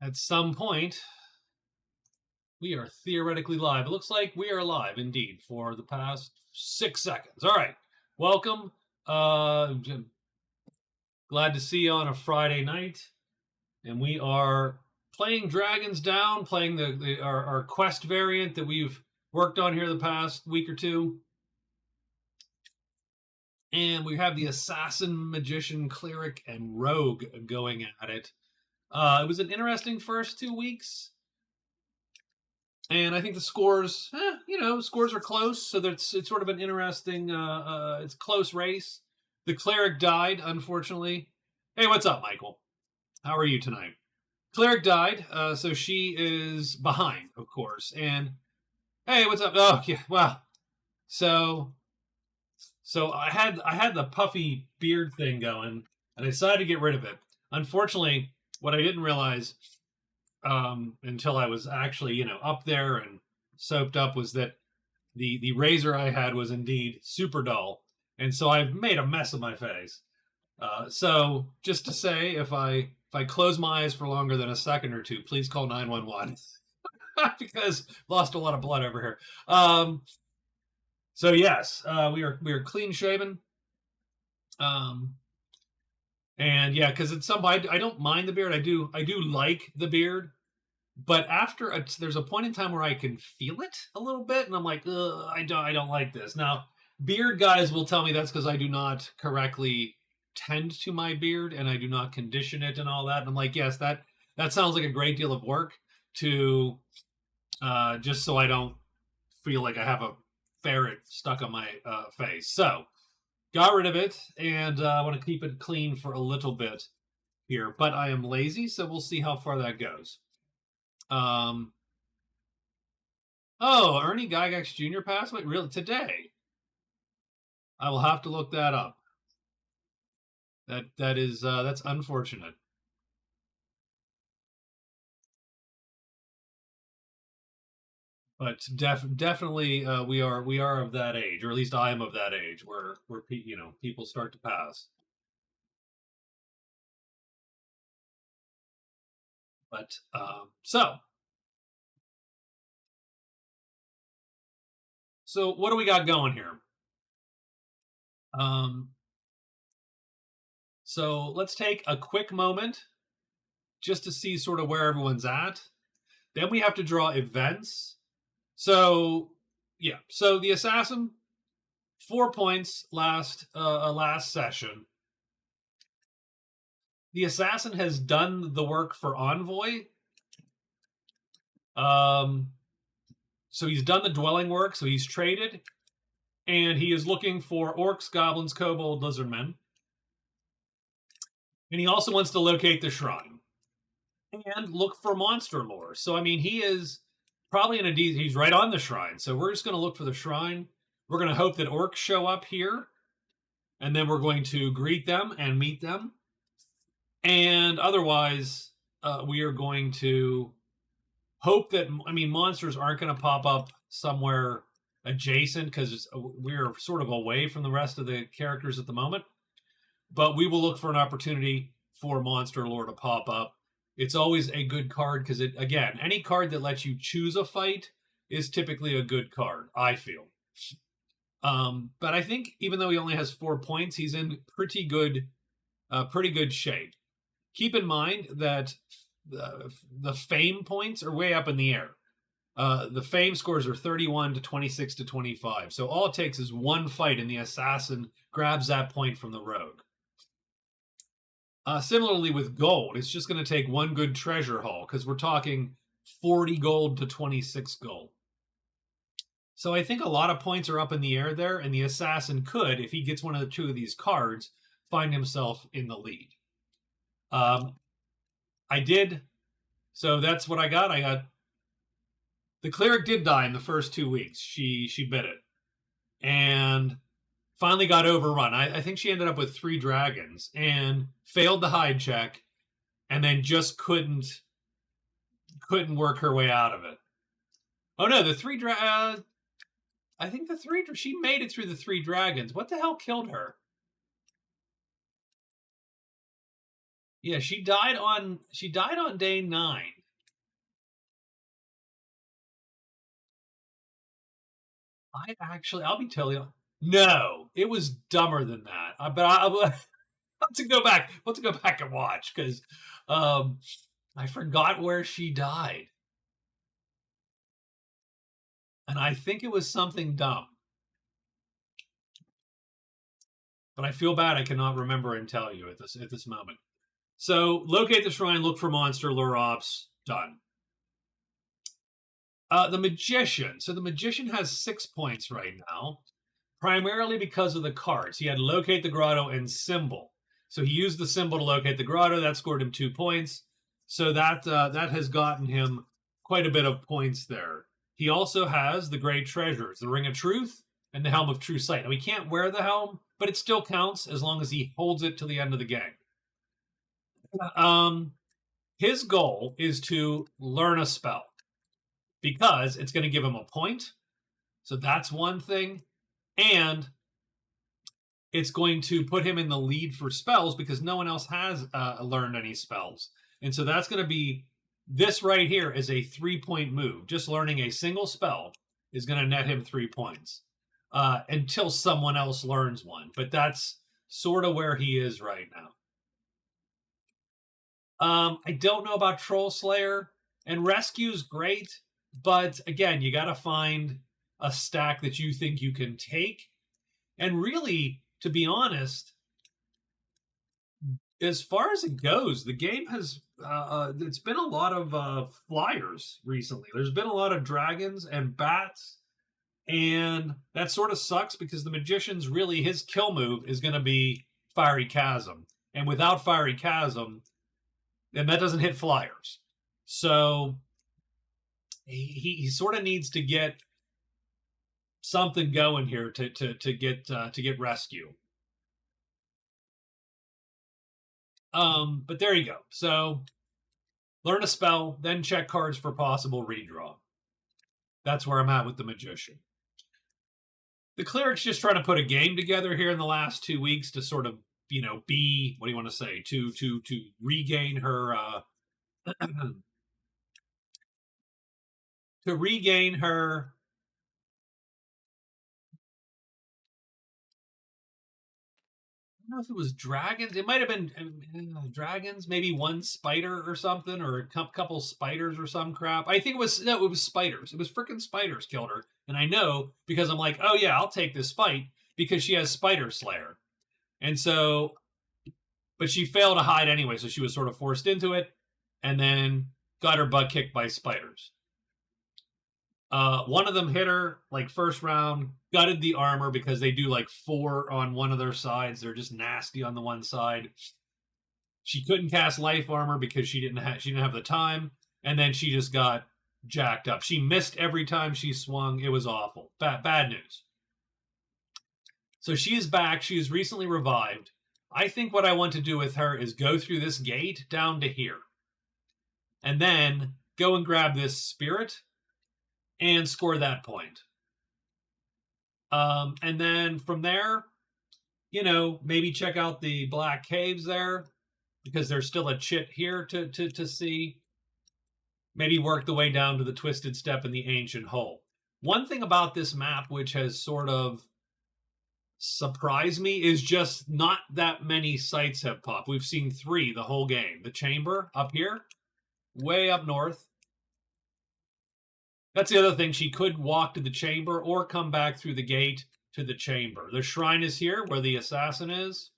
At some point, we are theoretically live. It looks like we are live indeed for the past 6 seconds. All right. Welcome. Glad to see you on a Friday night. And we are playing Dragons Down, playing our quest variant that we've worked on here the past week or two. And we have the Assassin, Magician, Cleric, and Rogue going at it. It was an interesting first 2 weeks. And I think the scores, scores are close, so it's sort of an interesting, it's close race. The cleric died, unfortunately. Hey, what's up, Michael? How are you tonight? Cleric died, so she is behind, of course. And hey, what's up? Oh, yeah, wow. So I had the puffy beard thing going, and I decided to get rid of it. Unfortunately, what I didn't realize until I was actually, up there and soaped up was that the razor I had was indeed super dull, and so I've made a mess of my face. So just to say, if I close my eyes for longer than a second or two, please call 911 because lost a lot of blood over here. So yes, we are clean shaven. Um, and yeah, because at some point I don't mind the beard. I do like the beard. But there's a point in time where I can feel it a little bit, and I'm like, I don't like this. Now, beard guys will tell me that's because I do not correctly tend to my beard and I do not condition it and all that. And I'm like, yes, that sounds like a great deal of work to just so I don't feel like I have a ferret stuck on my face. So got rid of it, and I want to keep it clean for a little bit here. But I am lazy, so we'll see how far that goes. Um, oh, Ernie Gygax Jr. passed away? Really? Today? I will have to look that up. That's unfortunate. But definitely we are of that age, or at least I am of that age where people start to pass. But so what do we got going here? Um, so let's take a quick moment just to see sort of where everyone's at. Then we have to draw events. So yeah, so the assassin 4 points last session. The assassin has done the work for Envoy. Um, so he's done the dwelling work. So he's traded, and he is looking for orcs, goblins, kobold, lizardmen, and he also wants to locate the shrine and look for monster lore. So I mean, he is probably in a he's right on the shrine. So we're just going to look for the shrine. We're going to hope that orcs show up here, and then we're going to greet them and meet them. And otherwise, we are going to hope that, I mean, monsters aren't going to pop up somewhere adjacent because we're sort of away from the rest of the characters at the moment. But we will look for an opportunity for monster lore to pop up. It's always a good card because again, any card that lets you choose a fight is typically a good card, I feel. But I think even though he only has 4 points, he's in pretty good shape. Keep in mind that the fame points are way up in the air. The fame scores are 31 to 26 to 25. So all it takes is one fight, and the assassin grabs that point from the rogue. Similarly with gold, it's just going to take one good treasure haul because we're talking 40 gold to 26 gold. So I think a lot of points are up in the air there, and the assassin could, if he gets one of the two of these cards, find himself in the lead. I did. So that's what I got. I got the cleric did die in the first 2 weeks. She bit it, and finally got overrun. I think she ended up with 3 dragons and failed the hide check, and then just couldn't work her way out of it. Oh no, the 3 I think she made it through the 3 dragons. What the hell killed her? Yeah, she died on day 9. I'll be telling you, no, it was dumber than that. But I'll have to go back. We'll have to go back and watch because um, I forgot where she died, and I think it was something dumb. But I feel bad I cannot remember and tell you at this moment. So locate the shrine, look for monster, lure ops, done. The magician. So the magician has 6 points right now, primarily because of the cards. He had locate the grotto and symbol. So he used the symbol to locate the grotto. That scored him 2 points. So that has gotten him quite a bit of points there. He also has the great treasures, the ring of truth and the helm of true sight. Now he can't wear the helm, but it still counts as long as he holds it to the end of the game. Um, his goal is to learn a spell because it's going to give him a point. So that's one thing. And it's going to put him in the lead for spells because no one else has learned any spells. And so that's going to be this right here is a 3-point move. Just learning a single spell is going to net him 3 points until someone else learns one. But that's sort of where he is right now. I don't know about Troll Slayer, and Rescue's great, but again, you got to find a stack that you think you can take. And really, to be honest, as far as it goes, the game has it's been a lot of flyers recently. There's been a lot of dragons and bats, and that sort of sucks because the magician's really his kill move is going to be Fiery Chasm, and without Fiery Chasm, then that doesn't hit flyers. So he sort of needs to get something going here to get rescue. But there you go. So learn a spell, then check cards for possible redraw. That's where I'm at with the magician. The cleric's just trying to put a game together here in the last 2 weeks to sort of, be what do you want to say to regain her to regain her. I don't know if it was dragons. It might have been dragons, maybe one spider or something, or a couple spiders or some crap. I think it was spiders. It was freaking spiders killed her, and I know because I'm like, oh yeah, I'll take this fight because she has Spider Slayer, and so, but she failed to hide anyway, so she was sort of forced into it, and then got her butt kicked by spiders. One of them hit her like first round, gutted the armor because they do like 4 on one of their sides. They're just nasty on the one side. She couldn't cast life armor because she didn't have the time, and then she just got jacked up. She missed every time she swung. It was awful. Bad news. So she is back. She is recently revived. I think what I want to do with her is go through this gate down to here, and then go and grab this spirit and score that point. And then from there, maybe check out the Black Caves there because there's still a chit here to see. Maybe work the way down to the Twisted Step and the Ancient Hole. One thing about this map, which has sort of surprised me, is just not that many sites have popped. We've seen 3 the whole game. The Chamber up here, way up north. That's the other thing. She could walk to the chamber or come back through the gate to the chamber. The shrine is here where the assassin is.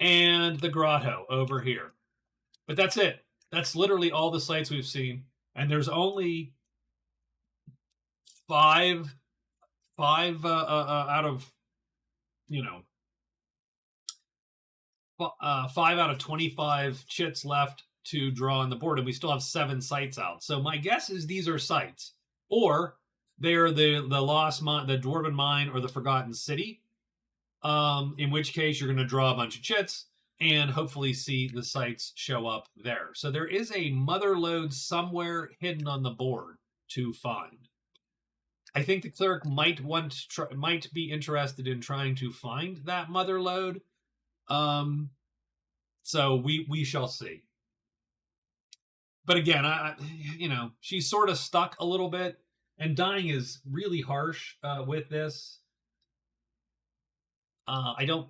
And the grotto over here. But that's it. That's literally all the sites we've seen. And there's only five out of, 5 out of 25 chits left to draw on the board, and we still have 7 sites out. So my guess is these are sites, or they are the lost mine, the dwarven mine, or the forgotten city. In which case you're going to draw a bunch of chits and hopefully see the sites show up there. So there is a mother lode somewhere hidden on the board to find. I think the cleric might be interested in trying to find that mother lode. So we shall see. But again, she's sort of stuck a little bit, and dying is really harsh with this. I don't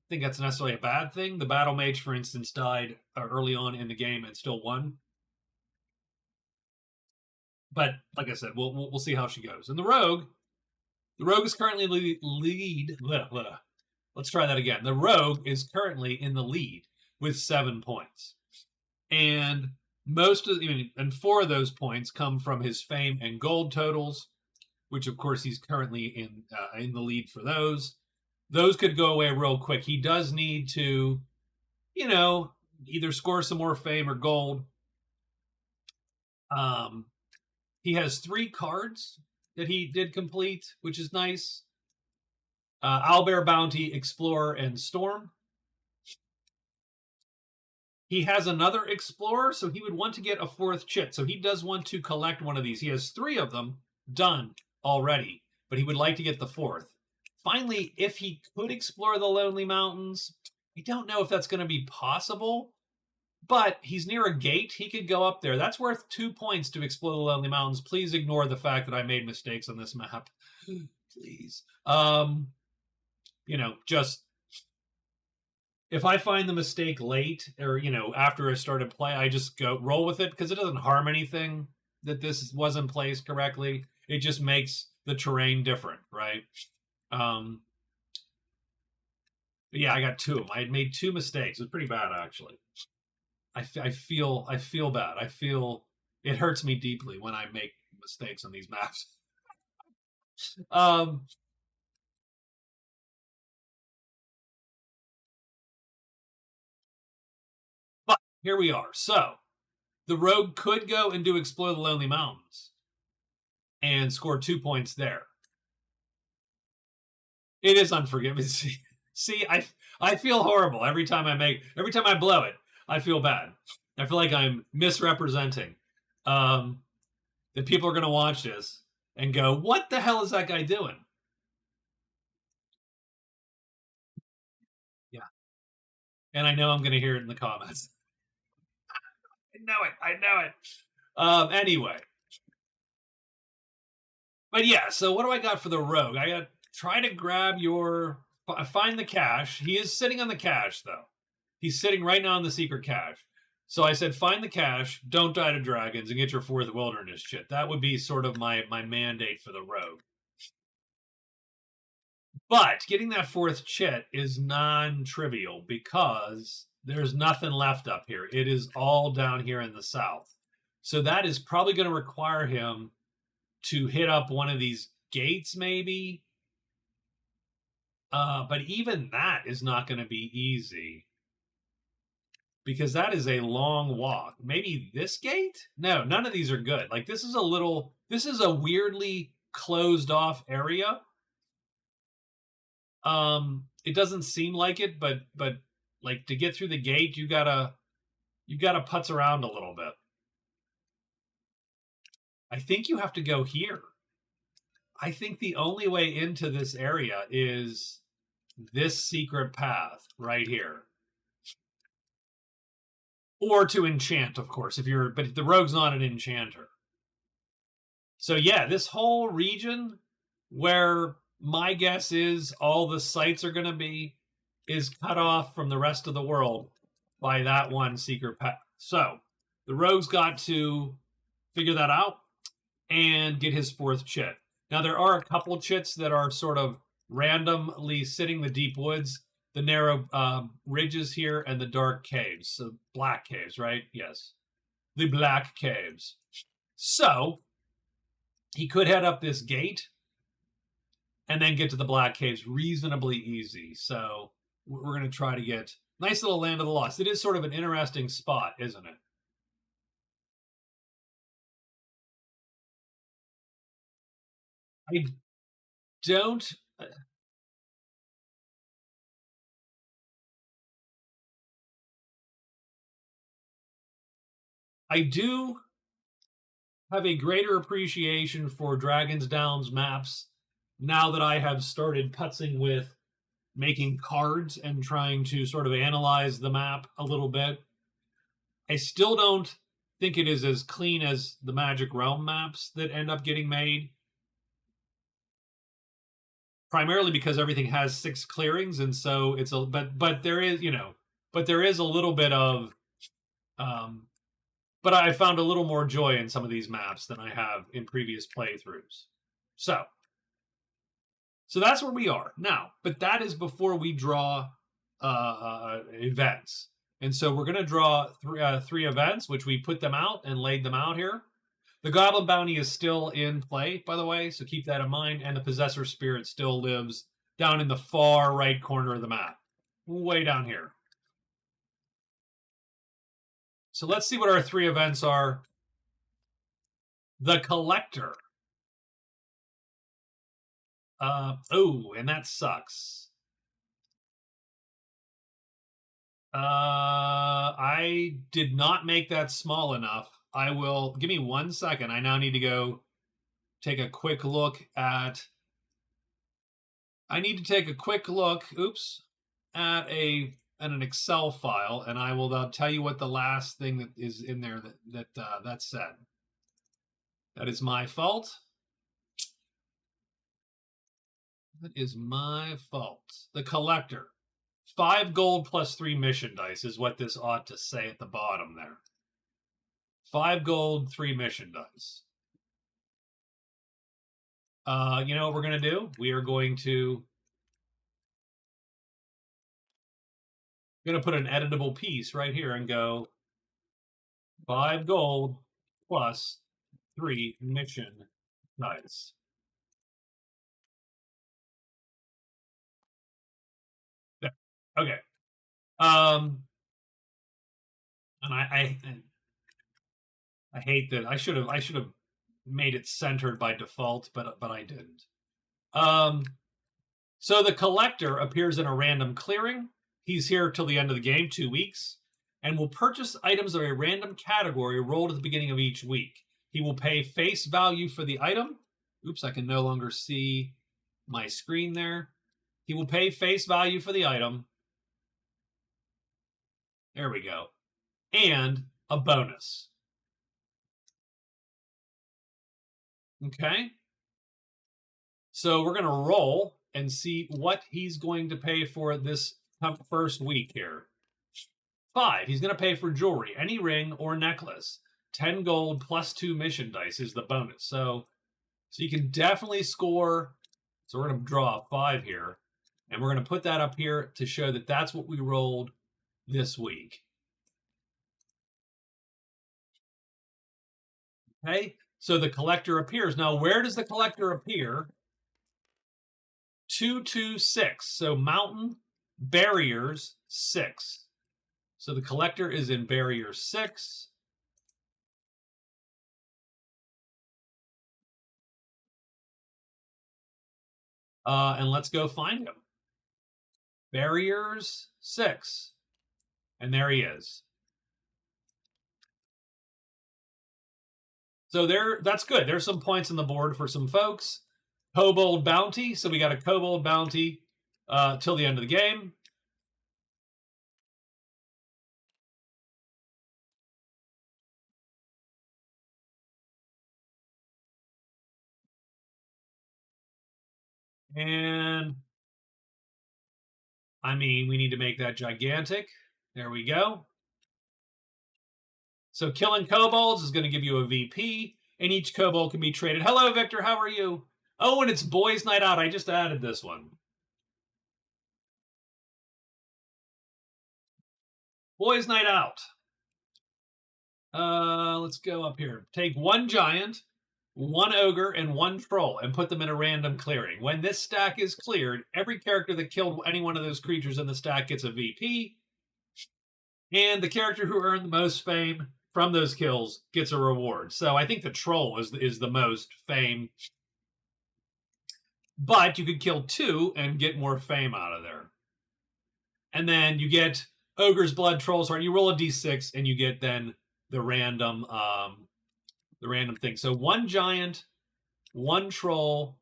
think that's necessarily a bad thing. The battle mage, for instance, died early on in the game and still won. But like I said, we'll see how she goes. And the rogue is currently lead. Let's try that again. The rogue is currently in the lead with 7 points, and and 4 of those points come from his fame and gold totals, which of course he's currently in the lead for those. Those could go away real quick. He does need to, either score some more fame or gold. He has 3 cards that he did complete, which is nice. Owlbear Bounty, Explorer, and Storm. He has another Explorer, so he would want to get a 4th chit. So he does want to collect one of these. He has 3 of them done already, but he would like to get the 4th. Finally, if he could explore the Lonely Mountains, I don't know if that's going to be possible, but he's near a gate. He could go up there. That's worth 2 points to explore the Lonely Mountains. Please ignore the fact that I made mistakes on this map. Please. Just if I find the mistake late or, after I started play, I just go roll with it because it doesn't harm anything that this wasn't placed correctly. It just makes the terrain different, right? Yeah, I got 2 of them. I had made 2 mistakes. It was pretty bad, actually. I feel bad. I feel it hurts me deeply when I make mistakes on these maps. But here we are. So the rogue could go and do Explore the Lonely Mountains and score 2 points there. It is unforgiving. See, I feel horrible every time I blow it. I feel bad. I feel like I'm misrepresenting. That people are going to watch this and go, "What the hell is that guy doing?" Yeah, and I know I'm going to hear it in the comments. I know it. Anyway, but yeah. So what do I got for the rogue? I got try to grab find the cache. He is sitting on the cache though. He's sitting right now on the secret cache. So I said, find the cache, don't die to dragons, and get your 4th wilderness chit. That would be sort of my mandate for the rogue. But getting that 4th chit is non-trivial because there's nothing left up here. It is all down here in the south. So that is probably going to require him to hit up one of these gates, maybe. But even that is not going to be easy because that is a long walk. Maybe this gate? No, none of these are good. Like this is a weirdly closed off area. It doesn't seem like it, but like to get through the gate, you gotta putz around a little bit. I think you have to go here. I think the only way into this area is this secret path right here. Or to enchant, of course, but the rogue's not an enchanter. So yeah, this whole region where my guess is all the sites are going to be is cut off from the rest of the world by that one secret path. So the rogue's got to figure that out and get his 4th chit. Now there are a couple chits that are sort of randomly sitting the deep woods, the narrow ridges here, and the dark caves. So black caves, right? Yes. The black caves. So he could head up this gate and then get to the black caves reasonably easy. So we're going to try to get nice little Land of the Lost. It is sort of an interesting spot, isn't it? I don't. I do have a greater appreciation for Dragon's Down's maps now that I have started putzing with making cards and trying to sort of analyze the map a little bit. I still don't think it is as clean as the Magic Realm maps that end up getting made. Primarily because everything has 6 clearings, and so it's a but there is, but there is a little bit of but I found a little more joy in some of these maps than I have in previous playthroughs. So that's where we are now. But that is before we draw events. And so we're going to draw three events, which we put them out and laid them out here. The Goblin Bounty is still in play, by the way, so keep that in mind. And the Possessor Spirit still lives down in the far right corner of the map, way down here. So let's see what our 3 events are. The Collector. And that sucks. I did not make that small enough. I will give me 1 second. I now need to go take a quick look at. I need to take a quick look. At an Excel file, and I will tell you what the last thing that is in there that said. That is my fault. That is my fault. The Collector. 5 gold plus 3 mission dice is what this ought to say at the bottom there. 5 gold, 3 mission dice. You know what we're going to do? We are going to put an editable piece right here and go 5 gold plus 3 mission dice. There. Okay. And I hate that. I should have made it centered by default, but I didn't. So the Collector appears in a random clearing. He's here till the end of the game, 2 weeks, and will purchase items of a random category rolled at the beginning of each week. He will pay face value for the item. Oops, I can no longer see my screen there. He will pay face value for the item. There we go. And a bonus. Okay. So we're going to roll and see what he's going to pay for this first week here. 5. He's going to pay for jewelry, any ring or necklace. 10 gold plus 2 mission dice is the bonus. So you can definitely score. So we're going to draw a 5 here. And we're going to put that up here to show that that's what we rolled this week. Okay, so the Collector appears. Now, where does the Collector appear? 226. So mountain, barriers, 6. So the Collector is in barrier 6. And let's go find him. Barriers 6. And there he is. So that's good. There's some points on the board for some folks. Kobold Bounty. So we got a Kobold Bounty till the end of the game. And I mean, we need to make that gigantic. There we go. So killing kobolds is going to give you a VP, and each kobold can be traded. Hello, Victor. How are you? Oh, and it's Boys Night Out. I just added this one. Boys Night Out. Let's go up here. Take 1 giant, 1 ogre, and 1 troll, and put them in a random clearing. When this stack is cleared, every character that killed any one of those creatures in the stack gets a VP, and the character who earned the most fame from those kills gets a reward. So I think the troll is the most fame, but you could kill 2 and get more fame out of there. And then you get ogre's blood, troll's heart. You roll a d6 and you get then the random thing. So 1 giant, 1 troll,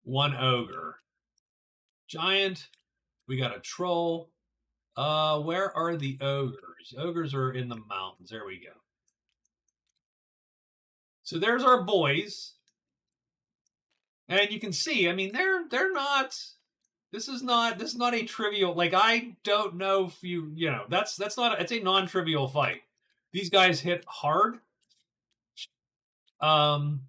1 ogre. giant. We got a troll. Where are the ogres? Ogres are in the mountains. There we go. So there's our boys. And you can see, I mean, they're not. This is not a trivial. Like, I don't know if you know that's not. It's a non-trivial fight. These guys hit hard. Um,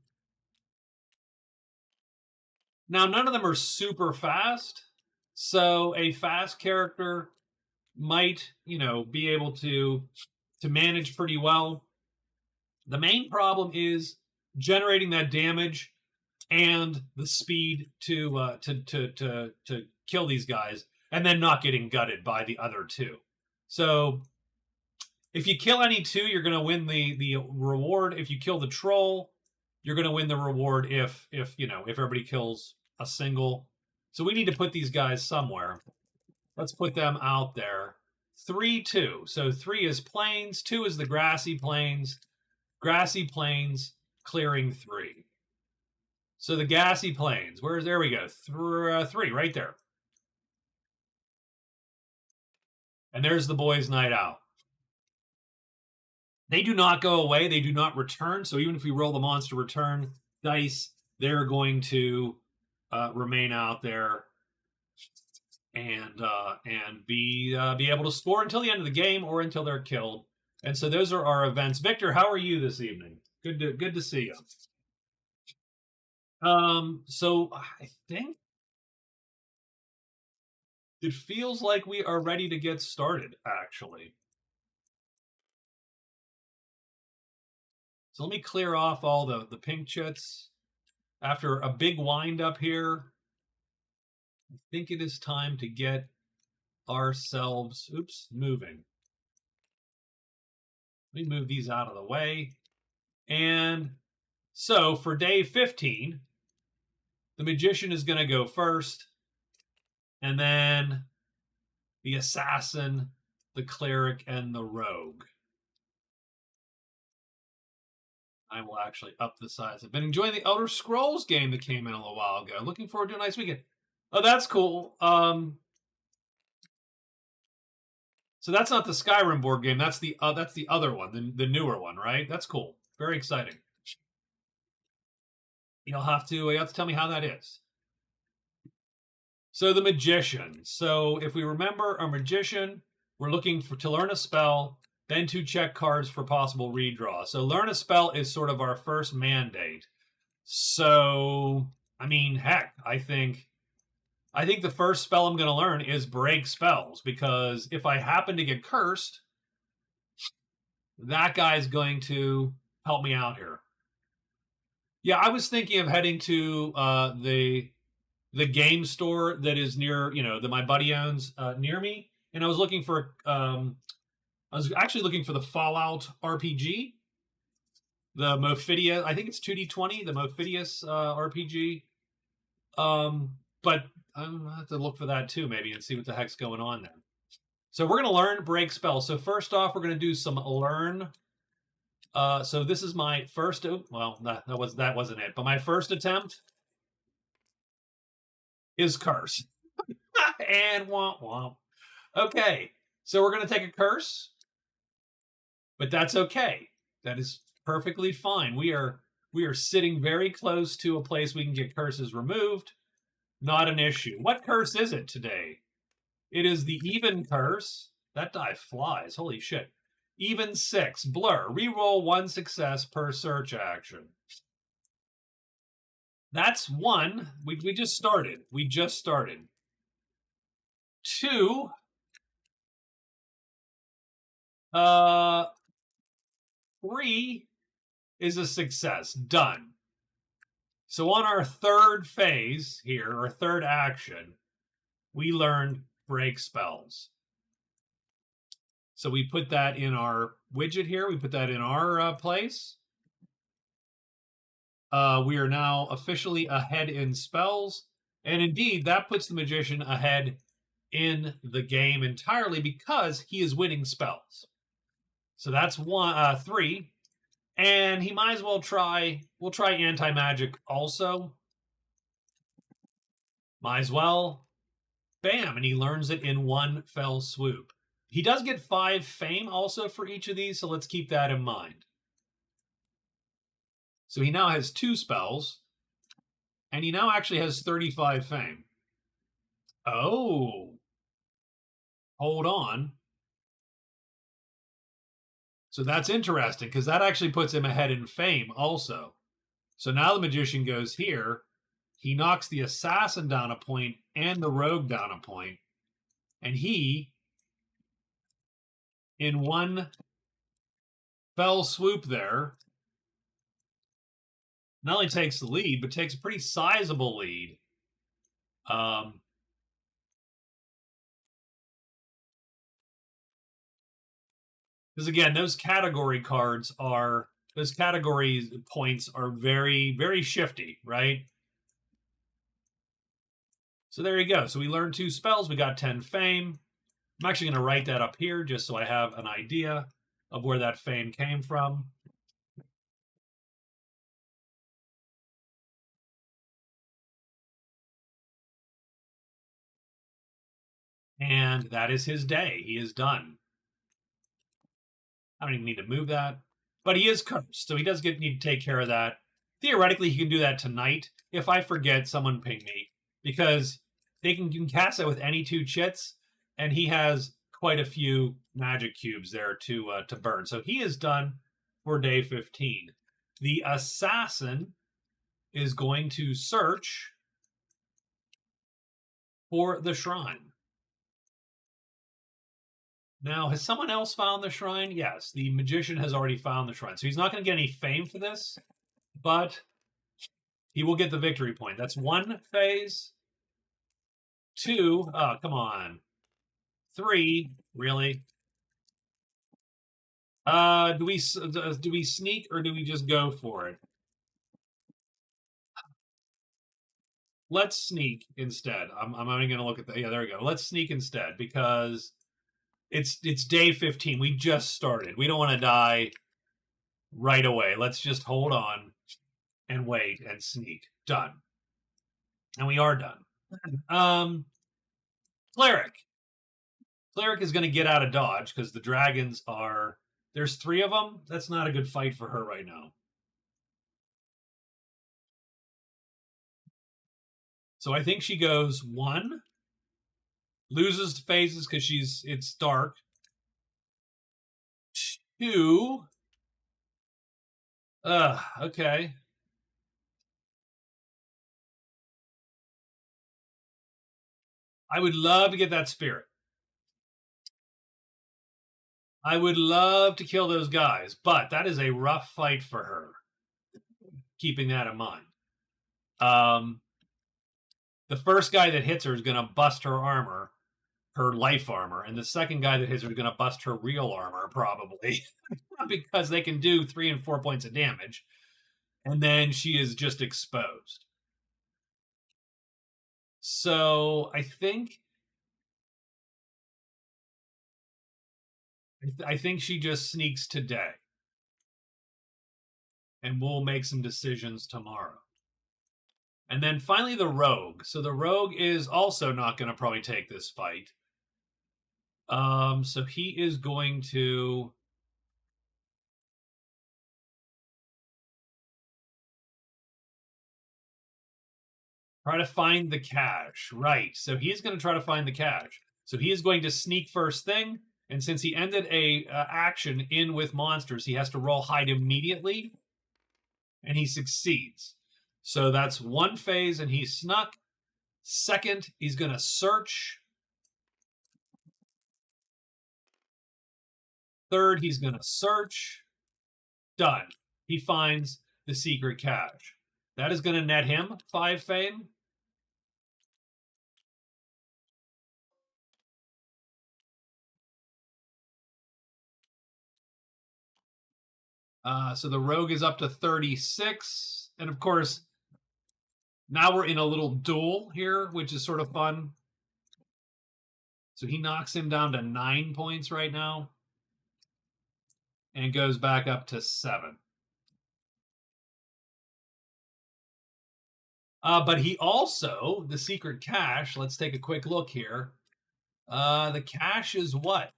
Now none of them are super fast, so a fast character might be able to manage pretty well. The main problem is generating that damage and the speed to kill these guys, and then not getting gutted by the other two. So if you kill any two, you're going to win the reward. If you kill the troll, you're going to win the reward. If everybody kills a single. So we need to put these guys somewhere. Let's put them out there. 3, 2. So 3 is plains, 2 is the grassy plains. Grassy plains clearing 3. So the gassy plains. There we go. 3 right there. And there's the boys' night out. They do not go away. They do not return. So even if we roll the monster return dice, they're going to remain out there and be able to score until the end of the game or until they're killed. And so those are our events. Victor, how are you this evening? Good to see you. So I think it feels like we are ready to get started, actually. So let me clear off all the pink chits. After a big wind up here, I think it is time to get ourselves, moving. Let me move these out of the way. And so for day 15, the magician is going to go first, and then the assassin, the cleric, and the rogue. I will actually up the size. I've been enjoying the Elder Scrolls game that came in a little while ago. Looking forward to a nice weekend. Oh, that's cool. So that's not the Skyrim board game. That's the other one, the newer one, right? That's cool. Very exciting. You'll have to tell me how that is. So the magician. So if we remember a magician, we're looking to learn a spell, then to check cards for possible redraw. So learn a spell is sort of our first mandate. So I mean, heck, I think the first spell I'm going to learn is break spells, because if I happen to get cursed, that guy's going to help me out here. Yeah, I was thinking of heading to the game store that is near, that my buddy owns near me, and I was looking for I was actually looking for the Fallout RPG, the Mophidius. I think it's 2D20, the Mophidius RPG. But I'm gonna have to look for that too, maybe, and see what the heck's going on there. So we're gonna learn break spells. So first off, we're gonna do some learn. So this is my first. Well, that wasn't it. But my first attempt is curse, and womp womp. Okay, so we're gonna take a curse, but that's okay. That is perfectly fine. We are sitting very close to a place we can get curses removed. Not an issue. What curse is it today? It is the even curse. That die flies. Holy shit. Even 6. Blur. Reroll 1 success per search action. That's 1. We just started. 2. 3 is a success. Done. So on our third phase here, or third action, we learned break spells. So we put that in our widget here. We put that in our place. We are now officially ahead in spells. And indeed, that puts the magician ahead in the game entirely because he is winning spells. So that's 3. And he might as well try, we'll try anti-magic also. Might as well. Bam! And he learns it in one fell swoop. He does get 5 fame also for each of these, so let's keep that in mind. So he now has 2 spells, and he now actually has 35 fame. Oh, hold on. So that's interesting, because that actually puts him ahead in fame also. So now the magician goes here. He knocks the assassin down a point and the rogue down a point, and he, in one fell swoop there, not only takes the lead, but takes a pretty sizable lead. Because again, those category points are very, very shifty, right? So there you go. So we learned 2 spells. We got 10 fame. I'm actually going to write that up here just so I have an idea of where that fame came from. And that is his day. He is done. I don't even need to move that. But he is cursed, so he does need to take care of that. Theoretically, he can do that tonight. If I forget, someone ping me. Because you can cast that with any 2 chits, and he has quite a few magic cubes there to burn. So he is done for day 15. The assassin is going to search for the shrine. Now, has someone else found the shrine? Yes, the magician has already found the shrine. So he's not going to get any fame for this, but he will get the victory point. That's 1 phase. 2, oh, come on. 3, really? Do we sneak or do we just go for it? Let's sneak instead. I'm only going to look at the, yeah, there we go. Let's sneak instead because it's day 15. We just started. We don't want to die right away. Let's just hold on and wait and sneak. Done. And we are done. Cleric. Cleric is going to get out of dodge because the dragons are, there's 3 of them. That's not a good fight for her right now. So I think she goes 1, loses phases because it's dark. 2, okay. I would love to get that spirit. I would love to kill those guys, but that is a rough fight for her. Keeping that in mind. The first guy that hits her is going to bust her armor, her life armor, and the second guy that hits her is going to bust her real armor, probably, because they can do 3 and 4 points of damage, and then she is just exposed. So I think she just sneaks today, and we'll make some decisions tomorrow. And then finally the rogue. So the rogue is also not going to probably take this fight. So he is going to try to find the cache. Right. So he's going to try to find the cache. So he is going to sneak first thing. And since he ended a action in with monsters, he has to roll hide immediately. And he succeeds. So that's 1 phase, and he snuck. Second, he's going to search. Third, he's going to search. Done. He finds the secret cache. That is going to net him 5 fame. So the rogue is up to 36. And of course, now we're in a little duel here, which is sort of fun. So he knocks him down to 9 points right now and goes back up to 7. But he also, the secret cache, let's take a quick look here. The cache is what?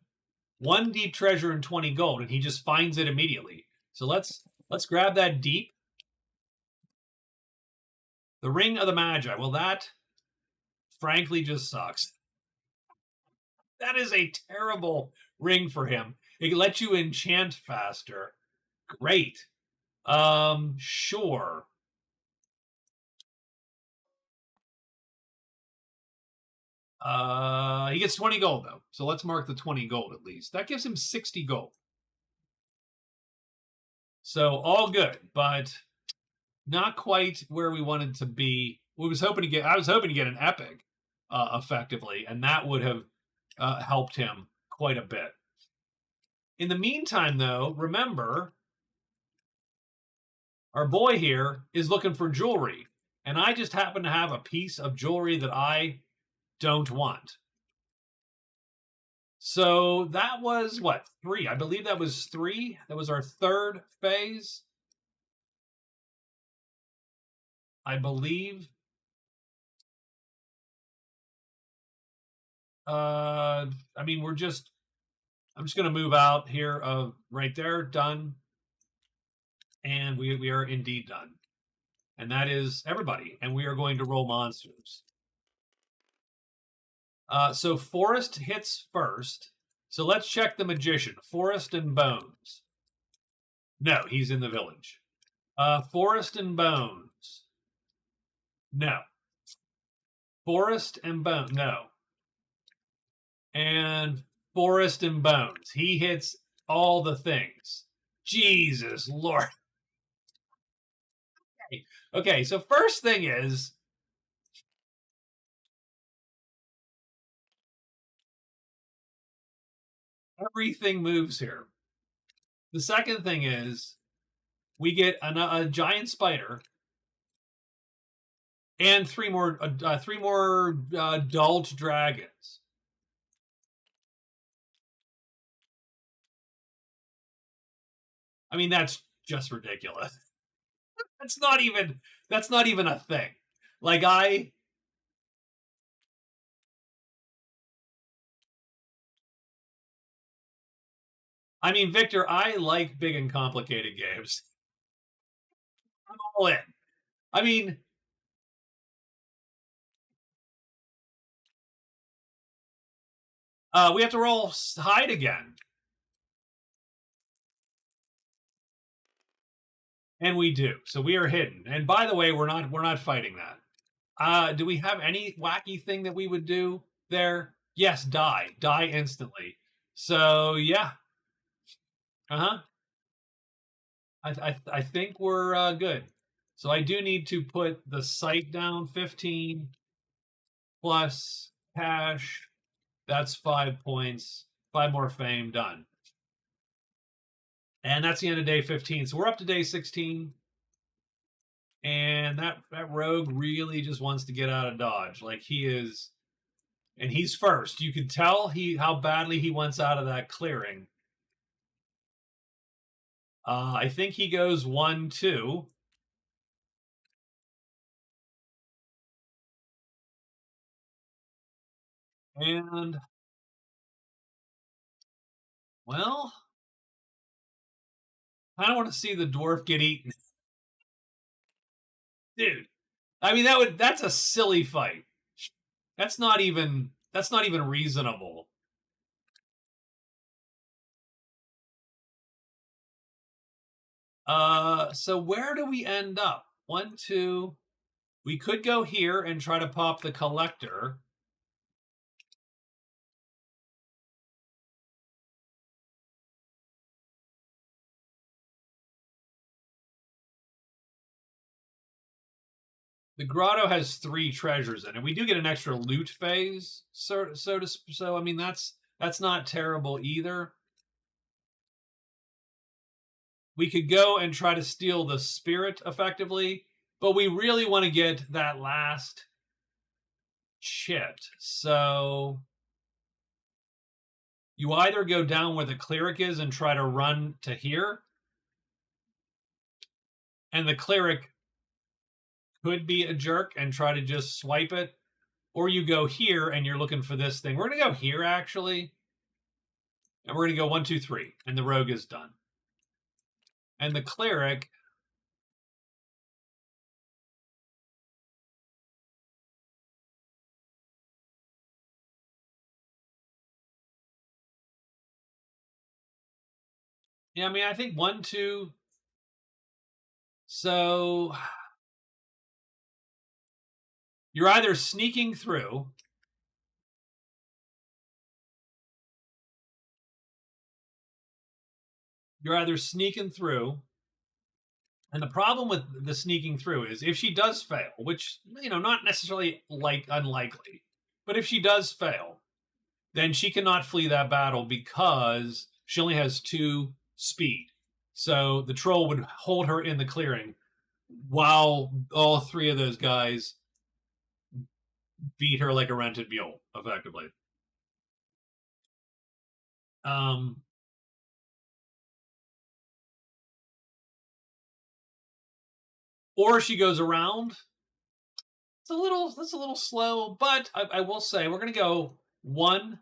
1 deep treasure and 20 gold, and he just finds it immediately. So let's grab that deep. The Ring of the Magi. Well, that frankly just sucks. That is a terrible ring for him. It lets you enchant faster. Great. Sure. He gets 20 gold though. So let's mark the 20 gold at least. That gives him 60 gold. So all good, but not quite where we wanted to be. I was hoping to get an epic, effectively, and that would have helped him quite a bit. In the meantime, though, remember our boy here is looking for jewelry, and I just happen to have a piece of jewelry that I don't want. So that was what, 3? I believe that was 3. That was our third phase. I believe. I mean, I'm just going to move out here of right there, done. And we are indeed done. And that is everybody. And we are going to roll monsters. So Forest hits first. So let's check the Magician. Forest and Bones. No, he's in the village. Forest and Bones. No. Forest and Bones. No. And Forest and Bones. He hits all the things. Jesus Lord. Okay, so first thing is everything moves here. The second thing is we get a giant spider and three more adult dragons. I mean, that's just ridiculous. That's not even a thing. Like I mean, Victor, I like big and complicated games. I'm all in. I mean, we have to roll hide again. And we do. So we are hidden. And by the way, we're not fighting that. Do we have any wacky thing that we would do there? Yes, die instantly. So yeah. Uh-huh. I think we're good. So I do need to put the site down. 15 plus cash. That's 5 points. 5 more fame. Done. And that's the end of day 15. So we're up to day 16. And that rogue really just wants to get out of Dodge. Like he is, and he's first. You can tell how badly he wants out of that clearing. I think he goes 1-2. And well, I don't want to see the dwarf get eaten. Dude. I mean that's a silly fight. That's not even reasonable. So where do we end up? 1, 2. We could go here and try to pop the collector. The grotto has 3 treasures in it. We do get an extra loot phase, so I mean that's not terrible either. We could go and try to steal the spirit effectively, but we really want to get that last chit. So you either go down where the cleric is and try to run to here, and the cleric could be a jerk and try to just swipe it, or you go here and you're looking for this thing. We're going to go here, actually. And we're going to go 1, 2, 3. And the rogue is done. And the cleric. Yeah, I mean, I think 1, 2. So you're either sneaking through. You're either sneaking through. And the problem with the sneaking through is if she does fail, which, not necessarily unlikely, but if she does fail, then she cannot flee that battle because she only has 2 speed. So the troll would hold her in the clearing while all 3 of those guys beat her like a rented mule, effectively. Um, or she goes around. That's a little slow, but I will say we're gonna go 1.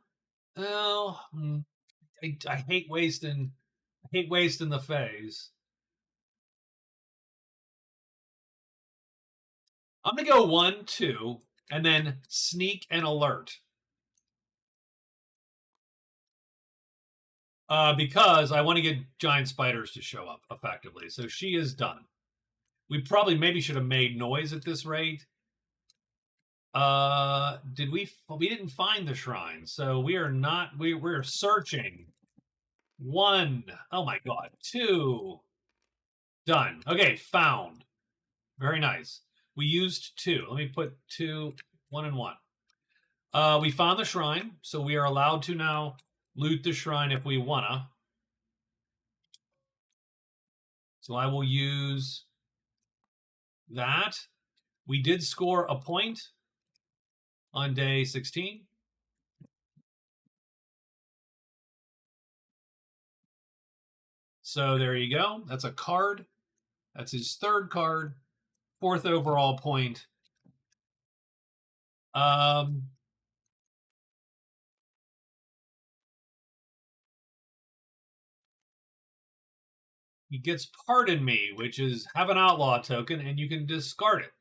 Oh, I hate wasting. I hate wasting the phase. I'm gonna go 1, 2, and then sneak and alert. Because I want to get giant spiders to show up effectively. So she is done. We probably maybe should have made noise at this rate. Did we? We didn't find the shrine, so we are not. We're searching. 1. Oh my god. 2. Done. Okay, found. Very nice. We used 2. Let me put 2, 1, and 1. We found the shrine, so we are allowed to now loot the shrine if we wanna. So I will use that. We did score a point on day 16. So there you go. That's a card. That's his 3rd card. 4th overall point. He gets Pardon Me, which is have an outlaw token, and you can discard it.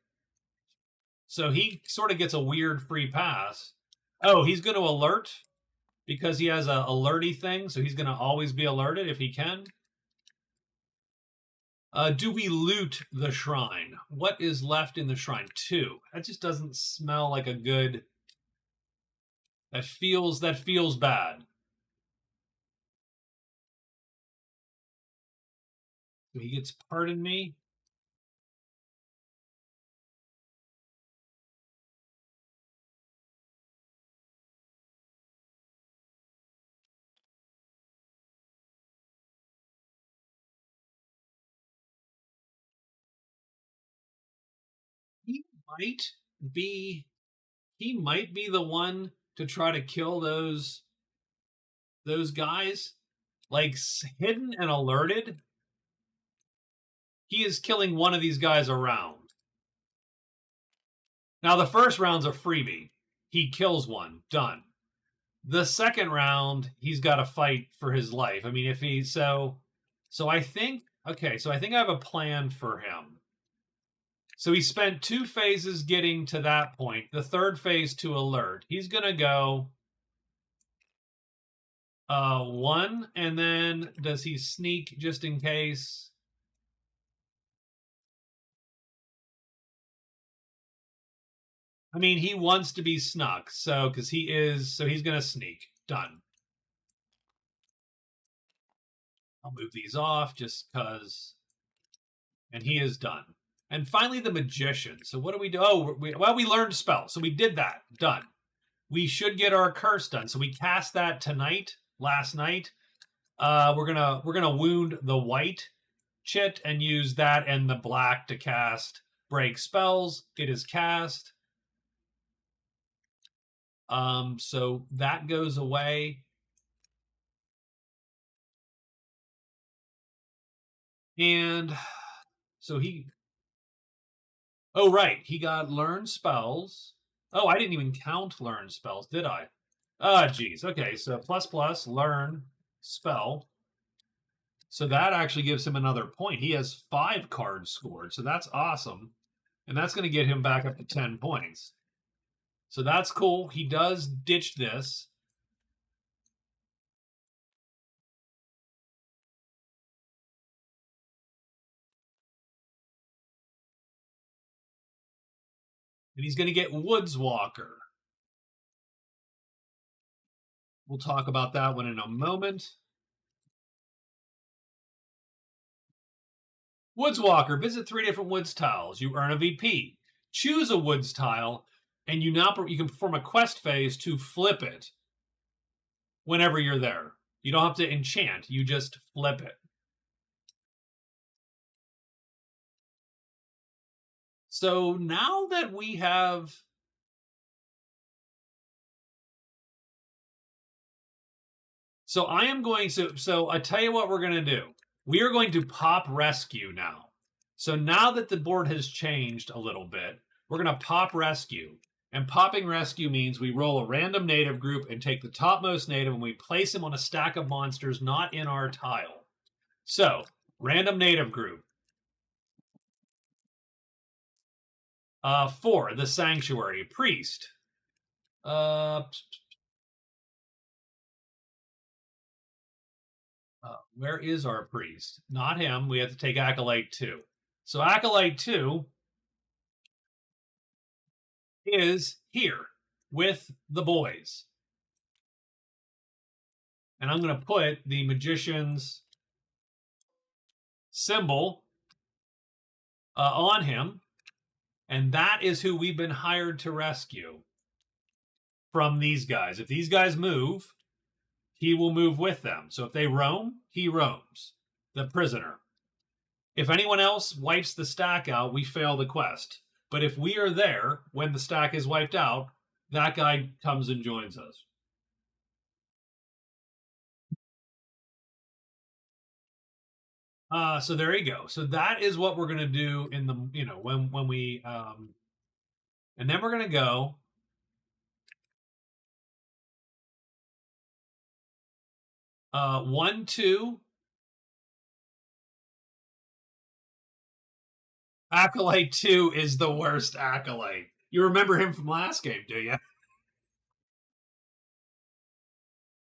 So he sort of gets a weird free pass. Oh, he's going to alert because he has a alerty thing, so he's going to always be alerted if he can. Do we loot the shrine? What is left in the shrine? 2. That just doesn't smell like a good. That feels bad. So he gets Pardon Me. He might be he might be the one to try to kill those guys, like hidden and alerted. He is killing one of these guys around. Now the first round's a freebie. He kills one, done. The second round, he's got to fight for his life. I mean, if he so I think so I think I have a plan for him. So he spent 2 phases getting to that point. The 3rd phase to alert. He's gonna go 1, and then does he sneak just in case? I mean, he wants to be snuck, so because he's gonna sneak. Done. I'll move these off just because, and he is done. And finally, the magician. So what do we do? Oh, we learned spell, so we did that. Done. We should get our curse done. So we cast that tonight, last night. We're gonna wound the white chit and use that and the black to cast break spells. It is cast. So that goes away. And so Oh, right. He got learn spells. Oh, I didn't even count learn spells, did I? Ah, geez. Okay, so ++ learn spell. So that actually gives him another point. He has 5 cards scored, so that's awesome. And that's going to get him back up to 10 points. So that's cool. He does ditch this. And he's going to get Woodswalker. We'll talk about that one in a moment. Woodswalker, visit 3 different woods tiles. You earn a VP. Choose a woods tile, and you can perform a quest phase to flip it whenever you're there. You don't have to enchant, you just flip it. So now that we have So I am going to, so I tell you what we're going to do. We are going to pop rescue now. So now that the board has changed a little bit, we're going to pop rescue. And popping rescue means we roll a random native group and take the topmost native and we place him on a stack of monsters not in our tile. So, random native group. 4, the Sanctuary. Priest. Where is our priest? Not him. We have to take Acolyte 2. So Acolyte 2 is here with the boys. And I'm going to put the magician's symbol on him. And that is who we've been hired to rescue from these guys. If these guys move, he will move with them. So if they roam, he roams. The prisoner. If anyone else wipes the stack out, we fail the quest. But if we are there when the stack is wiped out, that guy comes and joins us. So there you go. So that is what we're going to do in the, when we, and then we're going to go 1, 2. Acolyte 2 is the worst Acolyte. You remember him from last game, do you?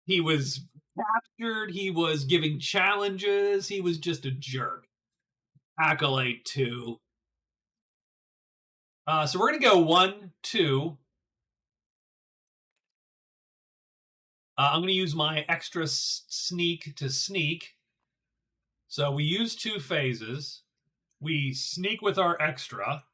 He was captured. He was giving challenges. He was just a jerk. Acolyte 2. So we're going to go 1, 2. I'm going to use my extra sneak to sneak. So we use 2 phases. We sneak with our extra.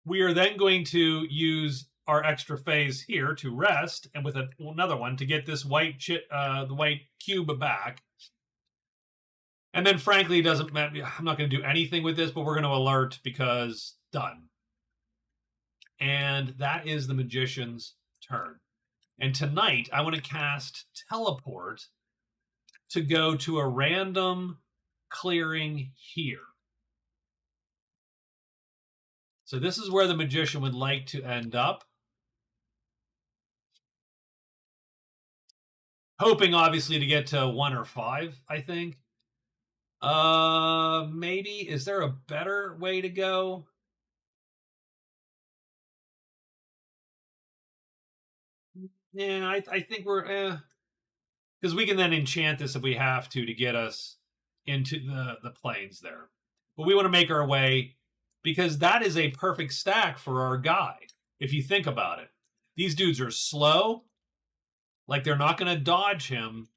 We are then going to use our extra phase here to rest, and with another one to get this the white cube back. And then, frankly, it doesn't matter. I'm not going to do anything with this, but we're going to alert because done. And that is the magician's turn. And tonight, I want to cast Teleport to go to a random clearing here. So this is where the magician would like to end up. Hoping, obviously, to get to 1 or 5, I think. Maybe. Is there a better way to go? Yeah, I think we're because we can then enchant this if we have to get us into the plains there. But we want to make our way because that is a perfect stack for our guy. If you think about it, these dudes are slow, like they're not going to dodge him.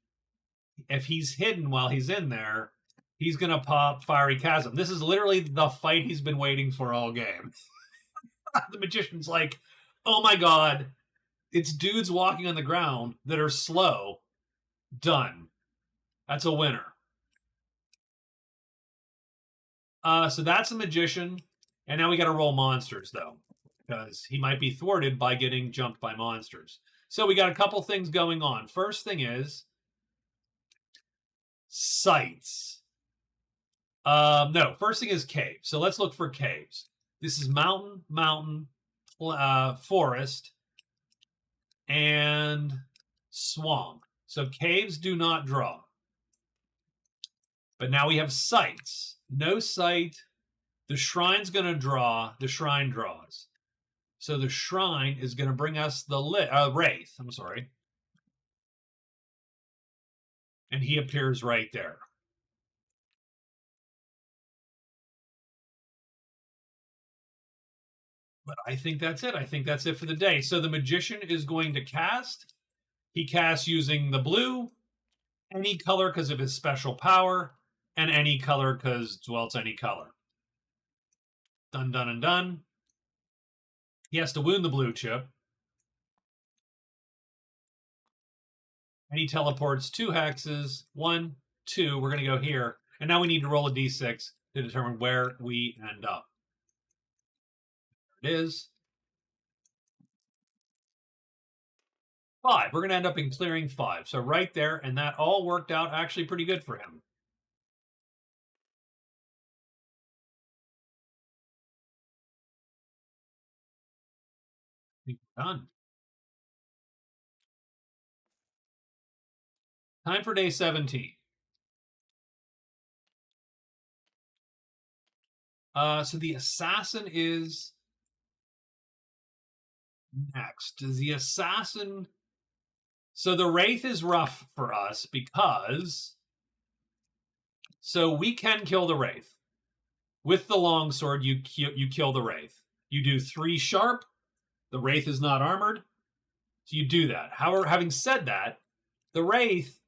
If he's hidden while he's in there, he's going to pop Fiery Chasm. This is literally the fight he's been waiting for all game. The magician's like, oh my god, it's dudes walking on the ground that are slow. Done. That's a winner. So that's the magician. And now we got to roll monsters, though, because he might be thwarted by getting jumped by monsters. So we got a couple things going on. First thing is sites. No, first thing is caves. So let's look for caves. This is mountain, mountain, forest, and swamp. So caves do not draw. But now we have sites. No site. The shrine's going to draw. The shrine draws. So the shrine is going to bring us the wraith. I'm sorry. And he appears right there. But I think that's it. I think that's it for the day. So the magician is going to cast. He casts using the blue, any color because of his special power, and any color because, well, it's any color. Done, done, and done. He has to wound the blue chip. And he teleports 2 hexes. 1, 2. We're going to go here. And now we need to roll a d6 to determine where we end up. There it is. 5. We're going to end up in clearing 5. So right there, and that all worked out actually pretty good for him. I think we're done. Time for day 17. So the assassin is next. Is the assassin... So the wraith is rough for us because... So we can kill the wraith. With the longsword, you kill the wraith. You do 3 sharp. The wraith is not armored. So you do that. However, having said that, the wraith,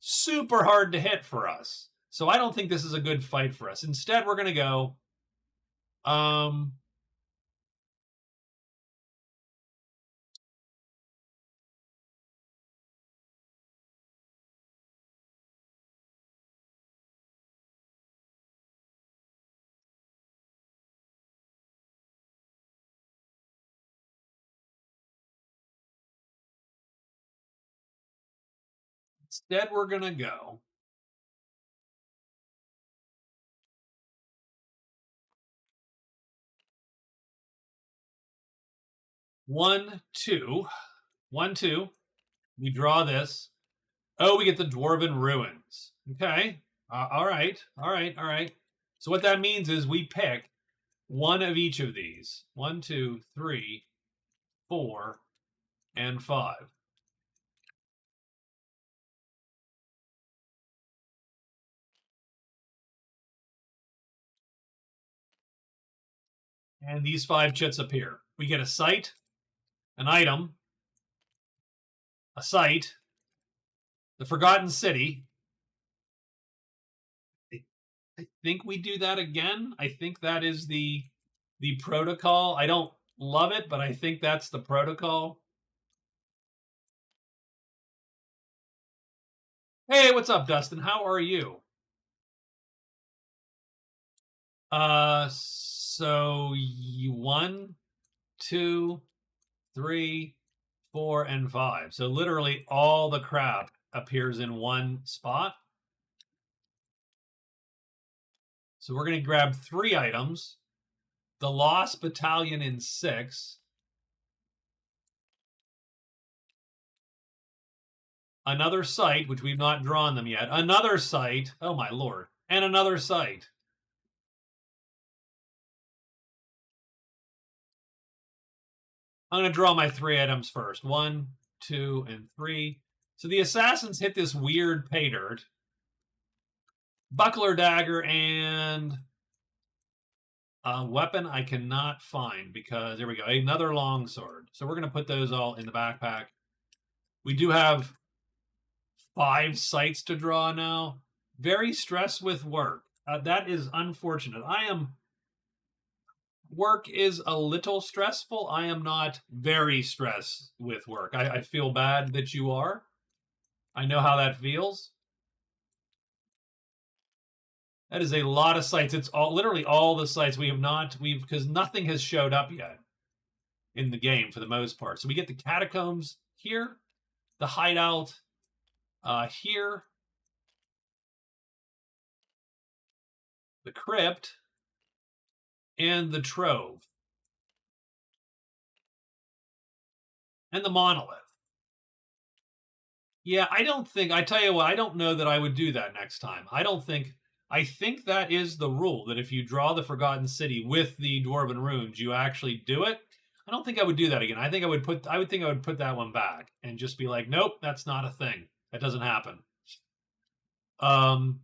super hard to hit for us. So I don't think this is a good fight for us. Instead, we're going to go... Instead, we're going to go... One, two. 1, 2. We draw this. Oh, we get the Dwarven Ruins. Okay. All right. All right. All right. So what that means is we pick one of each of these. 1, 2, 3, 4, and 5. And these 5 chits appear. We get a site, an item, a site, the Forgotten City. I think we do that again. I think that is the protocol. I don't love it, but I think that's the protocol. Hey, what's up, Dustin? How are you? So 1, 2, 3, 4, and 5. So literally all the crap appears in one spot. So we're going to grab 3 items. The Lost Battalion in 6. Another site, which we've not drawn them yet. Another site. Oh, my lord. And another site. I'm going to draw my 3 items first. 1, 2, and 3. So the assassins hit this weird pay dirt. Buckler dagger and weapon I cannot find because, there we go, another longsword. So we're going to put those all in the backpack. We do have 5 sites to draw now. Very stressed with work. That is unfortunate. Work is a little stressful. I am not very stressed with work. I feel bad that you are. I know how that feels. That is a lot of sites. It's literally all the sites because nothing has showed up yet in the game for the most part. So we get the catacombs here, the hideout here, the crypt and the Trove and the Monolith. Yeah, I tell you what, I don't know that I would do that next time. I think that is the rule that if you draw the Forgotten City with the Dwarven runes, you actually do it. I don't think I would do that again. I would think I would put that one back and just be like, nope, that's not a thing. That doesn't happen. Um,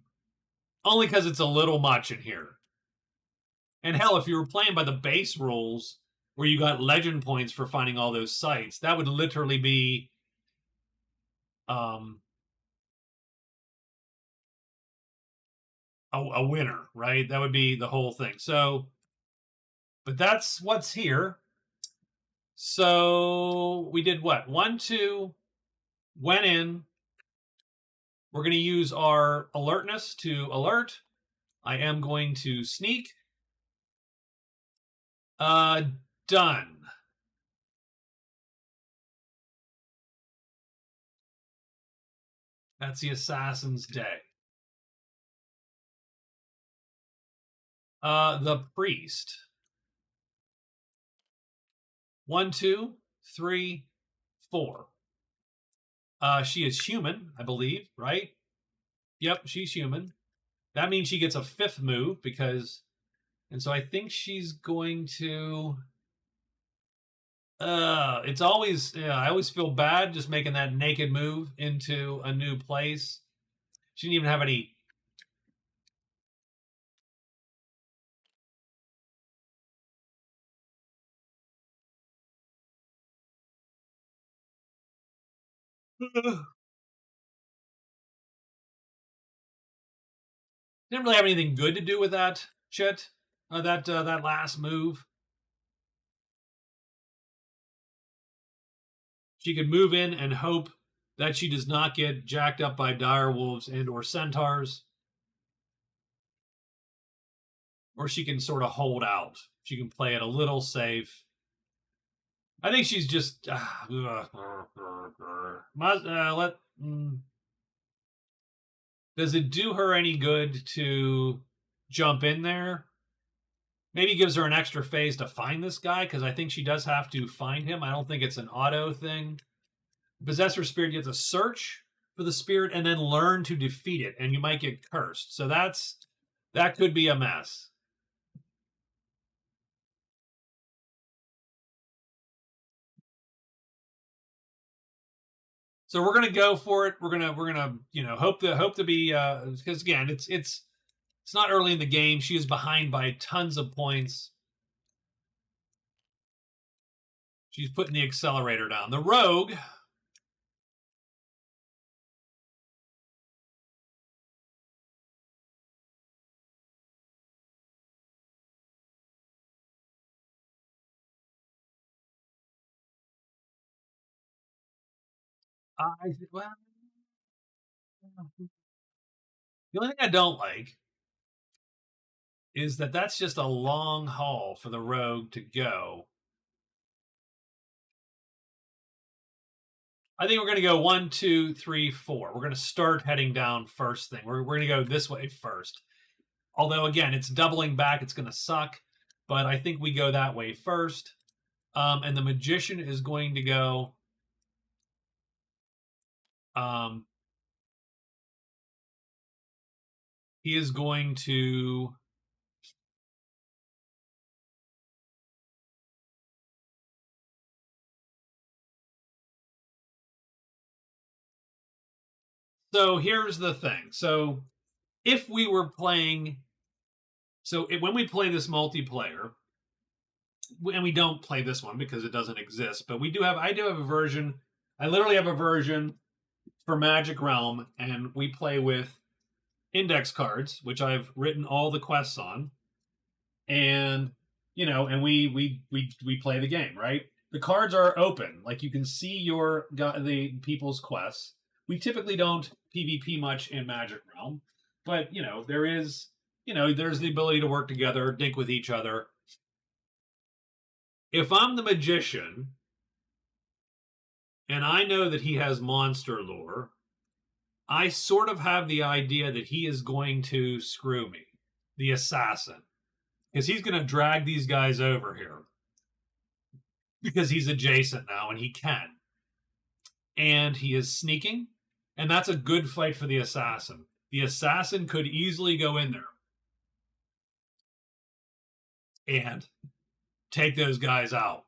Only because it's a little much in here. And hell, if you were playing by the base rules where you got legend points for finding all those sites, that would literally be um a winner, right? That would be the whole thing. So, but that's what's here. So we did what? 1, 2, went in. We're going to use our alertness to alert. I am going to sneak. Uh, Done. That's the Assassin's Day. The Priest. 1, 2, 3, 4. She is human, I believe, right? Yep, she's human. That means she gets a 5th move because, and so I think she's going to. It's always, yeah, I always feel bad just making that naked move into a new place. She didn't even have any. Didn't really have anything good to do with that shit. That last move. She could move in and hope that she does not get jacked up by dire wolves and or centaurs, or she can sort of hold out. She can play it a little safe. I think she's just let. Does it do her any good to jump in there? Maybe gives her an extra phase to find this guy because I think she does have to find him. I don't think it's an auto thing. Possessor spirit gets a search for the spirit and then learn to defeat it, and you might get cursed. So that could be a mess. So we're gonna go for it. We're gonna hope to be because again it's not early in the game. She is behind by tons of points. She's putting the accelerator down. The rogue. Well, the only thing I don't like is that that's just a long haul for the rogue to go. I think we're going to go 1, 2, 3, 4. We're going to start heading down first thing. We're going to go this way first. Although, again, it's doubling back. It's going to suck. But I think we go that way first. And the magician is going to go. He is going to. So here's the thing. So if we were playing. When we play this multiplayer, and we don't play this one because it doesn't exist, but I do have a version. I literally have a version for Magic Realm, and we play with index cards, which I've written all the quests on, and and we play the game, right? The cards are open, like you can see the people's quests. We typically don't PvP much in Magic Realm, but there is there's the ability to work together, dink with each other. If I'm the magician and I know that he has monster lore, I sort of have the idea that he is going to screw me, the assassin. because he's going to drag these guys over here because he's adjacent now and he can. And he is sneaking, and that's a good fight for the assassin. The assassin could easily go in there and take those guys out.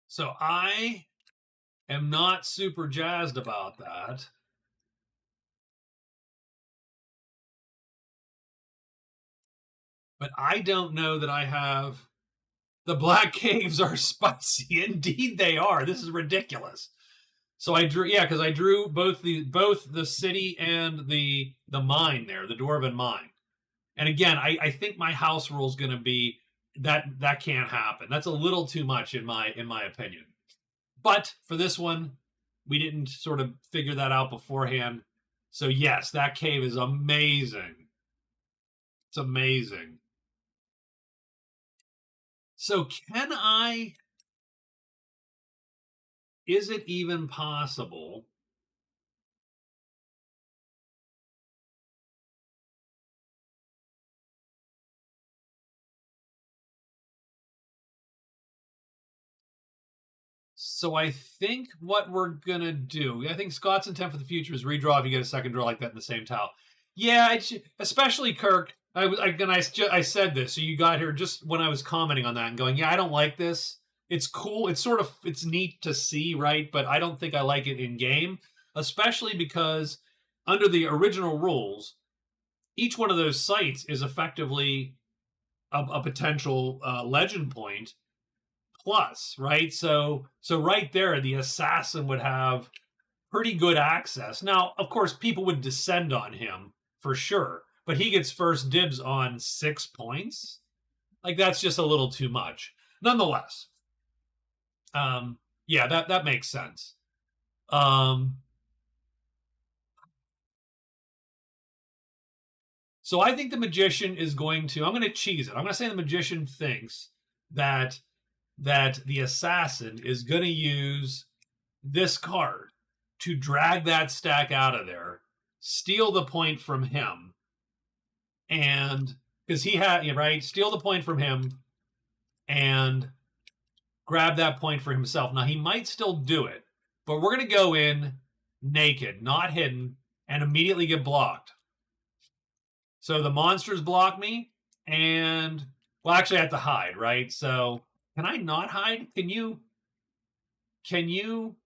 So I am not super jazzed about that. But I don't know that I have. The Black Caves are spicy. Indeed, they are. This is ridiculous. So I drew, yeah, because I drew both the city and the mine there, the Dwarven mine. And again, I think my house rule is going to be that can't happen. That's a little too much in my opinion. But for this one, we didn't sort of figure that out beforehand. So yes, that cave is amazing. It's amazing. So can I? Is it even possible? So I think what we're gonna do, I think Scott's intent for the future is redraw if you get a second draw like that in the same tile. Yeah, especially Kirk. I said this, so you got here just when I was commenting on that and going, yeah, I don't like this. It's cool. It's neat to see, right? But I don't think I like it in game, especially because under the original rules, each one of those sites is effectively a potential legend point plus, right? So right there, the assassin would have pretty good access. Now, of course, people would descend on him for sure, but he gets first dibs on 6 points. Like that's just a little too much. Nonetheless, yeah, that makes sense. So I think the magician is going to. I'm going to cheese it. I'm going to say the magician thinks that the assassin is going to use this card to drag that stack out of there, steal the point from him, and because he had right, steal the point from him and grab that point for himself. Now he might still do it, but we're going to go in naked, not hidden, and immediately get blocked. So the monsters block me, and well, actually, I have to hide, right? So can I not hide? Can you? Can you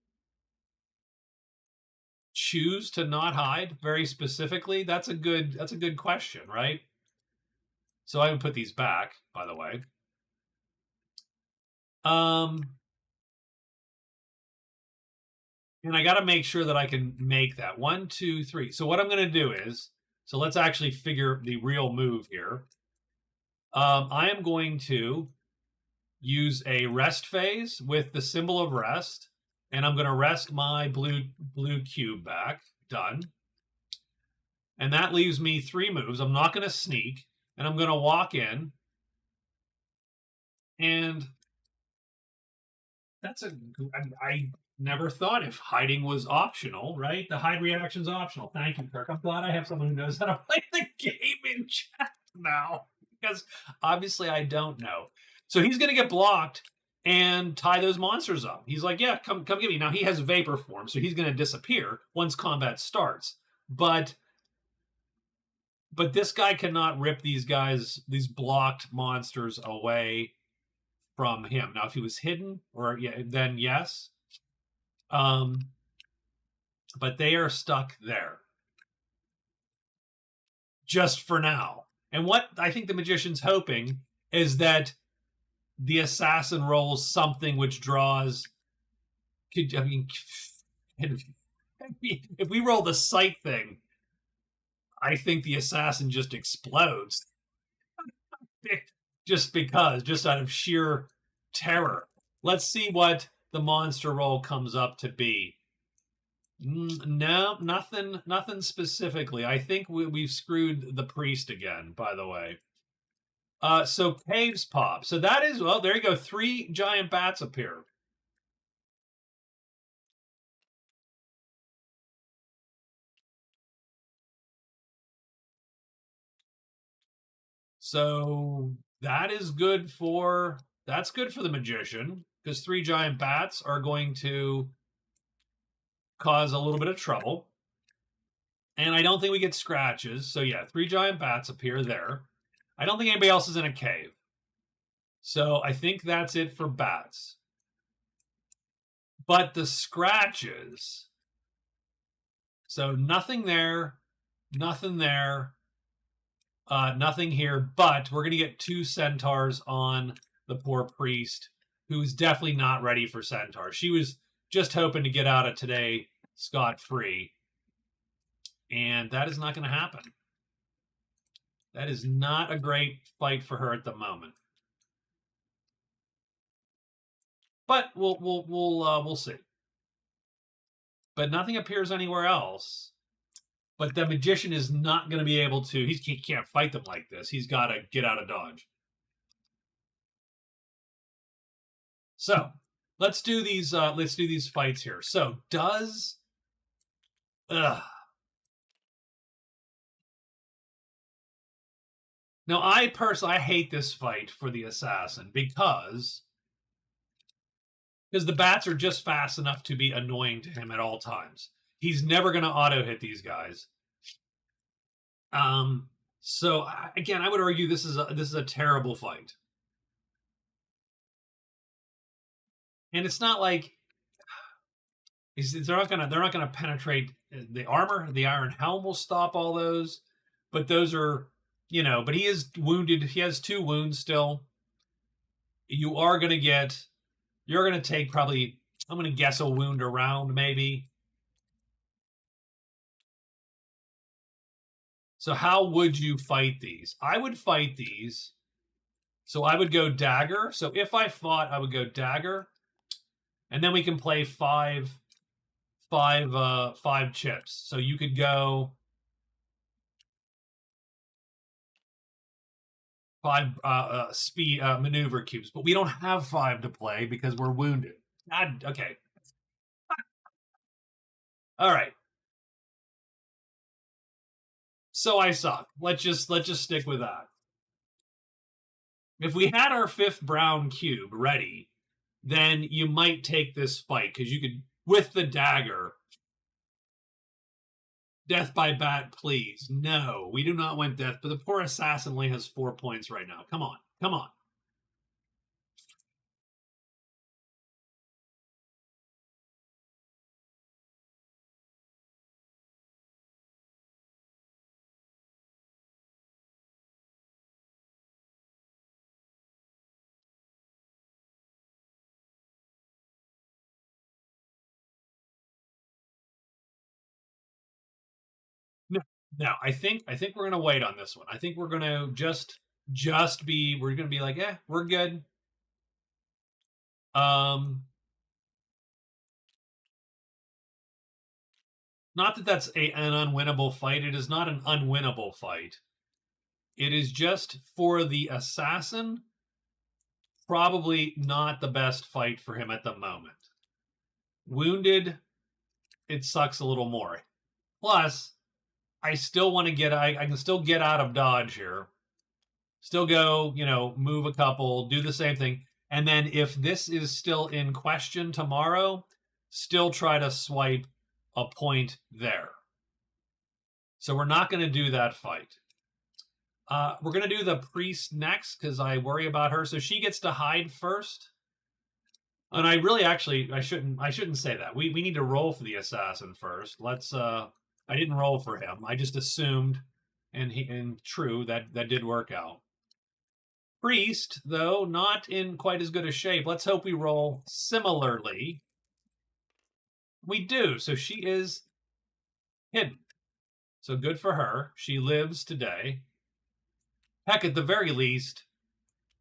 choose to not hide very specifically? That's a good question, right? So I would put these back, by the way. And I got to make sure that I can make that 1, 2, 3. So what I'm going to do is, so let's actually figure the real move here. I am going to use a rest phase with the symbol of rest, and I'm going to rest my blue cube back. Done. And that leaves me 3 moves. I'm not going to sneak, and I'm going to walk in. And that's I never thought if hiding was optional, right? The hide reaction's optional. Thank you, Kirk. I'm glad I have someone who knows how to play the game in chat now, because obviously I don't know. So he's going to get blocked and tie those monsters up. He's like, yeah, come get me. Now he has vapor form, so he's going to disappear once combat starts. But this guy cannot rip these blocked monsters away from him. Now, if he was hidden, or yeah, then yes. But they are stuck there just for now. And what I think the magician's hoping is that the assassin rolls something which draws. I mean, if we roll the sight thing, I think the assassin just explodes. Just out of sheer terror. Let's see what the monster roll comes up to be. No, nothing specifically. I think we've screwed the priest again, by the way. So caves pop. So that is, well, there you go. 3 giant bats appear. So that is good for that's good for the magician, because 3 giant bats are going to cause a little bit of trouble. And I don't think we get scratches. So yeah, 3 giant bats appear there. I don't think anybody else is in a cave. So I think that's it for bats. But the scratches. So nothing there, nothing there, nothing here. But we're going to get 2 centaurs on the poor priest, who's definitely not ready for centaur. She was just hoping to get out of today scot-free. And that is not going to happen. That is not a great fight for her at the moment. But we'll see. But nothing appears anywhere else. But the magician is not going to be able to. He can't fight them like this. He's got to get out of dodge. So let's do these. Let's do these fights here. So does. Ugh. Now I personally hate this fight for the assassin because the bats are just fast enough to be annoying to him at all times. He's never going to auto hit these guys. So again, I would argue this is a terrible fight, and it's not like they're not gonna penetrate the armor. The iron helm will stop all those, but those are But he is wounded. He has 2 wounds still. You're gonna take probably, I'm gonna guess, a wound around maybe. So how would you fight these? I would fight these. So I would go dagger. So if I fought, I would go dagger, and then we can play five chips. So you could go 5 speed maneuver cubes, but we don't have 5 to play because we're wounded. Okay. All right. So I suck. Let's just stick with that. If we had our 5th brown cube ready, then you might take this fight because you could, with the dagger. Death by bat, please. No, we do not want death, but the poor assassin only has 4 points right now. Come on. Come on. No, no. I think we're gonna wait on this one. I think we're gonna we're gonna be like, we're good. Not that that's an unwinnable fight. It is not an unwinnable fight. It is just for the assassin, probably not the best fight for him at the moment. Wounded, it sucks a little more. Plus, I still want to I can still get out of dodge here. Still go, move a couple, do the same thing. And then if this is still in question tomorrow, still try to swipe a point there. So we're not going to do that fight. We're going to do the priest next because I worry about her. So she gets to hide first. And I really I shouldn't say that. We need to roll for the assassin first. I didn't roll for him. I just assumed, and true, that did work out. Priest, though, not in quite as good a shape. Let's hope we roll similarly. We do. So she is hidden. So good for her. She lives today. Heck, at the very least,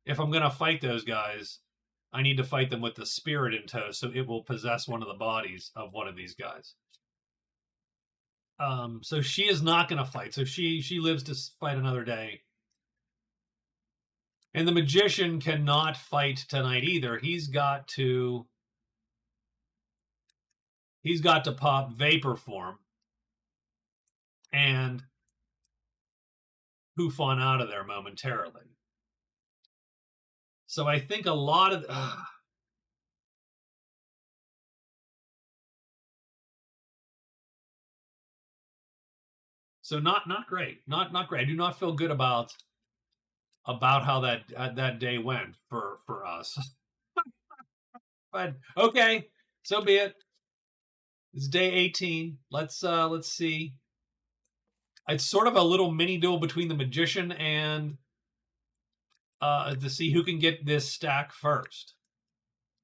if I'm going to fight those guys, I need to fight them with the spirit in tow, so it will possess one of the bodies of one of these guys. So she is not going to fight. So she lives to fight another day. And the magician cannot fight tonight either. He's got to pop vapor form. And poof on out of there momentarily. So I think a lot of so not great, not great. I do not feel good about how that day went for us. But okay, so be it. It's day 18. Let's see. It's sort of a little mini duel between the magician and to see who can get this stack first.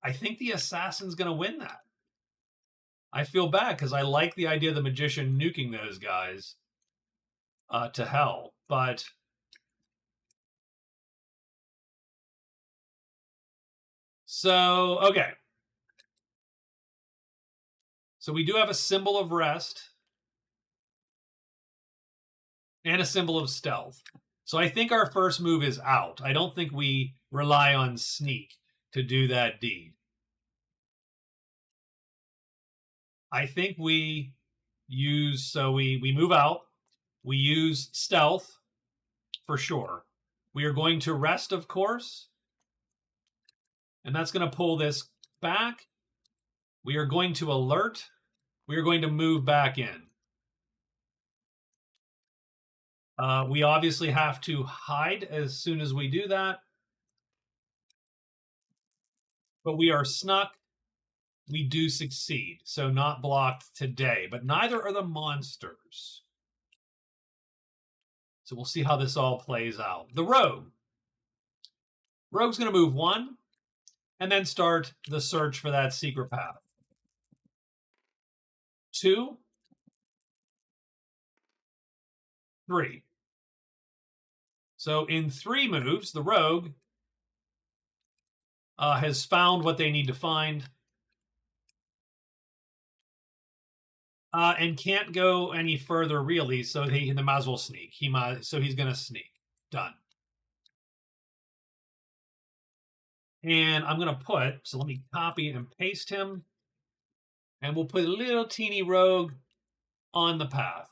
I think the assassin's going to win that. I feel bad because I like the idea of the magician nuking those guys to hell, but so okay. So we do have a symbol of rest and a symbol of stealth. So I think our first move is out. I don't think we rely on sneak to do that deed. I think we use, so we move out. We use stealth for sure. We are going to rest, of course. And that's going to pull this back. We are going to alert. We are going to move back in. We obviously have to hide as soon as we do that. But we are snuck. We do succeed. So not blocked today. But neither are the monsters. So we'll see how this all plays out. The rogue. Rogue's going to move 1 and then start the search for that secret path. 2, 3. So in 3 moves, the rogue has found what they need to find and can't go any further really. So they might as well sneak. So he's going to sneak. Done. And I'm going to put, so let me copy and paste him. And we'll put a little teeny rogue on the path.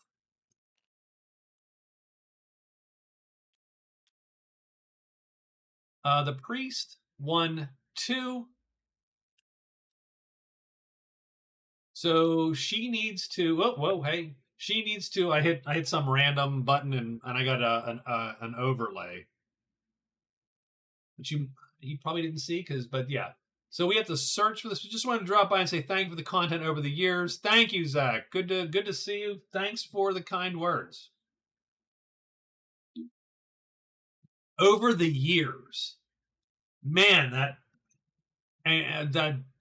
The priest, 1, 2. So she needs to. Oh, whoa, hey! She needs to. I hit some random button and I got an overlay, which you probably didn't see but yeah. So we have to search for this. We just want to drop by and say thank you for the content over the years. Thank you, Zach. Good to see you. Thanks for the kind words. Over the years, man, that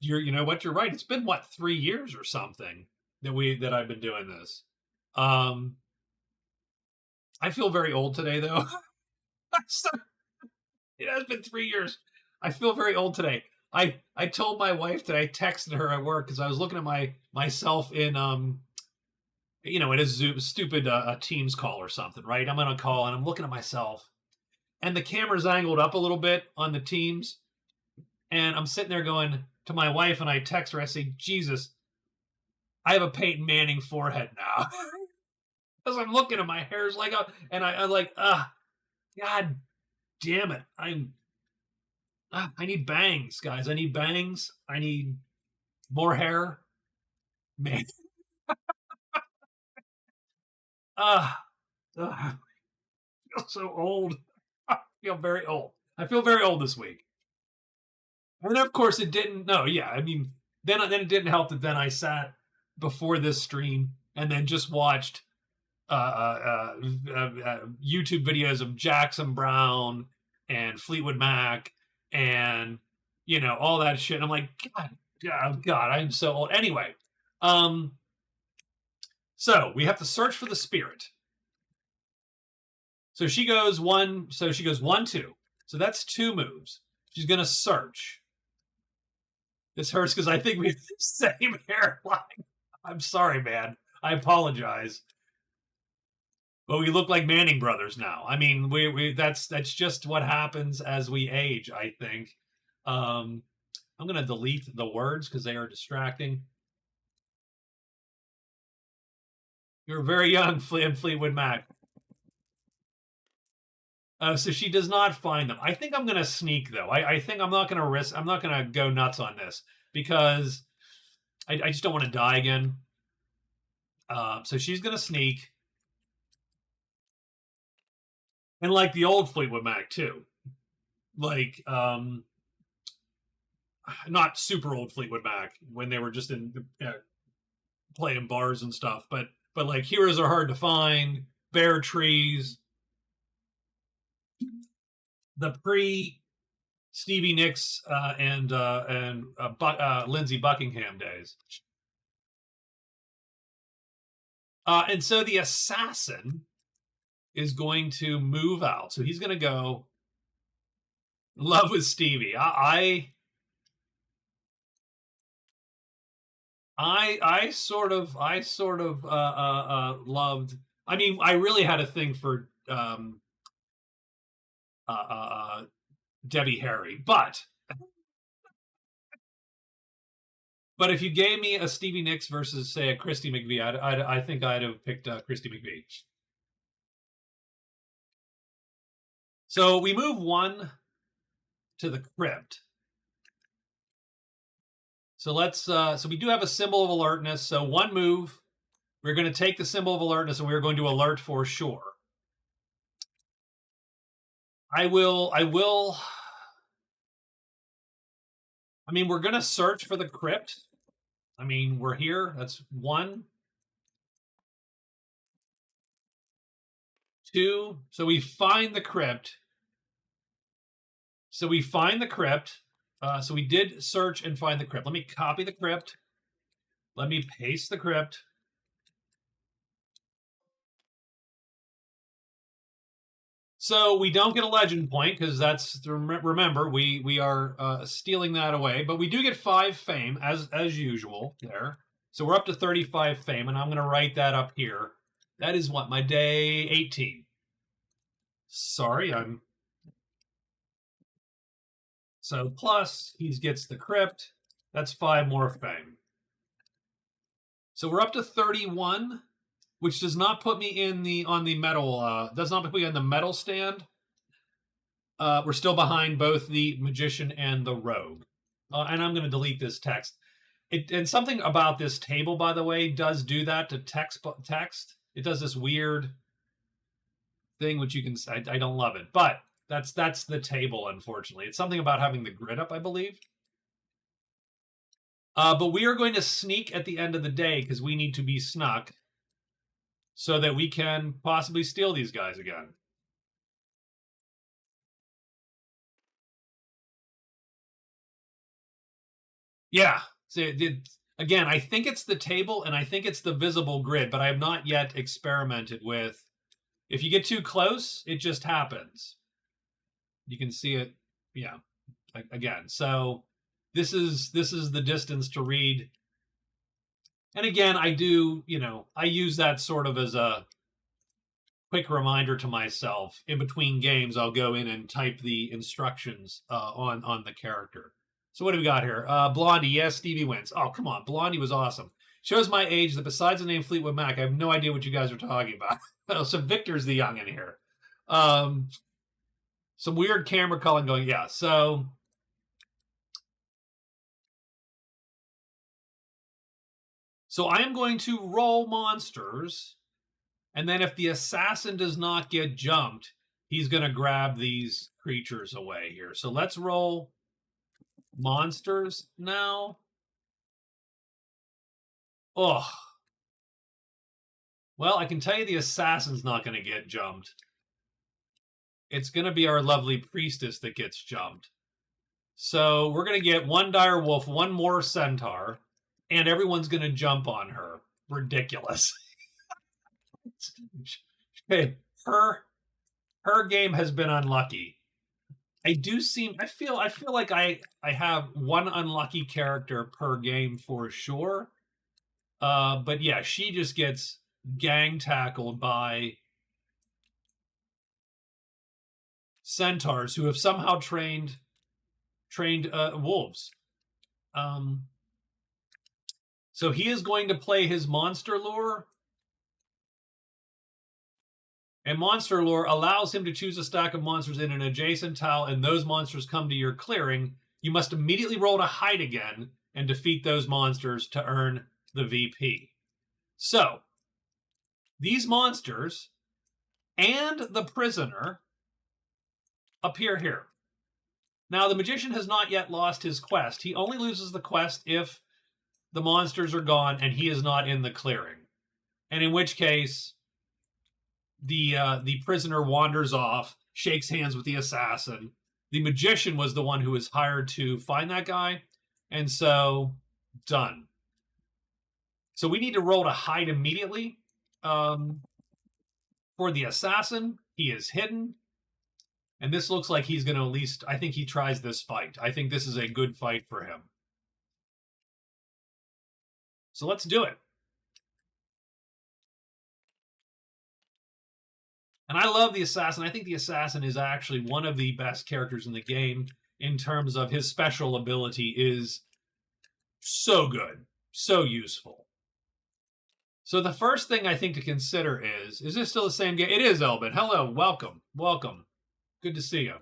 you know what, you're right. It's been what, 3 years or something that I've been doing this. I feel very old today though. It has been 3 years. I feel very old today. I told my wife that I texted her at work because I was looking at myself in in a Zoom, stupid Teams call or something, right? I'm on a call and I'm looking at myself, and the camera's angled up a little bit on the Teams, and I'm sitting there going to my wife, and I text her. I say, "Jesus, I have a Peyton Manning forehead now." As I'm looking at my hair's like up, and I'm like, God damn it, I need bangs, guys. I need bangs. I need more hair. Man. I feel so old. I feel very old. I feel very old this week. And of course it didn't. No, yeah. I mean, then it didn't help that then I sat before this stream and then just watched YouTube videos of Jackson Brown and Fleetwood Mac and all that shit. And I'm like, God, I'm so old. Anyway, so we have to search for the spirit. So she goes 1. So she goes 1, 2. So that's 2 moves. She's gonna search. This hurts because I think we have the same hairline. I'm sorry, man. I apologize. But we look like Manning brothers now. I mean, that's just what happens as we age, I think. I'm going to delete the words because they are distracting. You're very young, Fleetwood Mac. So she does not find them. I think I'm going to sneak though. I think I'm not going to risk. I'm not going to go nuts on this because I just don't want to die again. So she's going to sneak, and like the old Fleetwood Mac too. Like not super old Fleetwood Mac when they were just in playing bars and stuff, but like heroes are hard to find. Bare trees. The pre Stevie Nicks and Lindsey Buckingham days. And so the assassin is going to move out. So he's going to go love with Stevie. I sort of loved. I mean, I really had a thing for Debbie Harry, but if you gave me a Stevie Nicks versus say a Christy McVie, I think I'd have picked Christy McVie. So we move one to the crypt. So let's so we do have a symbol of alertness. So one move, we're going to take the symbol of alertness and we're going to alert for sure. I mean, we're going to search for the crypt. I mean, we're here. That's 1, 2. So we find the crypt. So we did search and find the crypt. Let me copy the crypt. Let me paste the crypt. So we don't get a legend point because that's, remember, we are stealing that away, but we do get 5 fame as usual there. So we're up to 35 fame, and I'm going to write that up here. That is what, my day 18. Sorry, so plus he gets the crypt. That's 5 more fame. So we're up to 31, which does not put me on the medal. Does not put me on the medal stand. We're still behind both the magician and the rogue. And I'm going to delete this text. And something about this table, by the way, does do that to text. It does this weird thing, which you can. I don't love it, but that's the table. Unfortunately, it's something about having the grid up, I believe. But we are going to sneak at the end of the day because we need to be snuck so that we can possibly steal these guys again. Yeah. So again, I think it's the table and I think it's the visible grid, but I have not yet experimented with. If you get too close, it just happens. You can see it. Yeah. Again. So this is the distance to read. And again, I do, I use that sort of as a quick reminder to myself. In between games, I'll go in and type the instructions on the character. So what do we got here? Blondie, yes, Stevie wins. Oh, come on. Blondie was awesome. Shows my age that besides the name Fleetwood Mac, I have no idea what you guys are talking about. Oh, so Victor's the young in here. Some weird camera culling going, yeah. So I am going to roll monsters, and then if the assassin does not get jumped, he's going to grab these creatures away here. So let's roll monsters now. Oh. Well, I can tell you the assassin's not going to get jumped. It's going to be our lovely priestess that gets jumped. So we're going to get 1 dire wolf, 1 more centaur, and everyone's going to jump on her. Ridiculous. Okay, her game has been unlucky. I feel like I have 1 unlucky character per game for sure. But yeah, she just gets gang tackled by centaurs who have somehow trained wolves. So he is going to play his monster lure, and monster lore allows him to choose a stack of monsters in an adjacent tile, and those monsters come to your clearing. You must immediately roll to hide again and defeat those monsters to earn the VP. So, these monsters and the prisoner appear here. Now, the magician has not yet lost his quest. He only loses the quest if the monsters are gone and he is not in the clearing. And in which case, the prisoner wanders off, shakes hands with the assassin. The magician was the one who was hired to find that guy. And so, done. So we need to roll to hide immediately. For the assassin, he is hidden. And this looks like he's going to at least, I think he tries this fight. I think this is a good fight for him. So let's do it. And I love the assassin. I think the assassin is actually one of the best characters in the game in terms of his special ability is so good, so useful. So the first thing I think to consider is this still the same game? It is, Elbin. Hello, welcome, welcome. Good to see you.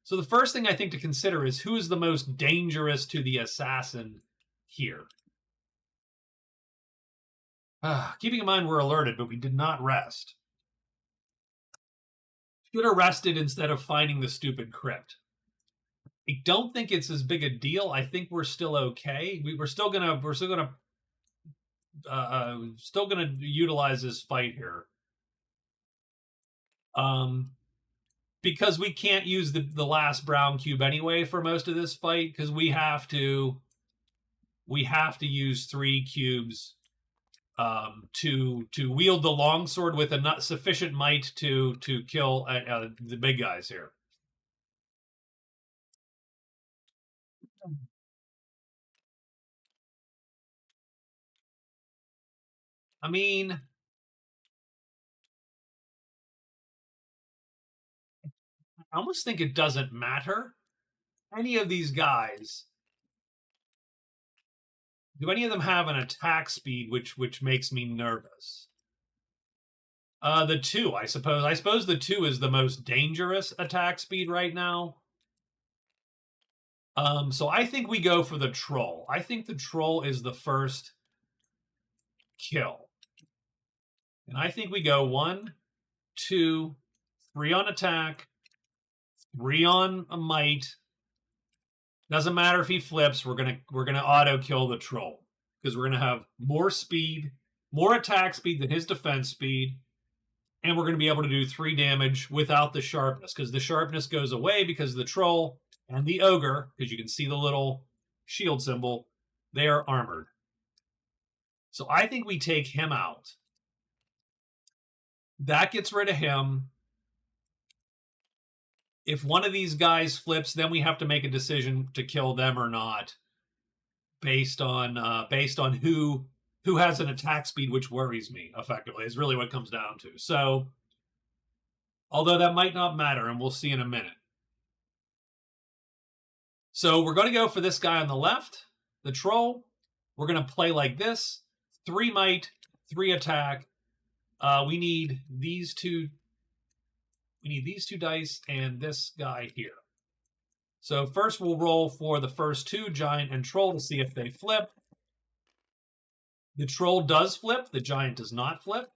So the first thing I think to consider is who is the most dangerous to the assassin here. Keeping in mind we're alerted, but we did not rest. Should have rested instead of finding the stupid crypt. I don't think it's as big a deal. I think we're still okay. We're still gonna utilize this fight here. Because we can't use the last brown cube anyway for most of this fight, because we have to use 3 cubes to wield the longsword with enough sufficient might to kill the big guys here. I mean, I almost think it doesn't matter. Any of these guys, do any of them have an attack speed which makes me nervous? The 2, I suppose. I suppose the 2 is the most dangerous attack speed right now. So I think we go for the troll. I think the troll is the first kill. And I think we go 1, 2, 3 on attack, 3 on a might. Doesn't matter if he flips. We're gonna auto kill the troll because we're gonna have more speed, more attack speed than his defense speed, and we're gonna be able to do 3 damage without the sharpness because the sharpness goes away because the troll and the ogre, because you can see the little shield symbol, they are armored. So I think we take him out. That gets rid of him. If one of these guys flips, then we have to make a decision to kill them or not, based on who has an attack speed, which worries me. Effectively, is really what it comes down to. So, although that might not matter, and we'll see in a minute. So we're going to go for this guy on the left, the troll. We're going to play like this: 3 might, 3 attack. We need these 2. We need these 2 dice and this guy here. So first we'll roll for the first 2, giant and troll, to see if they flip. The troll does flip. The giant does not flip.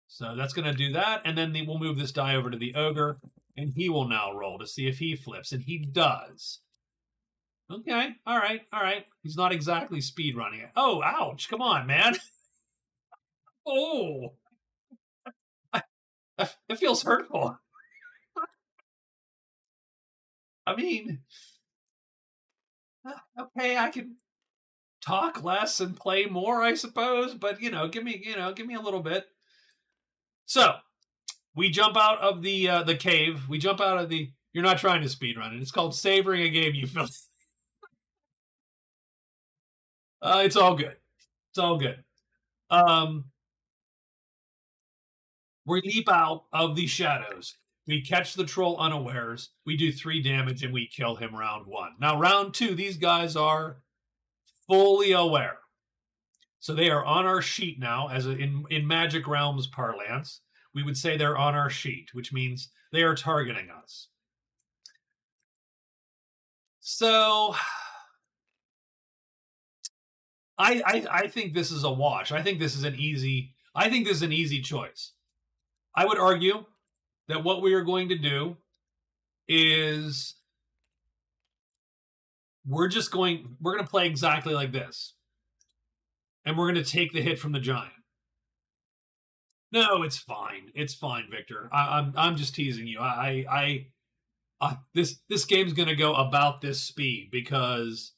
So that's going to do that. And then we'll move this die over to the ogre, and he will now roll to see if he flips. And he does. Okay. All right. All right. He's not exactly speed running it. Oh, ouch. Come on, man. Oh. It feels hurtful. I mean, okay, I can talk less and play more, I suppose, but give me a little bit. So, we jump out of the cave. We jump out of the. You're not trying to speedrun it. It's called savoring a game you feel. It's all good. It's all good. We leap out of the shadows. We catch the troll unawares. We do 3 damage, and we kill him round 1. Now, round 2, these guys are fully aware. So they are on our sheet now, as in Magic Realms parlance. we would say they're on our sheet, which means they are targeting us. So I think this is a wash. I think this is an easy choice. I would argue that what we are going to do is we're going to play exactly like this. And we're going to take the hit from the giant. No, it's fine. It's fine, Victor. I'm just teasing you. This game's going to go about this speed because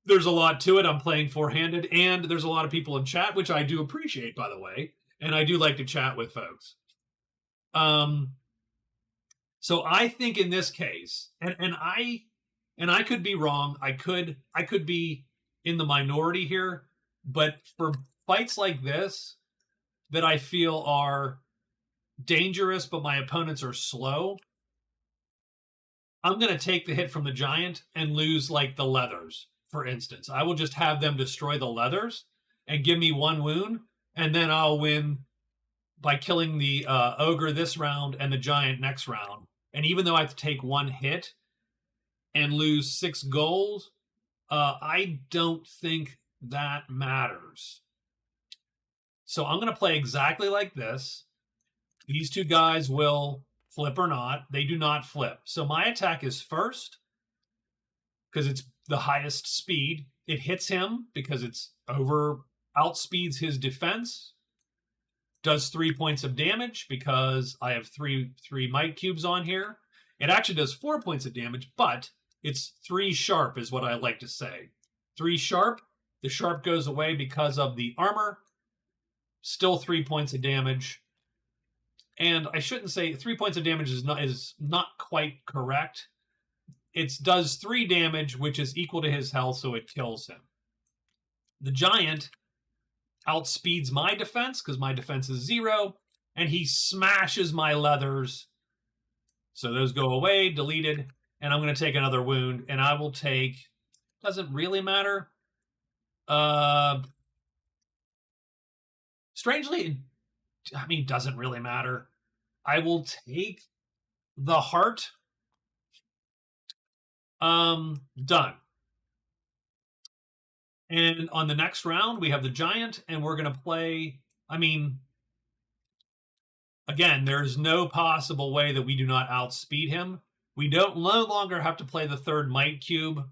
there's a lot to it. I'm playing four-handed, and there's a lot of people in chat, which I do appreciate, by the way, and I do like to chat with folks. So I think in this case, and I could be wrong. I could be in the minority here, but for fights like this that I feel are dangerous, but my opponents are slow, I'm going to take the hit from the giant and lose like the leathers, for instance. I will just have them destroy the leathers and give me one wound, and then I'll win by killing the ogre this round and the giant next round. And even though I have to take one hit and lose 6 gold, I don't think that matters. So I'm going to play exactly like this. These two guys will flip or not. They do not flip. So my attack is first because it's the highest speed. It hits him because it's outspeeds his defense. Does 3 points of damage because I have three might cubes on here. It actually does 4 points of damage, but it's 3 sharp is what I like to say. 3 sharp. The sharp goes away because of the armor. Still 3 points of damage. And I shouldn't say 3 points of damage is not quite correct. It does 3 damage, which is equal to his health, so it kills him. The giant outspeeds my defense because my defense is 0, and he smashes my leathers. So those go away, deleted, and I'm going to take another wound, and I will take, doesn't really matter. Strangely, I mean, doesn't really matter. I will take the heart. Done. And on the next round, we have the giant, and we're going to play, I mean, again, there's no possible way that we do not outspeed him. We don't no longer have to play the 3rd might cube,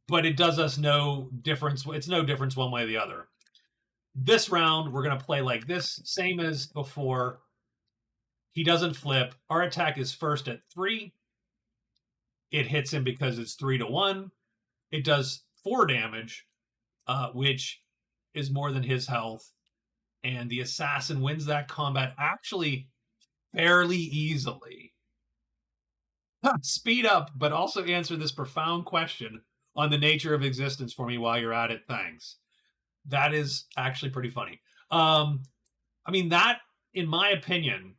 but it does us no difference. It's no difference one way or the other. This round, we're going to play like this, same as before. He doesn't flip. Our attack is first at 3. It hits him because it's 3-1. It does 4 damage, which is more than his health. And the assassin wins that combat actually fairly easily. Speed up, but also answer this profound question on the nature of existence for me while you're at it. Thanks. That is actually pretty funny. I mean, that, in my opinion,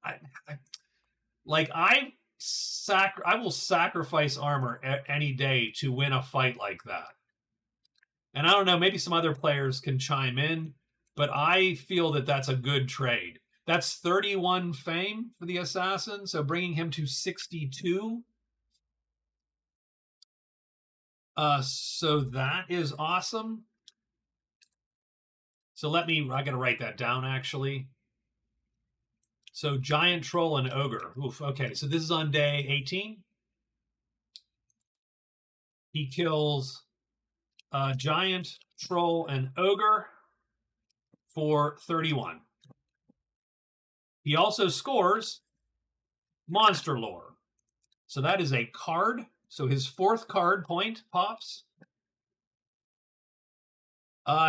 I will sacrifice armor any day to win a fight like that. And I don't know, maybe some other players can chime in, but I feel that that's a good trade. That's 31 fame for the assassin, so bringing him to 62. So that is awesome. So I got to write that down, actually. So giant, troll, and ogre. Oof, okay, so this is on day 18. He kills giant, troll, and ogre for 31. He also scores monster lore. So that is a card. So his 4th card point pops.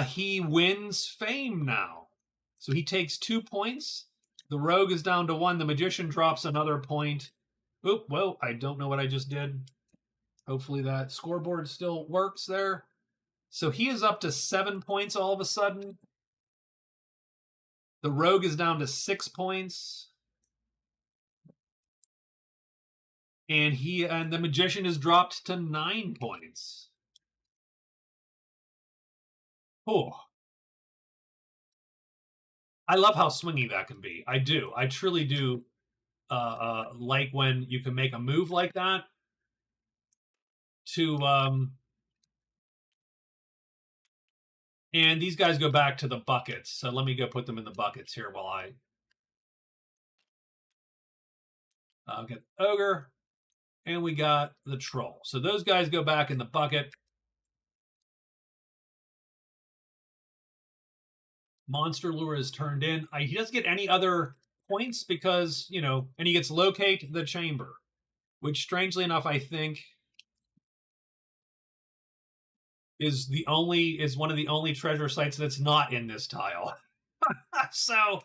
He wins fame now. So he takes 2 points. The rogue is down to 1. The magician drops another point. Oop, whoa, I don't know what I just did. Hopefully that scoreboard still works there. So he is up to 7 points all of a sudden. The rogue is down to 6 points. And the magician is dropped to 9 points. Oh. I love how swingy that can be. I do. I truly do like when you can make a move like that to and these guys go back to the buckets. So let me go put them in the buckets here while I get ogre, and we got the troll. So those guys go back in the bucket. Monster lure is turned in. He doesn't get any other points because, you know, and he gets locate the chamber, which strangely enough, I think is one of the only treasure sites that's not in this tile. So,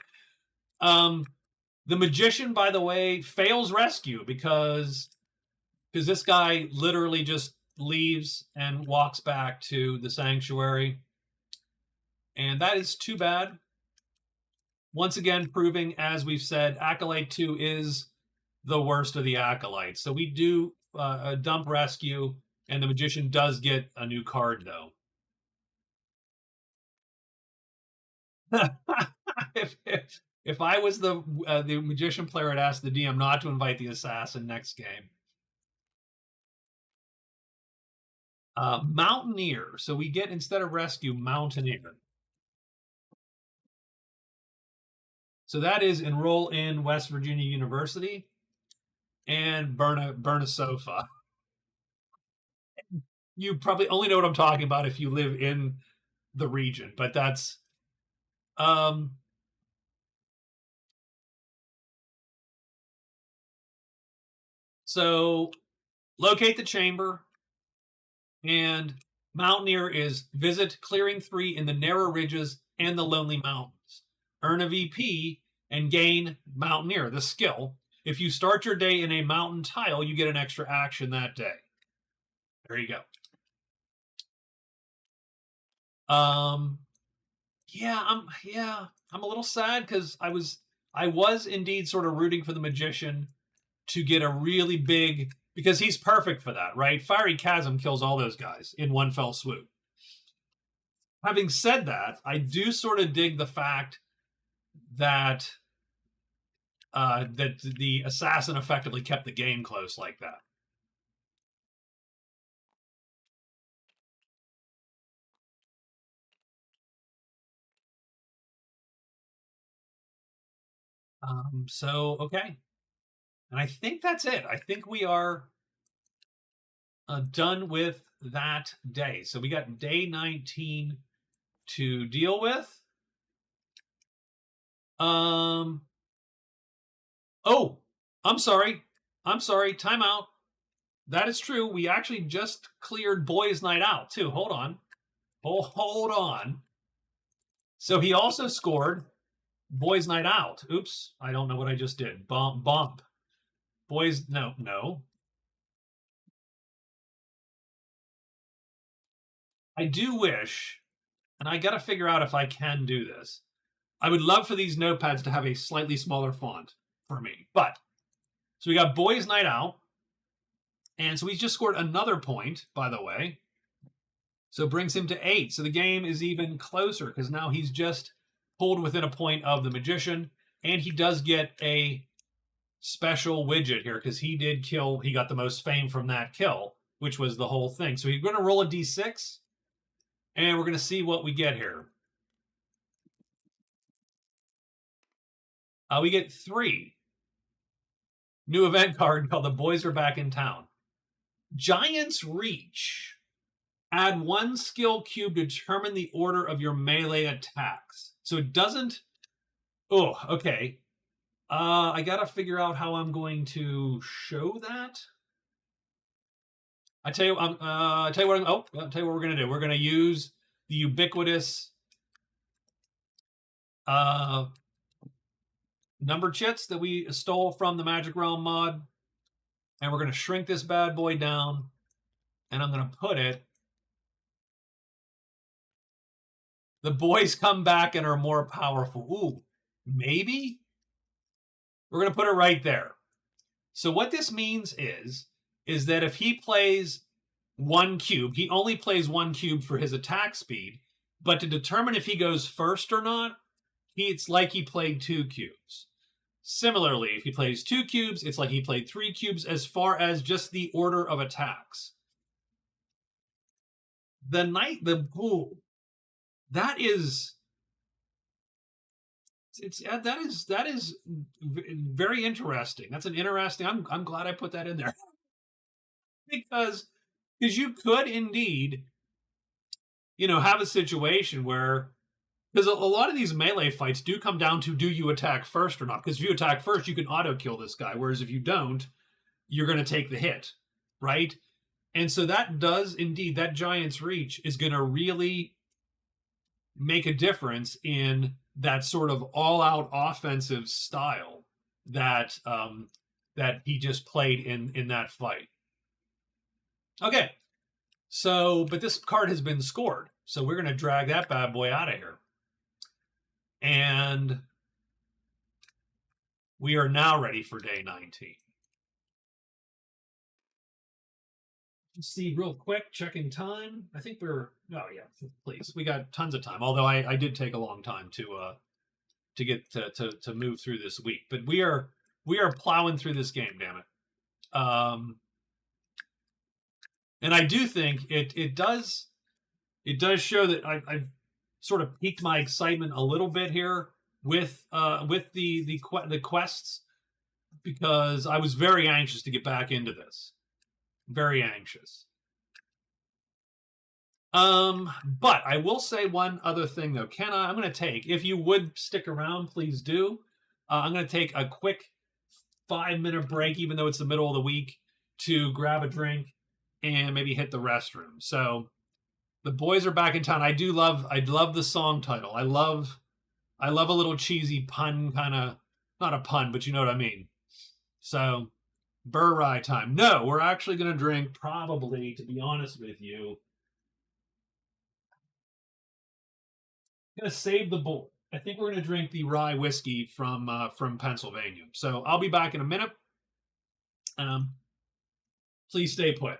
the magician, by the way, fails rescue because this guy literally just leaves and walks back to the sanctuary, and that is too bad. Once again, proving, as we've said, Acolyte 2 is the worst of the Acolytes. So we do a dump rescue, and the magician does get a new card, though. if I was the magician player, I'd ask the DM not to invite the assassin next game. Mountaineer. So we get, instead of rescue, Mountaineer. So that is enroll in West Virginia University and burn a sofa. You probably only know what I'm talking about if you live in the region, but that's so locate the chamber, and Mountaineer is visit Clearing 3 in the Narrow Ridges and the Lonely Mountains. Earn a VP and gain Mountaineer, the skill. If you start your day in a mountain tile, you get an extra action that day. There you go. Yeah, I'm a little sad because I was indeed sort of rooting for the magician to get a really big, because he's perfect for that, right? Fiery Chasm kills all those guys in one fell swoop. Having said that, I do sort of dig the fact that that the assassin effectively kept the game close like that. So okay, and I think that's it. I think we are done with that day. So we got day 19 to deal with. Oh, I'm sorry. Time out. That is true. We actually just cleared Boys Night Out too. Hold on. Hold on. So he also scored Boys Night Out. Oops. I don't know what I just did. Bump. Boys. No. I do wish, and I got to figure out if I can do this. I would love for these notepads to have a slightly smaller font for me. But, so we got Boys Night Out. And so he's just scored another point, by the way. So it brings him to 8. So the game is even closer because now he's just pulled within a point of the magician. And he does get a special widget here because he did kill. He got the most fame from that kill, which was the whole thing. So he's going to roll a d6. And we're going to see what we get here. We get 3. New event card called The Boys Are Back in Town. Giant's Reach. Add 1 skill cube to determine the order of your melee attacks. So it doesn't... Oh, okay. I gotta figure out how I'm going to show that. I'll tell you what we're gonna do. We're gonna use the ubiquitous number chits that we stole from the Magic Realm mod, and we're gonna shrink this bad boy down, and I'm gonna put it. The boys come back and are more powerful. Ooh, maybe we're gonna put it right there. So what this means is that if he plays 1 cube, he only plays 1 cube for his attack speed, but to determine if he goes first or not, it's like he played 2 cubes. Similarly, if he plays 2 cubes, it's like he played 3 cubes as far as just the order of attacks. The knight, the ooh, that is that is very interesting. That's an interesting. I'm glad I put that in there because you could indeed, have a situation where, because a lot of these melee fights do come down to, do you attack first or not? Because if you attack first, you can auto kill this guy, whereas if you don't, you're going to take the hit, right? And so that does indeed, that Giant's Reach is going to really make a difference in that sort of all-out offensive style that that he just played in that fight. Okay, so but this card has been scored, so we're going to drag that bad boy out of here, and we are now ready for day 19. Let's see real quick, checking time. I think oh yeah, please, we got tons of time. Although I did take a long time to get to move through this week, but we are plowing through this game, damn it. And I do think it does show that I've sort of piqued my excitement a little bit here with the quests, because I was very anxious to get back into this. Very anxious. But I will say one other thing though. I'm going to take, if you would stick around, please do. I'm going to take a quick 5-minute break, even though it's the middle of the week, to grab a drink and maybe hit the restroom. So the boys are back in town. I love the song title. I love a little cheesy pun, kind of, not a pun, but you know what I mean. So Burr Rye time. No, we're actually going to drink, probably, to be honest with you, I'm going to save the bull. I think we're going to drink the rye whiskey from Pennsylvania. So I'll be back in a minute. Please stay put.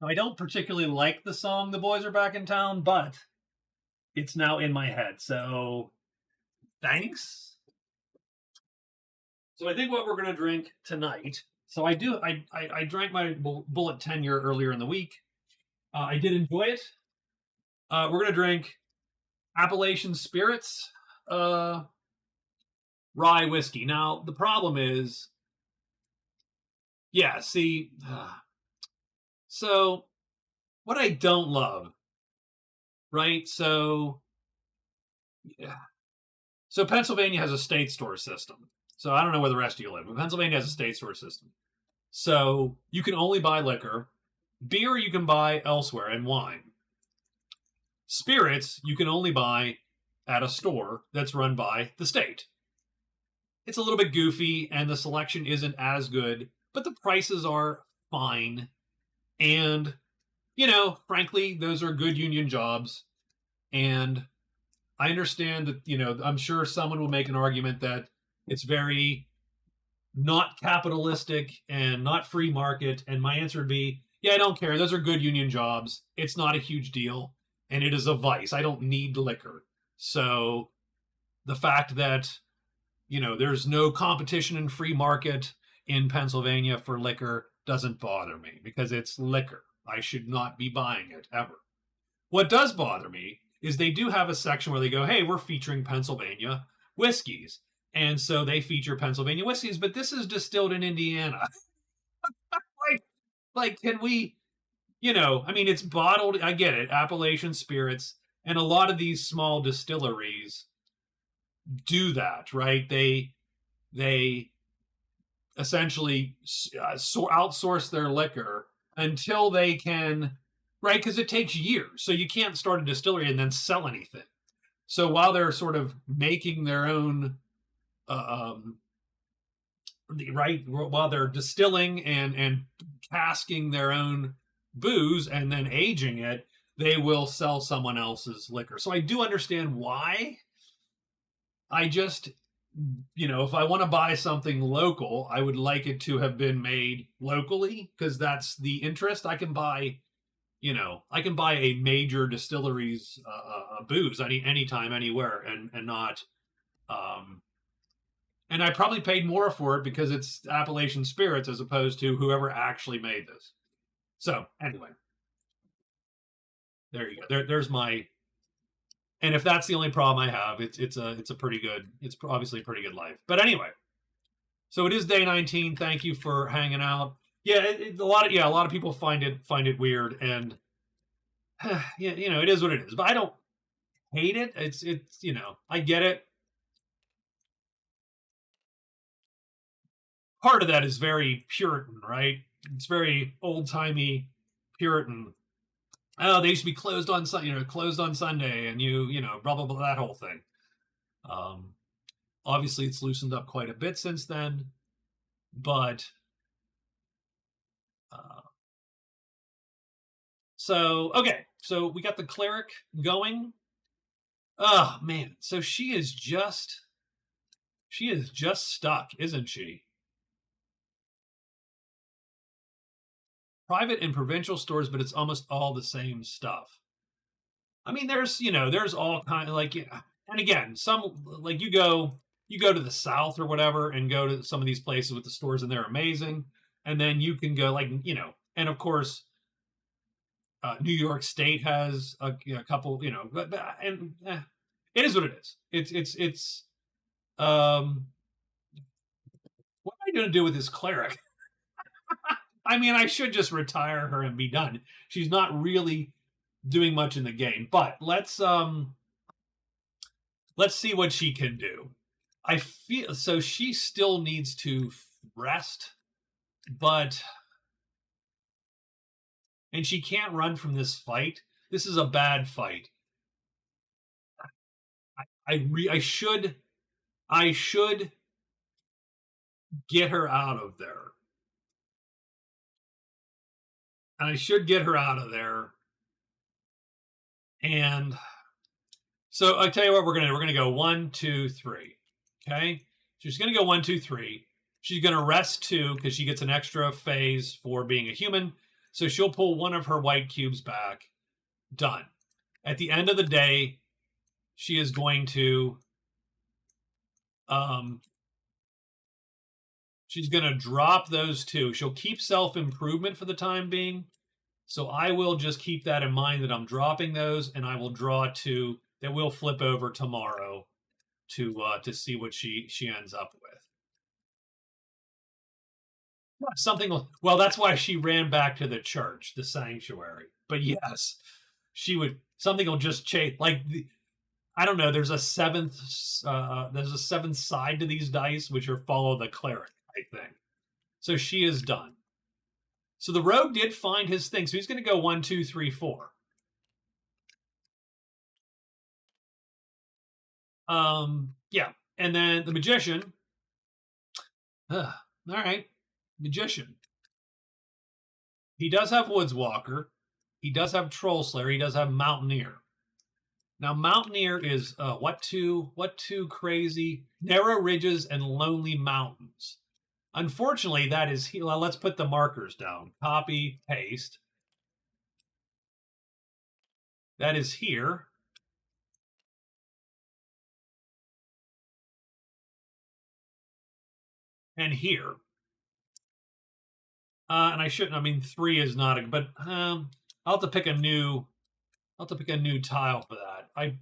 Now, I don't particularly like the song "The Boys Are Back in Town," but it's now in my head. So thanks. So I think what we're going to drink tonight, So I drank my Bullet 10 year earlier in the week. I did enjoy it. We're gonna drink Appalachian Spirits rye whiskey. Now the problem is, yeah. See, so what I don't love, right? So yeah. So Pennsylvania has a state store system. So I don't know where the rest of you live, but Pennsylvania has a state store system. So you can only buy liquor. Beer you can buy elsewhere, and wine. Spirits you can only buy at a store that's run by the state. It's a little bit goofy and the selection isn't as good, but the prices are fine. And, frankly, those are good union jobs. And I understand that, I'm sure someone will make an argument that it's very not capitalistic and not free market. And my answer would be, yeah, I don't care. Those are good union jobs. It's not a huge deal. And it is a vice. I don't need liquor. So the fact that, there's no competition in free market in Pennsylvania for liquor doesn't bother me because it's liquor. I should not be buying it ever. What does bother me is they do have a section where they go, hey, we're featuring Pennsylvania whiskeys. And so they feature Pennsylvania whiskeys, but this is distilled in Indiana. like, can we, it's bottled. I get it, Appalachian Spirits, and a lot of these small distilleries do that, right? They essentially outsource their liquor until they can, right? Because it takes years, so you can't start a distillery and then sell anything. So while they're sort of making their own, right, while they're distilling and casking their own booze and then aging it, they will sell someone else's liquor. So I do understand why. I just, if I want to buy something local, I would like it to have been made locally because that's the interest. I can buy, a major distillery's booze anytime, anywhere, and not, and I probably paid more for it because it's Appalachian Spirits as opposed to whoever actually made this. So anyway, there you go. There's my. And if that's the only problem I have, it's a pretty good. It's obviously a pretty good life. But anyway, so it is day 19. Thank you for hanging out. Yeah, a lot of people find it weird, and yeah, it is what it is. But I don't hate it. It's I get it. Part of that is very Puritan, right? It's very old timey Puritan. Oh, they used to be closed on closed on Sunday, and blah blah blah, that whole thing. Obviously, it's loosened up quite a bit since then, but so okay, so we got the cleric going. Oh man, so she is just stuck, isn't she? Private and provincial stores, but it's almost all the same stuff. I mean, there's all kind of like, and again, some like you go to the South or whatever, and go to some of these places with the stores, and they're amazing. And then you can go like, and of course, New York State has a couple, and it is what it is. It's what am I going to do with this cleric? I mean, I should just retire her and be done. She's not really doing much in the game, but let's see what she can do. I feel so she still needs to rest, and she can't run from this fight. This is a bad fight. I should get her out of there. And I should get her out of there. And so I tell you what we're gonna do. We're gonna go 1, 2, 3. Okay. She's gonna go 1, 2, 3. She's gonna rest 2 because she gets an extra phase for being a human. So she'll pull one of her white cubes back. Done. At the end of the day, she is going to She's going to drop those two. She'll keep self-improvement for the time being. So I will just keep that in mind that I'm dropping those, and I will draw two that will flip over tomorrow to see what she ends up with. Something well, that's why she ran back to the church, the sanctuary. But yes, she would something will just change. Like I don't know. There's a seventh side to these dice, which are follow the cleric. I think so. She is done. So the rogue did find his thing. So he's going to go 1, 2, 3, 4. Yeah, and then the magician. All right, magician. He does have Woodswalker. He does have Troll Slayer. He does have Mountaineer. Now, Mountaineer is what two crazy narrow ridges and lonely mountains. Unfortunately, that is well, let's put the markers down. Copy, paste. That is here. And here. And I shouldn't. I mean, 3 is not a. But I'll have to pick a new. I'll have to pick a new tile for that. I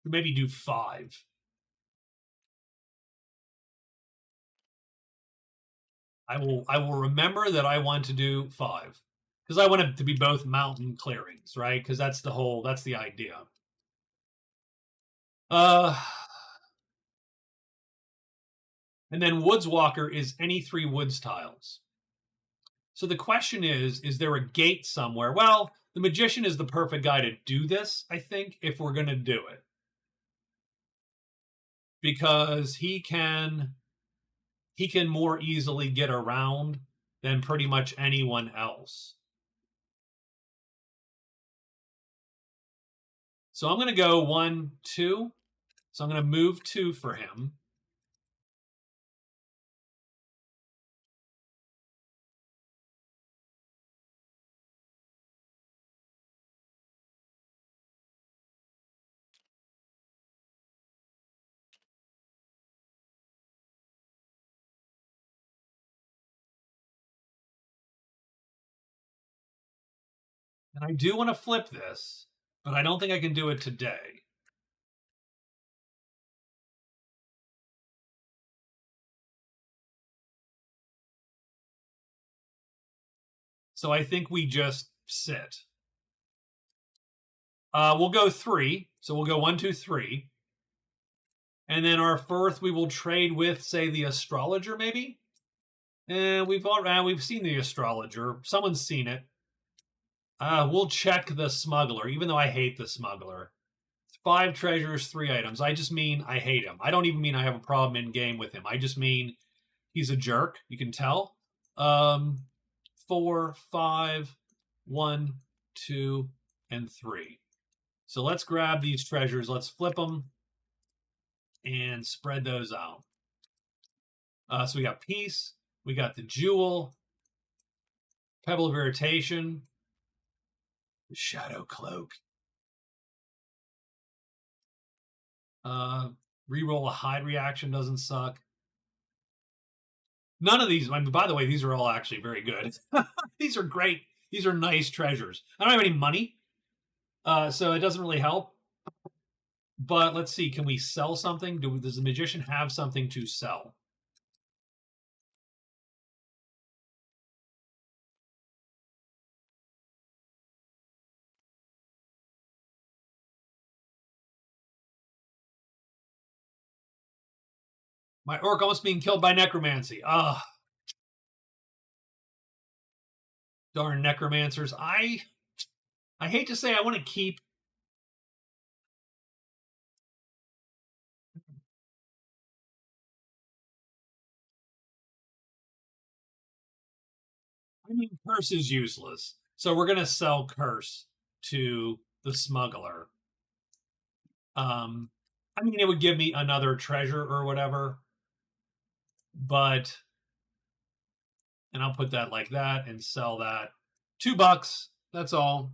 maybe do 5. I will remember that I want to do 5 because I want it to be both mountain clearings, right? Because that's the idea. Uh, and then Woodswalker is any 3 woods tiles. So the question is there a gate somewhere? Well, the magician is the perfect guy to do this, I think, if we're going to do it. Because he can more easily get around than pretty much anyone else. So I'm going to go 1, 2. So I'm going to move 2 for him. And I do want to flip this, but I don't think I can do it today. So I think we just sit. We'll go 3. So we'll go 1, 2, 3. And then our 4th we will trade with, say, the astrologer, maybe? And we've seen the astrologer. Someone's seen it. We'll check the smuggler, even though I hate the smuggler. 5 treasures, 3 items. I just mean I hate him. I don't even mean I have a problem in game with him. I just mean he's a jerk. You can tell. 4, 5, 1, 2, and 3. So let's grab these treasures. Let's flip them and spread those out. So we got peace. We got the jewel. Pebble of irritation. The shadow cloak. Reroll a hide reaction doesn't suck. None of these, I mean, by the way, these are all actually very good. These are great. These are nice treasures. I don't have any money, so it doesn't really help. But let's see, can we sell something? Does the magician have something to sell? My orc almost being killed by necromancy. Ah, darn necromancers. I hate to say I want to keep. I mean, curse is useless. So we're going to sell curse to the smuggler. I mean, it would give me another treasure or whatever, but and I'll put that like that and sell that. $2. That's all.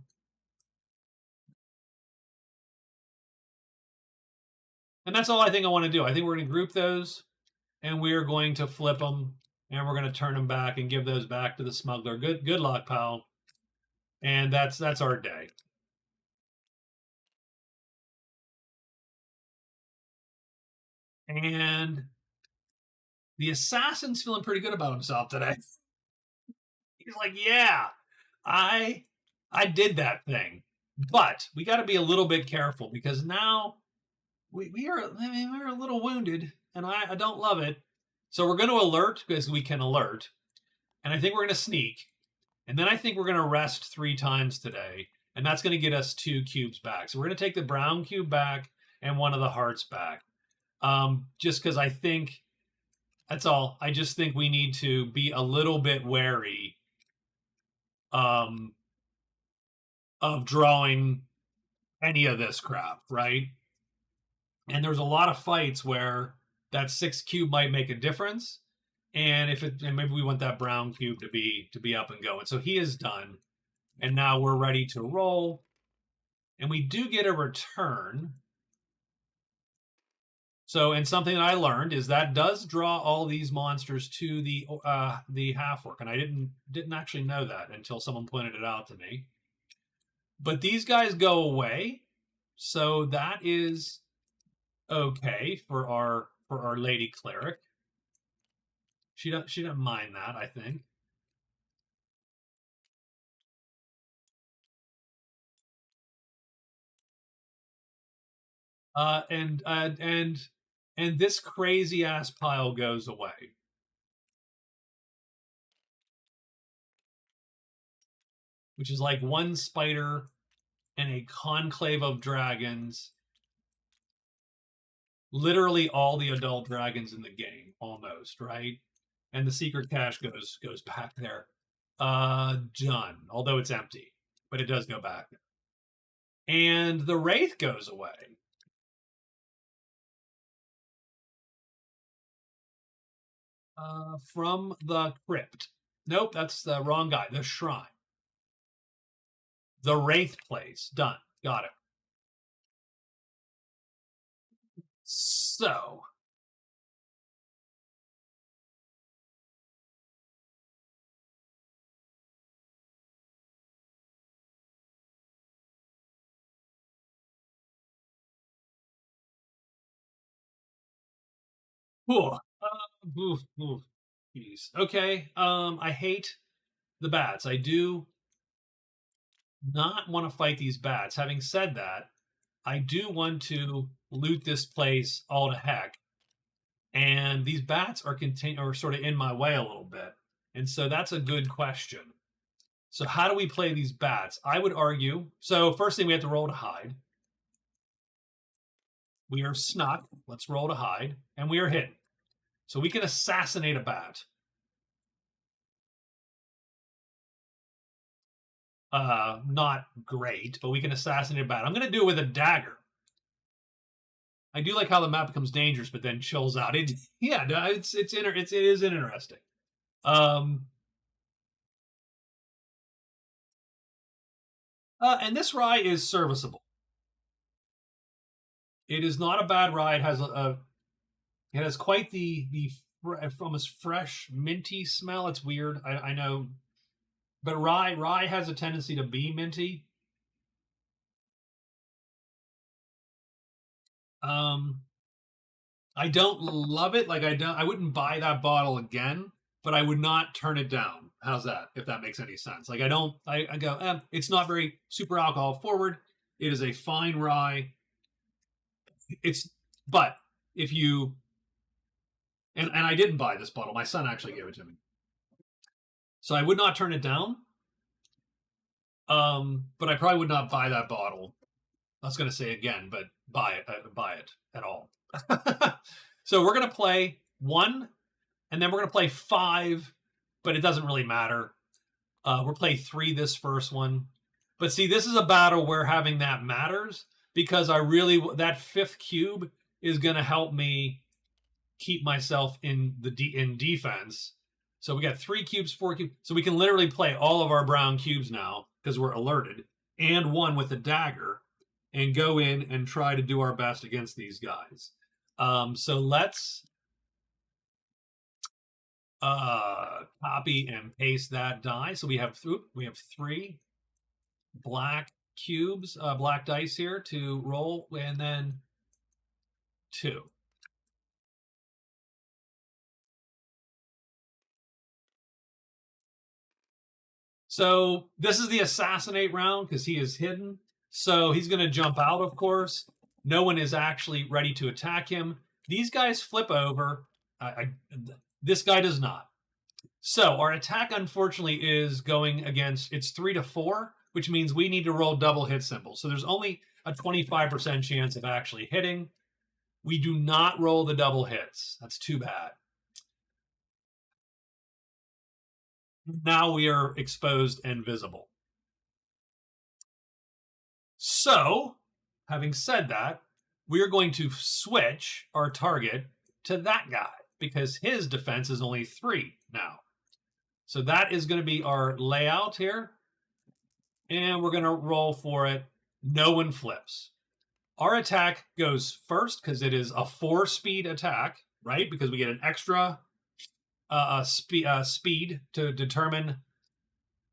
And that's all I think I want to do. I think we're going to group those, and we're going to flip them, and we're going to turn them back and give those back to the smuggler. Good luck, pal. And that's our day. And the assassin's feeling pretty good about himself today. He's like, yeah, I I did that thing. But we got to be a little bit careful because now we are, I mean, we're a little wounded, and I don't love it. So we're going to alert because we can alert, and I think we're going to sneak, and then I think we're going to rest 3 times today, and that's going to get us 2 cubes back. So we're going to take the brown cube back and one of the hearts back, just because I think that's all. I just think we need to be a little bit wary um, of drawing any of this crap, right? And there's a lot of fights where that 6 cube might make a difference, and if it, and maybe we want that brown cube to be up and going. So he is done, and now we're ready to roll, and we do get a return. So, and something that I learned is that does draw all these monsters to the half orc, and I didn't actually know that until someone pointed it out to me. But these guys go away, so that is okay for our lady cleric. She doesn't mind that, I think. And this crazy ass pile goes away, which is like one spider and a conclave of dragons. Literally all the adult dragons in the game, almost, right? And the secret cache goes back there. Done. Although it's empty, but it does go back. And the wraith goes away. From the crypt. Nope, that's the wrong guy. The shrine. The wraith place. Done. Got it. So, ooh, oof, oof. Jeez. Okay. I hate the bats. I do not want to fight these bats. Having said that, I do want to loot this place all to heck. And these bats are sort of in my way a little bit. And so that's a good question. So how do we play these bats? I would argue. So first thing we have to roll to hide. We are snuck. Let's roll to hide. And we are hidden. So we can assassinate a bat. Not great, but we can assassinate a bat. I'm going to do it with a dagger. I do like how the map becomes dangerous, but then chills out. It is interesting. Um, and this rye is serviceable. It is not a bad rye. It has quite the almost fresh minty smell. It's weird. I know, but rye has a tendency to be minty. Um, I don't love it. Like I wouldn't buy that bottle again, but I would not turn it down. How's that? If that makes any sense. Like I go, it's not very super alcohol forward. It is a fine rye. It's, but if you, and I didn't buy this bottle. My son actually gave it to me. So I would not turn it down. But I probably would not buy that bottle. I was going to say again, but buy it at all. So we're going to play 1, and then we're going to play 5, but it doesn't really matter. We'll play 3 this first one. But see, this is a battle where having that matters because that 5th cube is going to help me keep myself in defense. So we got 3 cubes, 4 cubes. So we can literally play all of our brown cubes now because we're alerted, and 1 with a dagger. and go in and try to do our best against these guys. So let's copy and paste that die. So we have 3 black cubes, black dice here to roll, and then 2. So this is the assassinate round because he is hidden. So he's going to jump out, of course. No one is actually ready to attack him. These guys flip over. This guy does not. So our attack, unfortunately, is going against, it's 3 to 4, which means we need to roll double hit symbols. So there's only a 25% chance of actually hitting. We do not roll the double hits. That's too bad. Now we are exposed and visible. So, having said that, we are going to switch our target to that guy because his defense is only 3 now. So that is going to be our layout here. And we're going to roll for it. No one flips. Our attack goes first because it is a 4-speed attack, right? Because we get an extra speed to determine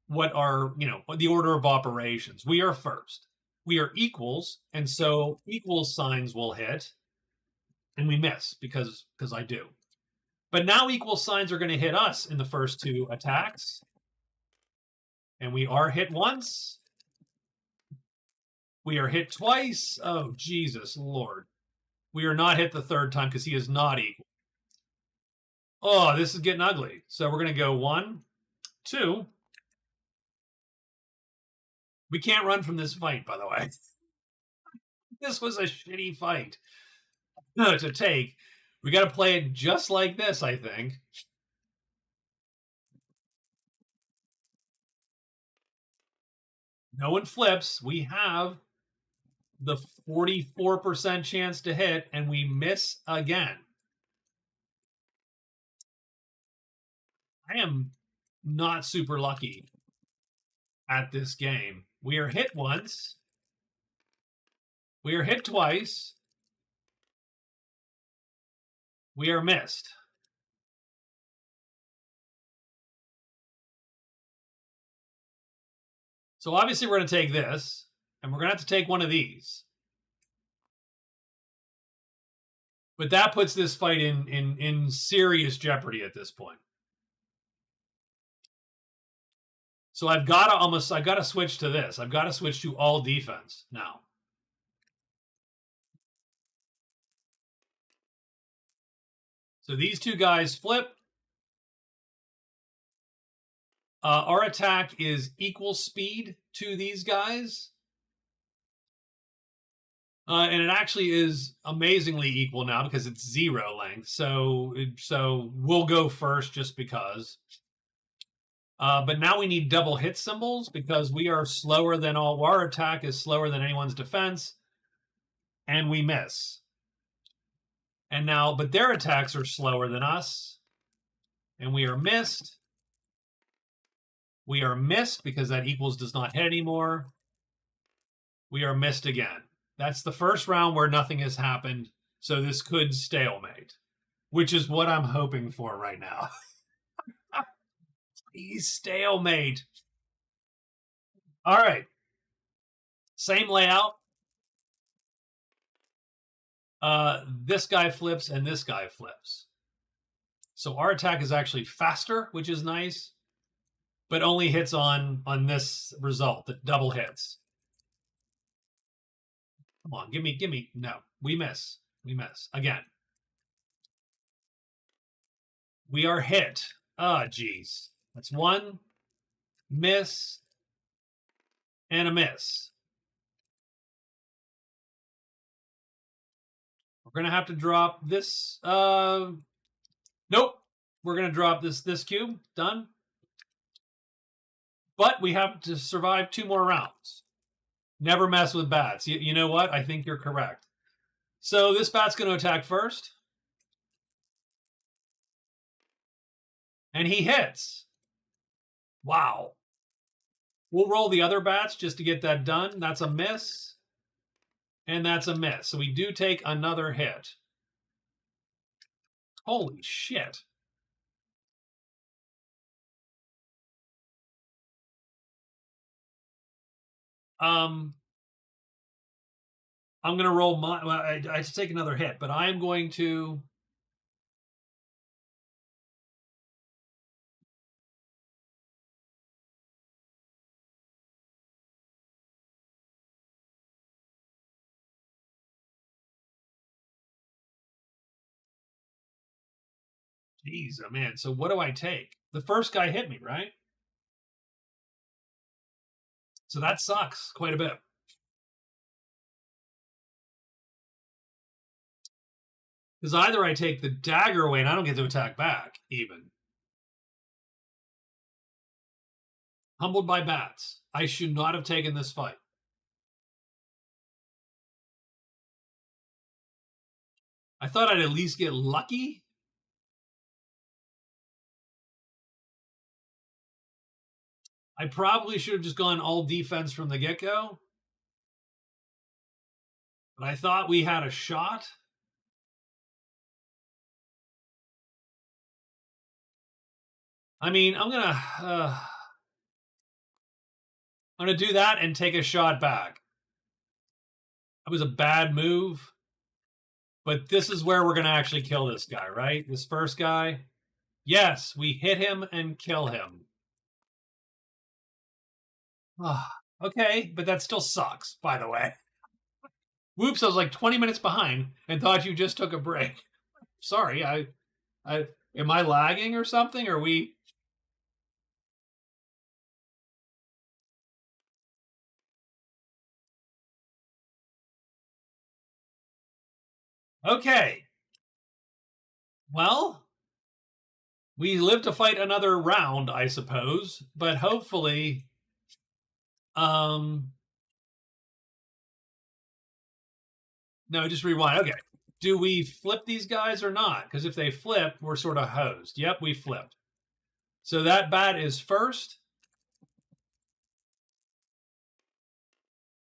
what are, the order of operations. We are first. We are equals, and so equal signs will hit, and we miss because I do. But now equal signs are going to hit us in the first 2 attacks, and we are hit once. We are hit twice. Oh, Jesus Lord. We are not hit the 3rd time because he is not equal. Oh, this is getting ugly. So we're going to go 1, 2. We can't run from this fight, by the way. This was a shitty fight to take. We got to play it just like this, I think. No one flips. We have the 44% chance to hit, and we miss again. I am not super lucky at this game. We are hit once. We are hit twice. We are missed. So obviously we're going to take this, and we're going to have to take one of these. But that puts this fight in serious jeopardy at this point. So I've got to switch to this. I've got to switch to all defense now. So these 2 guys flip. Our attack is equal speed to these guys. And it actually is amazingly equal now because it's 0 length. So we'll go first just because. But now we need double hit symbols because we are slower than all. Our attack is slower than anyone's defense. And we miss. And now, but their attacks are slower than us. And we are missed. We are missed because that equals does not hit anymore. We are missed again. That's the first round where nothing has happened. So this could stalemate, which is what I'm hoping for right now. Please stalemate. All right. Same layout. This guy flips and this guy flips. So our attack is actually faster, which is nice, but only hits on this result, the double hits. Come on, give me. No, we miss. We miss again. We are hit. Ah, geez. That's 1 miss and a miss. We're going to have to drop this. Nope. We're going to drop this cube. Done. But we have to survive 2 more rounds. Never mess with bats. You know what? I think you're correct. So this bat's going to attack first. And he hits. Wow. We'll roll the other bats just to get that done. That's a miss. And that's a miss. So we do take another hit. Holy shit. I'm going to roll my. Well, I take another hit, but I'm going to. Jeez, oh man. So what do I take? The first guy hit me, right? So that sucks quite a bit. Because either I take the dagger away and I don't get to attack back, even. Humbled by bats. I should not have taken this fight. I thought I'd at least get lucky. I probably should have just gone all defense from the get-go. But I thought we had a shot. I mean, I'm gonna do that and take a shot back. That was a bad move. But this is where we're gonna actually kill this guy, right? This first guy. Yes, we hit him and kill him. Okay, but that still sucks, by the way. Whoops, I was like 20 minutes behind and thought you just took a break. Sorry, I am I lagging or something? Are we? Okay. Well, we live to fight another round, I suppose, but hopefully no, just rewind. Okay. Do we flip these guys or not? Because if they flip, we're sort of hosed. Yep, we flipped. So that bat is first.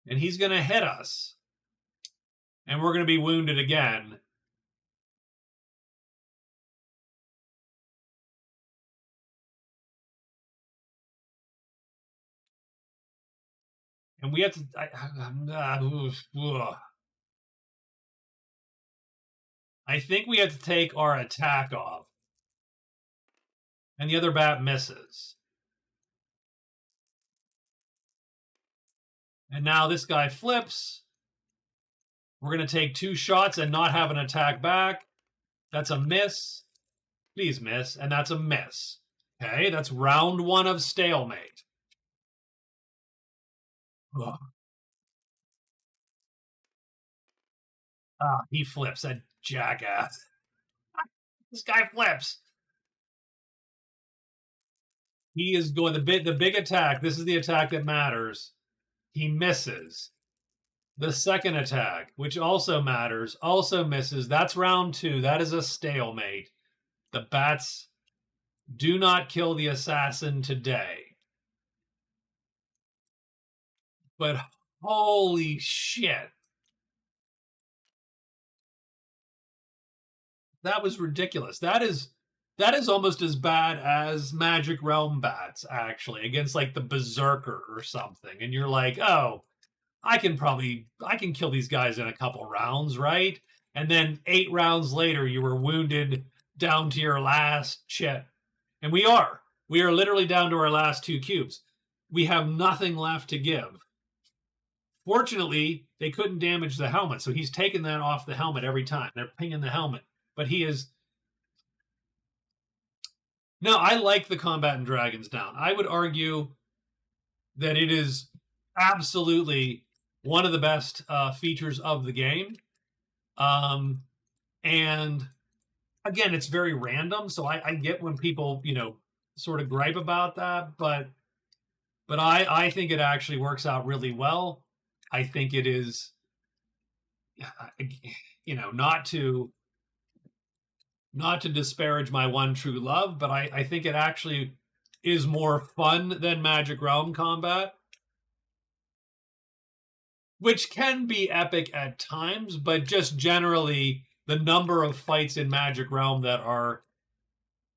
And he's going to hit us. And we're going to be wounded again. And we have to. I think we have to take our attack off. And the other bat misses. And now this guy flips. We're going to take 2 shots and not have an attack back. That's a miss. Please miss. And that's a miss. Okay, that's round 1 of stalemate. Ugh. He flips, that jackass. This guy flips. He is going the big attack. This is the attack that matters. He misses. The second attack, which also matters, also misses. That's round 2. That is a stalemate. The bats do not kill the assassin today. But holy shit. That was ridiculous. That is almost as bad as Magic Realm bats, actually, against like the Berserker or something. And you're like, oh, I can kill these guys in a couple rounds, right? And then 8 rounds later, you were wounded down to your last chip. And we are literally down to our last 2 cubes. We have nothing left to give. Fortunately, they couldn't damage the helmet, so he's taking that off the helmet every time. They're pinging the helmet. But he is. No, I like the combat in Dragon's Down. I would argue that it is absolutely one of the best features of the game. And again, it's very random, so I get when people, sort of gripe about that, but I think it actually works out really well. I think it is, not to disparage my one true love, but I think it actually is more fun than Magic Realm combat. which can be epic at times, but just generally the number of fights in Magic Realm that are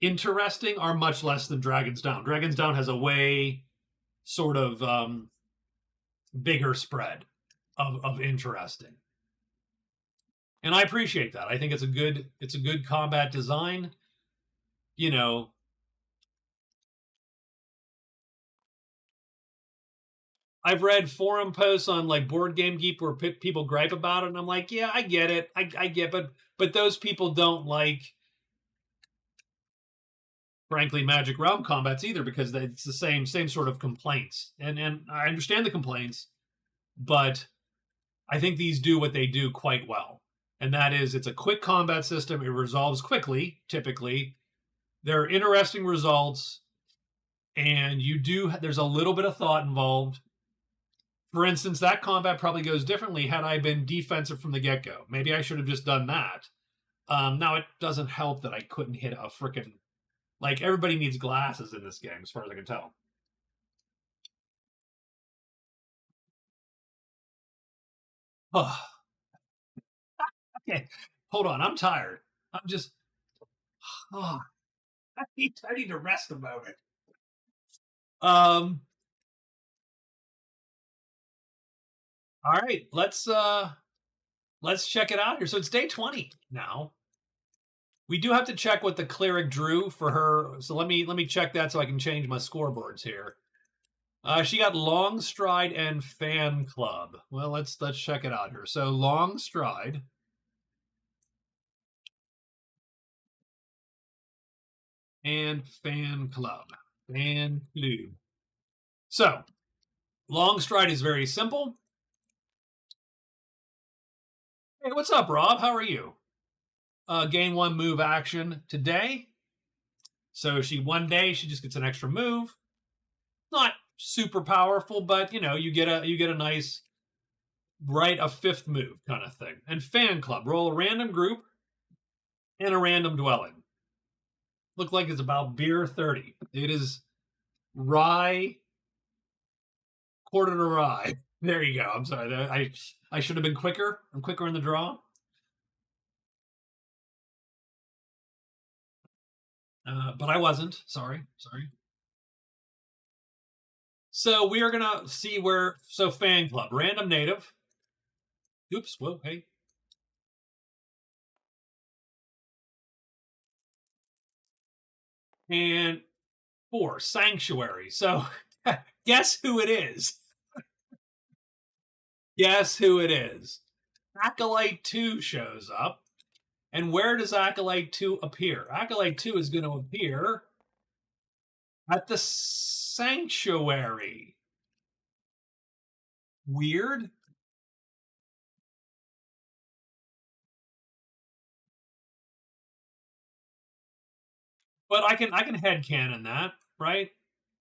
interesting are much less than Dragon's Down. Dragon's Down has a way sort of bigger spread of interesting. And I appreciate that. I think it's a good combat design. You know, I've read forum posts on like Board Game Geek where people gripe about it, and I'm like, yeah, I get it, I get, but those people don't like, frankly, Magic Realm combats either because it's the same sort of complaints, and I understand the complaints, but I think these do what they do quite well, and that is it's a quick combat system. It resolves quickly, typically. There are interesting results, and there's a little bit of thought involved. For instance, that combat probably goes differently had I been defensive from the get-go. Maybe I should have just done that. Now, it doesn't help that I couldn't hit a freaking... Like, everybody needs glasses in this game, as far as I can tell. Oh, okay, hold on. I'm tired. I'm just... Oh, I need to rest a moment. All right, let's check it out here. So it's day 20 now. We do have to check what the cleric drew for her. So let me check that so I can change my scoreboards here. She got Long Stride and Fan Club. Well, let's check it out here. So Long Stride and Fan Club. Fan Club. So Long Stride is very simple. Hey, what's up, Rob? How are you? Gain 1 move action today. So one day she just gets an extra move. Not super powerful, but you get a nice write a 5th move kind of thing. And Fan Club, roll a random group and a random dwelling. Look like it's about beer 30. It is rye, quarter to rye. There you go. I'm sorry. I should have been quicker. I'm quicker in the draw. But I wasn't. Sorry. So we are gonna see Fan Club, random native. Oops. Whoa. Hey. And 4 Sanctuary. So guess who it is? Guess who it is? Acolyte 2 shows up. And where does Acolyte 2 appear? Acolyte 2 is going to appear at the Sanctuary. Weird. But I can headcanon that, right?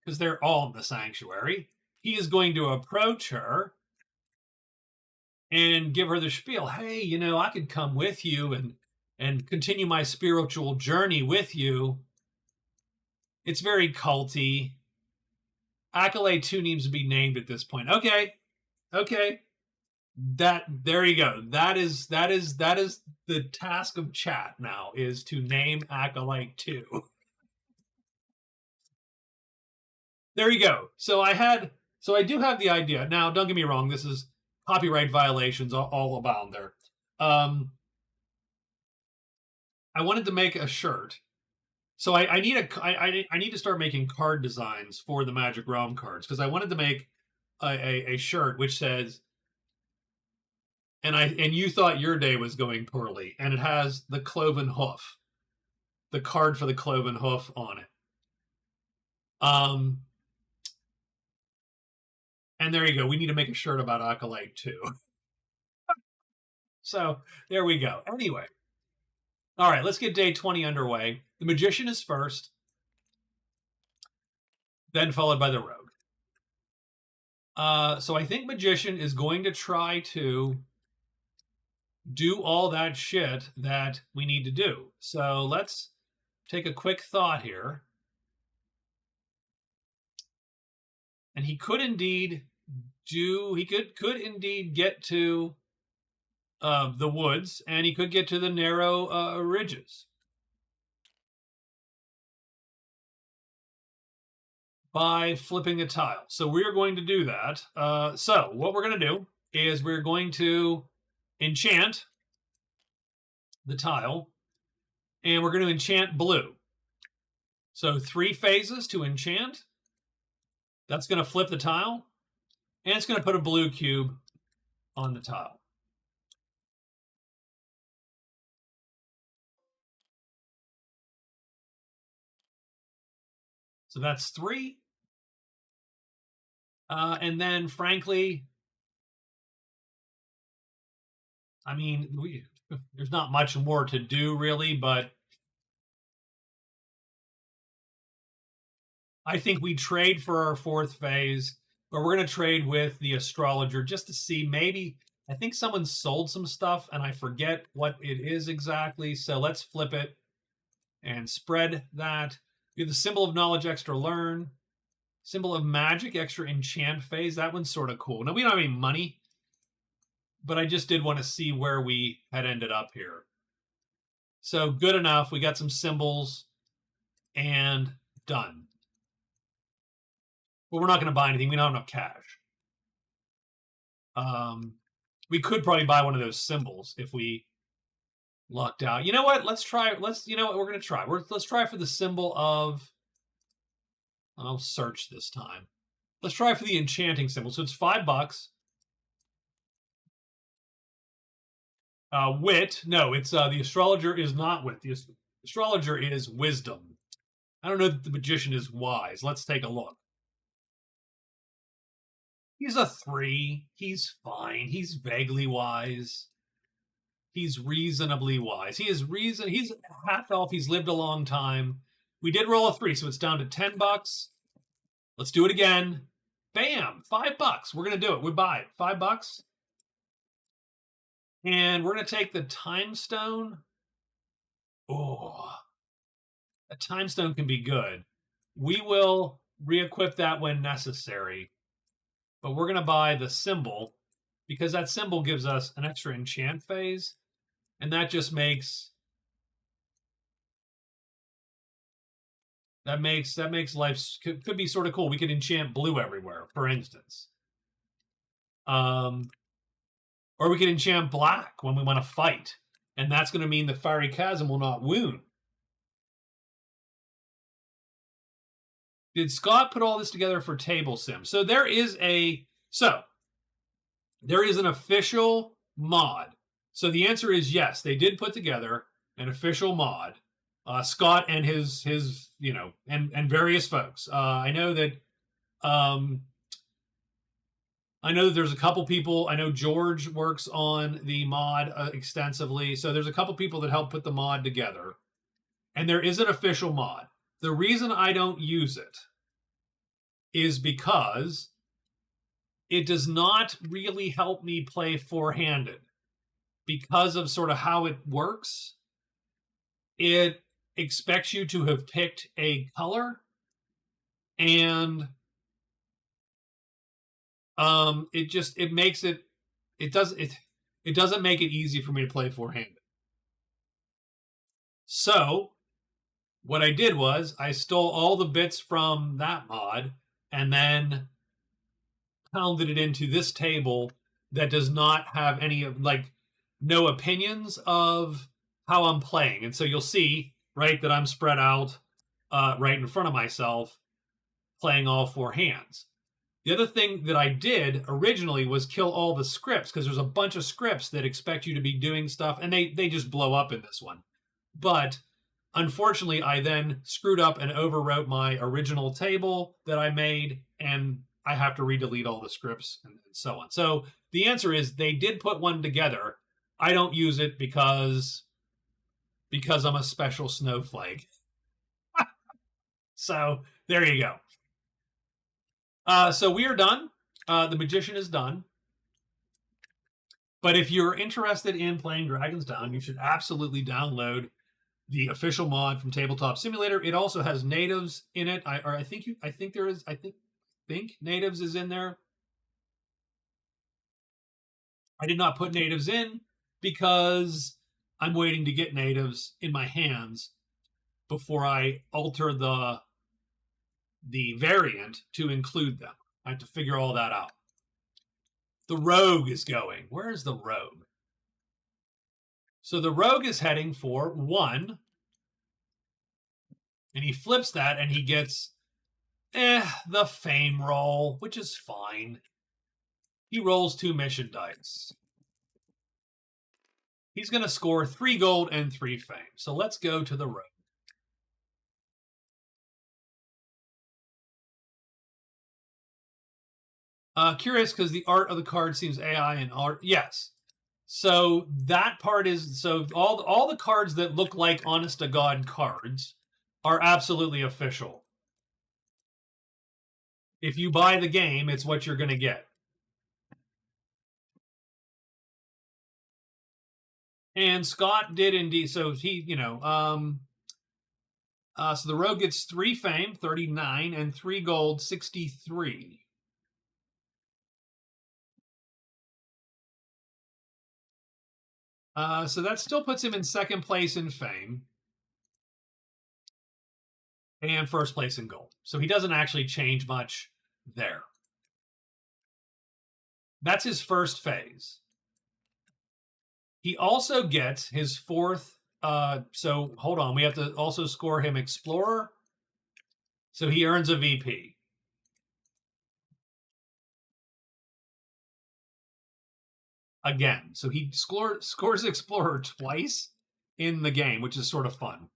Because they're all in the Sanctuary. He is going to approach her and give her the spiel. Hey, I could come with you and continue my spiritual journey with you. It's very culty. Acolyte 2 needs to be named at this point. Okay. There you go. That is the task of chat now, is to name Acolyte 2. There you go. So I do have the idea. Now, don't get me wrong, this is copyright violations all abound there. I wanted to make a shirt. So I need to start making card designs for the Magic Realm cards, because I wanted to make a shirt which says, and you thought your day was going poorly, and it has the cloven hoof, the card for the cloven hoof on it. And there you go. We need to make a shirt about Acolyte 2. So there we go. Anyway, all right, let's get day 20 underway. The Magician is first, then followed by the Rogue. So I think Magician is going to try to do all that shit that we need to do. So let's take a quick thought here. And he could indeed could indeed get to the woods, and he could get to the narrow ridges by flipping a tile. So we're going to do that. So what we're going to do is we're going to enchant the tile, and we're going to enchant blue. So 3 phases to enchant. That's going to flip the tile, and it's going to put a blue cube on the tile. So that's 3. And then, frankly, I mean, there's not much more to do, really, but I think we trade for our 4th phase, but we're going to trade with the astrologer just to see maybe. I think someone sold some stuff, and I forget what it is exactly. So let's flip it and spread that. We have the symbol of knowledge, extra learn. Symbol of magic, extra enchant phase. That one's sort of cool. Now, we don't have any money, but I just did want to see where we had ended up here. So good enough. We got some symbols and done. But we're not going to buy anything. We don't have enough cash. We could probably buy one of those symbols if we lucked out. You know what? Let's try. You know what? We're going to try. Let's try for the symbol of. I'll search this time. Let's try for the enchanting symbol. So it's $5. Wit. No, it's the astrologer is not wit. The astrologer is wisdom. I don't know that the magician is wise. Let's take a look. He's a 3. He's fine. He's vaguely wise. He's reasonably wise. He's half elf. He's lived a long time. We did roll a 3, so it's down to $10. Let's do it again. Bam! $5. We're gonna do it. We buy it. $5. And we're gonna take the time stone. Oh, a time stone can be good. We will re-equip that when necessary. But we're going to buy the symbol because that symbol gives us an extra enchant phase. And that just makes life could be sort of cool. We could enchant blue everywhere, for instance. Or we could enchant black when we want to fight. And that's going to mean the fiery chasm will not wound. Did Scott put all this together for Table Sim? So there is an official mod. So the answer is yes, they did put together an official mod. Scott and his and various folks. I know that there's a couple people. I know George works on the mod extensively. So there's a couple people that help put the mod together. And there is an official mod. The reason I don't use it is because it does not really help me play 4-handed because of sort of how it works. It expects you to have picked a color, and it doesn't make it easy for me to play 4-handed. So what I did was I stole all the bits from that mod and then pounded it into this table that does not have any no opinions of how I'm playing. And so you'll see, right, that I'm spread out right in front of myself playing all 4 hands. The other thing that I did originally was kill all the scripts because there's a bunch of scripts that expect you to be doing stuff, and they just blow up in this one. But unfortunately, I then screwed up and overwrote my original table that I made, and I have to redelete all the scripts and so on. So the answer is they did put one together. I don't use it because I'm a special snowflake. So there you go. So we are done. The magician is done. But if you're interested in playing Dragon's Den, you should absolutely download the official mod from Tabletop Simulator. It also has natives in it. I think natives is in there. I did not put natives in because I'm waiting to get natives in my hands before I alter the variant to include them. I have to figure all that out. The rogue is going. Where is the rogue? So the rogue is heading for 1. And he flips that and he gets the fame roll, which is fine. He rolls 2 mission dice. He's going to score 3 gold and 3 fame. So let's go to the rogue. Curious because the art of the card seems AI and art. Yes. So that part is so all the cards that look like honest to God cards are absolutely official. If you buy the game, it's what you're going to get. And Scott did indeed. So he, so the rogue gets 3 fame, 39, and 3 gold, 63. So that still puts him in second place in fame and first place in gold. So he doesn't actually change much there. That's his first phase. He also gets his 4th. So hold on, we have to also score him Explorer. So he earns a VP. Again. So he scores Explorer twice in the game, which is sort of fun.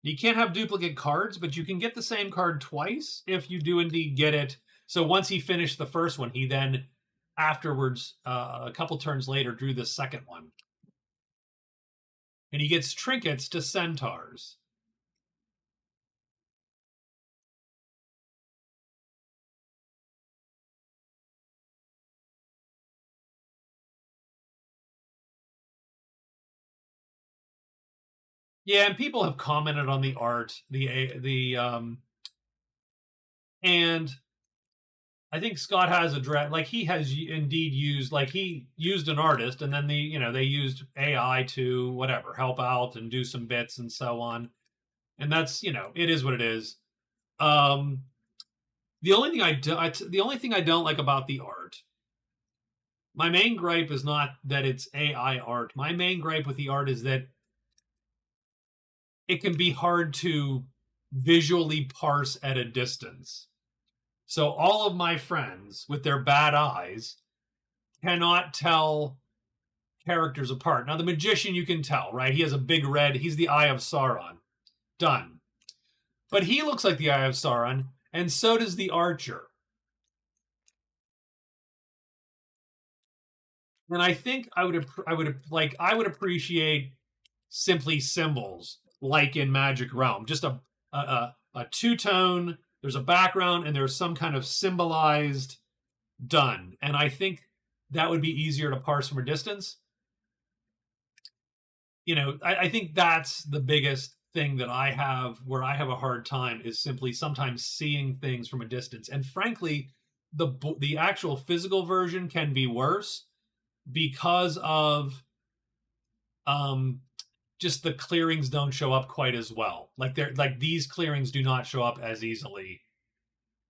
You can't have duplicate cards, but you can get the same card twice if you do indeed get it. So once he finished the first one, he then afterwards, a couple turns later, drew the second one. And he gets trinkets to centaurs. Yeah, and people have commented on the art, and I think Scott has like he has indeed used, like he used an artist, and then they used AI to whatever help out and do some bits and so on, and that's it is what it is. The only thing I don't like about the art, my main gripe is not that it's AI art. My main gripe with the art is that it can be hard to visually parse at a distance. So all of my friends with their bad eyes cannot tell characters apart. Now the magician you can tell, right? He has a big red, he's the Eye of Sauron. Done. But he looks like the Eye of Sauron, and so does the archer. And I think I would appreciate simply symbols like in Magic Realm, just a two-tone. There's a background and there's some kind of symbolized done, and I think that would be easier to parse from a distance. I think that's the biggest thing that I have where I have a hard time is simply sometimes seeing things from a distance. And frankly, the actual physical version can be worse because of just the clearings don't show up quite as well. Like these clearings do not show up as easily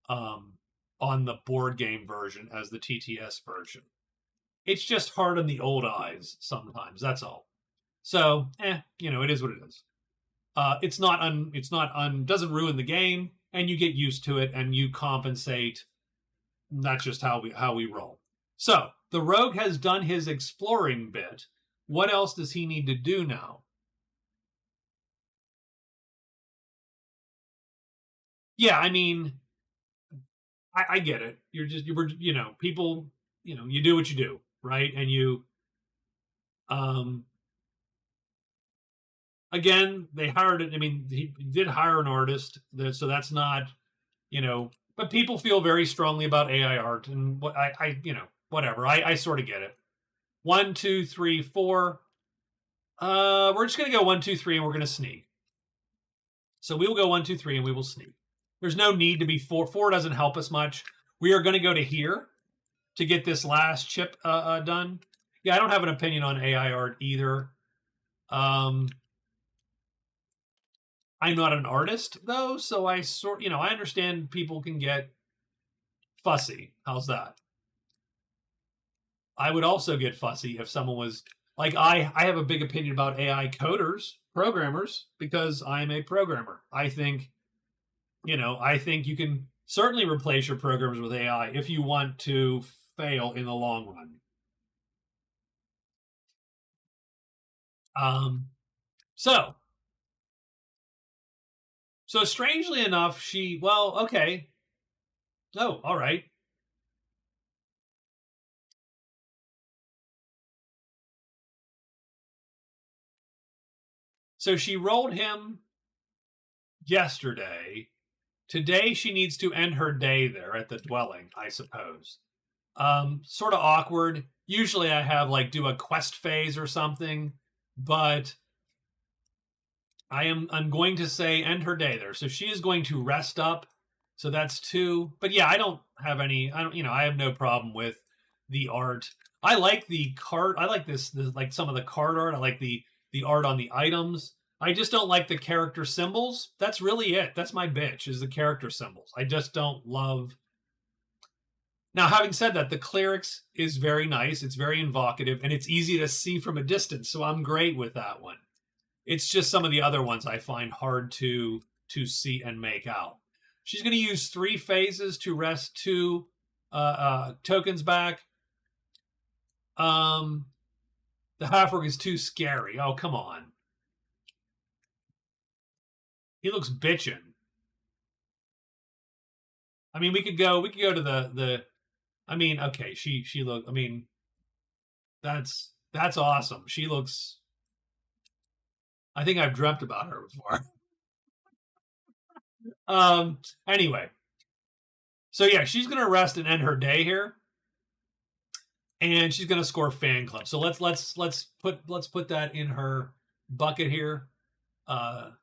on the board game version as the TTS version. It's just hard on the old eyes sometimes. That's all. So, it is what it is. Doesn't ruin the game, and you get used to it, and you compensate. That's just how we roll. So the rogue has done his exploring bit. What else does he need to do now? Yeah, I mean, I get it. People, you do what you do, right? And um, again, they hired it. I mean, he did hire an artist, so that's not, but people feel very strongly about AI art, and what whatever. I sort of get it. 1, 2, 3, 4. We're just gonna go 1, 2, 3, and we're gonna sneak. So we will go 1, 2, 3, and we will sneak. There's no need to be 4. 4 doesn't help us much. We are going to go to here. to get this last chip done. Yeah, I don't have an opinion on AI art either. I'm not an artist though, so I I understand people can get fussy. How's that? I would also get fussy if someone was like I have a big opinion about AI coders, programmers, because I'm a programmer. I think you can certainly replace your programs with AI if you want to fail in the long run. Um, so so strangely enough, okay. Oh, all right. So she rolled him yesterday. Today she needs to end her day there at the dwelling, I suppose. Sort of awkward. Usually I have like do a quest phase or something, but I'm going to say end her day there. So she is going to rest up. So that's two. But yeah, I have no problem with the art. I like the card. I like this like some of the card art. I like the art on the items. I just don't like the character symbols. That's really it. That's my bitch is the character symbols. I just don't love. Now, having said that, the clerics is very nice. It's very evocative and it's easy to see from a distance. So I'm great with that one. It's just some of the other ones I find hard to see and make out. She's going to use 3 phases to rest 2 tokens back. The half-orc is too scary. Oh, come on. He looks bitchin'. I mean, we could go to the I mean, okay, she look I mean, that's awesome. She looks I think I've dreamt about her before. Anyway. So yeah, she's going to rest and end her day here. And she's going to score fan club. So let's put that in her bucket here. So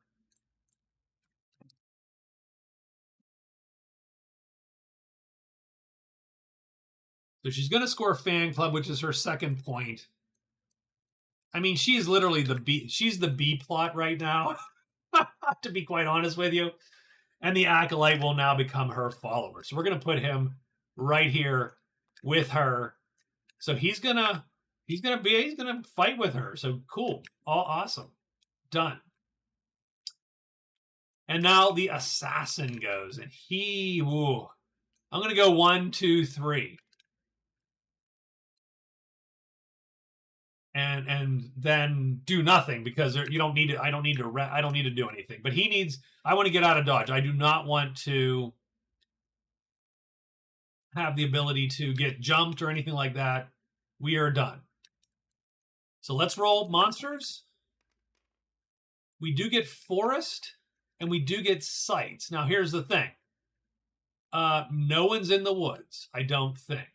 she's going to score fan club, which is her second point. I mean, she's literally she's the B plot right now, to be quite honest with you. And the acolyte will now become her follower. So we're going to put him right here with her. So he's gonna fight with her. So cool, all awesome, done. And now the assassin goes, and I'm gonna go 1, 2, 3. And then do nothing because you don't need it. I don't need to do anything. But he needs. I want to get out of dodge. I do not want to have the ability to get jumped or anything like that. We are done. So let's roll monsters. We do get forest, and we do get sights. Now here's the thing. No one's in the woods. I don't think.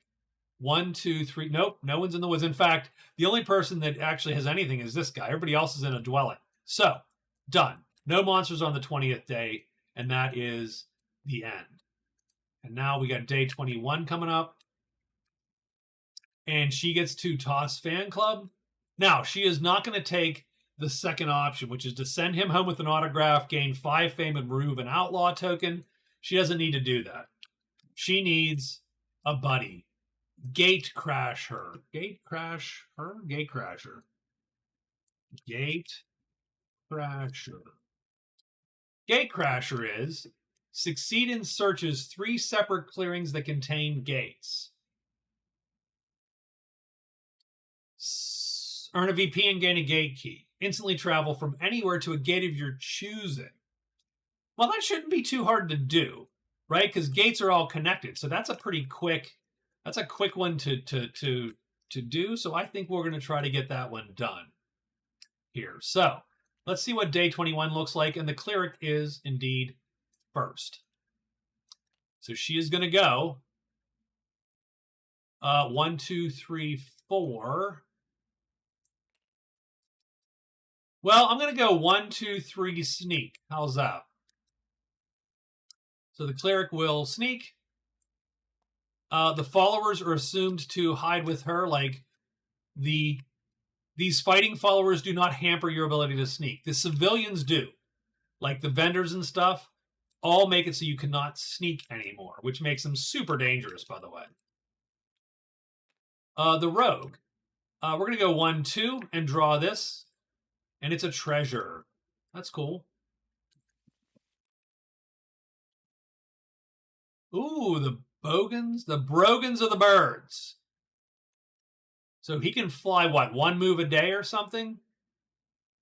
1, 2, 3. Nope, no one's in the woods. In fact, the only person that actually has anything is this guy. Everybody else is in a dwelling. So, done. No monsters on the 20th day, and that is the end. And now we got day 21 coming up. And she gets to toss fan club. Now, she is not going to take the second option, which is to send him home with an autograph, gain 5 fame, and remove an outlaw token. She doesn't need to do that. She needs a buddy. Gate crash her. Gate crash her? Gate crasher. Gate crasher. Gate crasher is succeed in searches 3 separate clearings that contain gates. Earn a VP and gain a gate key. Instantly travel from anywhere to a gate of your choosing. Well, that shouldn't be too hard to do, right? Because gates are all connected. So that's a pretty quick one to do. So I think we're going to try to get that one done here. So let's see what day 21 looks like. And the cleric is indeed first. So she is going to go 1, 2, 3, 4. Well, I'm going to go 1, 2, 3 sneak. How's that? So the cleric will sneak. The followers are assumed to hide with her. Like these fighting followers do not hamper your ability to sneak. The civilians do, like the vendors and stuff, all make it so you cannot sneak anymore, which makes them super dangerous, by the way. The rogue. We're going to go 1-2 and draw this, and it's a treasure. That's cool. Ooh, the bogans, the brogans of the birds. So he can fly, what, one move a day or something?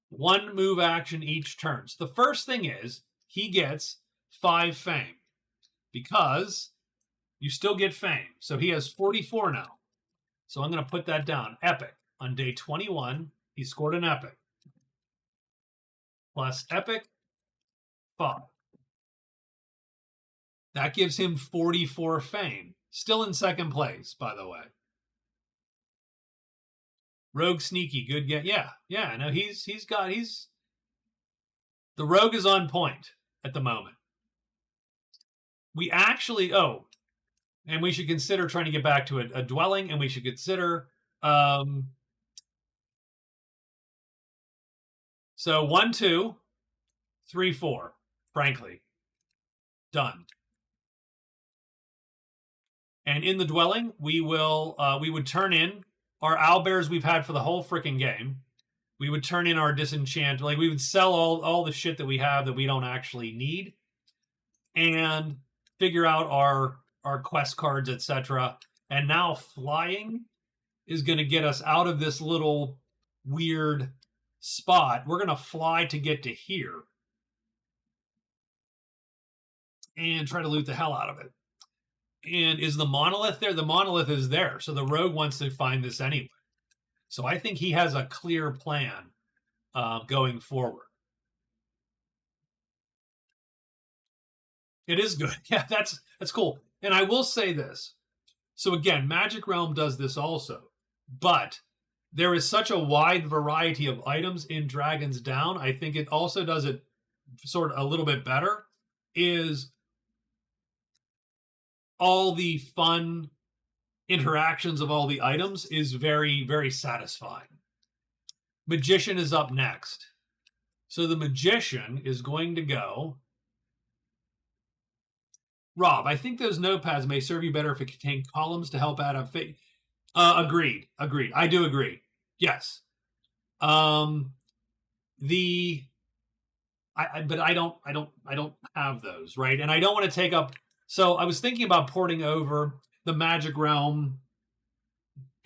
One move action each turn. So the first thing is he gets 5 fame because you still get fame. So he has 44 now. So I'm going to put that down. Epic. On day 21, he scored an epic. Plus epic, 5. That gives him 44 fame. Still in second place, by the way. Rogue sneaky, good get. Yeah. No, he's the rogue is on point at the moment. We actually, and we should consider trying to get back to a dwelling, and we should consider so 1, 2, 3, 4, frankly. Done. And in the dwelling, we would turn in our owlbears we've had for the whole freaking game. We would turn in our disenchant, like we would sell all the shit that we have that we don't actually need, and figure out our quest cards, etc. And now flying is going to get us out of this little weird spot. We're going to fly to get to here and try to loot the hell out of it. And is the monolith there? The monolith is there. So the rogue wants to find this anyway. So I think he has a clear plan going forward. It is good. Yeah, that's cool. And I will say this. So again, Magic Realm does this also. But there is such a wide variety of items in Dragon's Down. I think it also does it sort of a little bit better. Is all the fun interactions of all the items is very, very satisfying. Magician is up next. So the Magician is going to go. Rob, I think those notepads may serve you better if it contain columns to help out a agreed. I do agree. Yes. But I don't have those, right? And I don't want to take up. So I was thinking about porting over the Magic Realm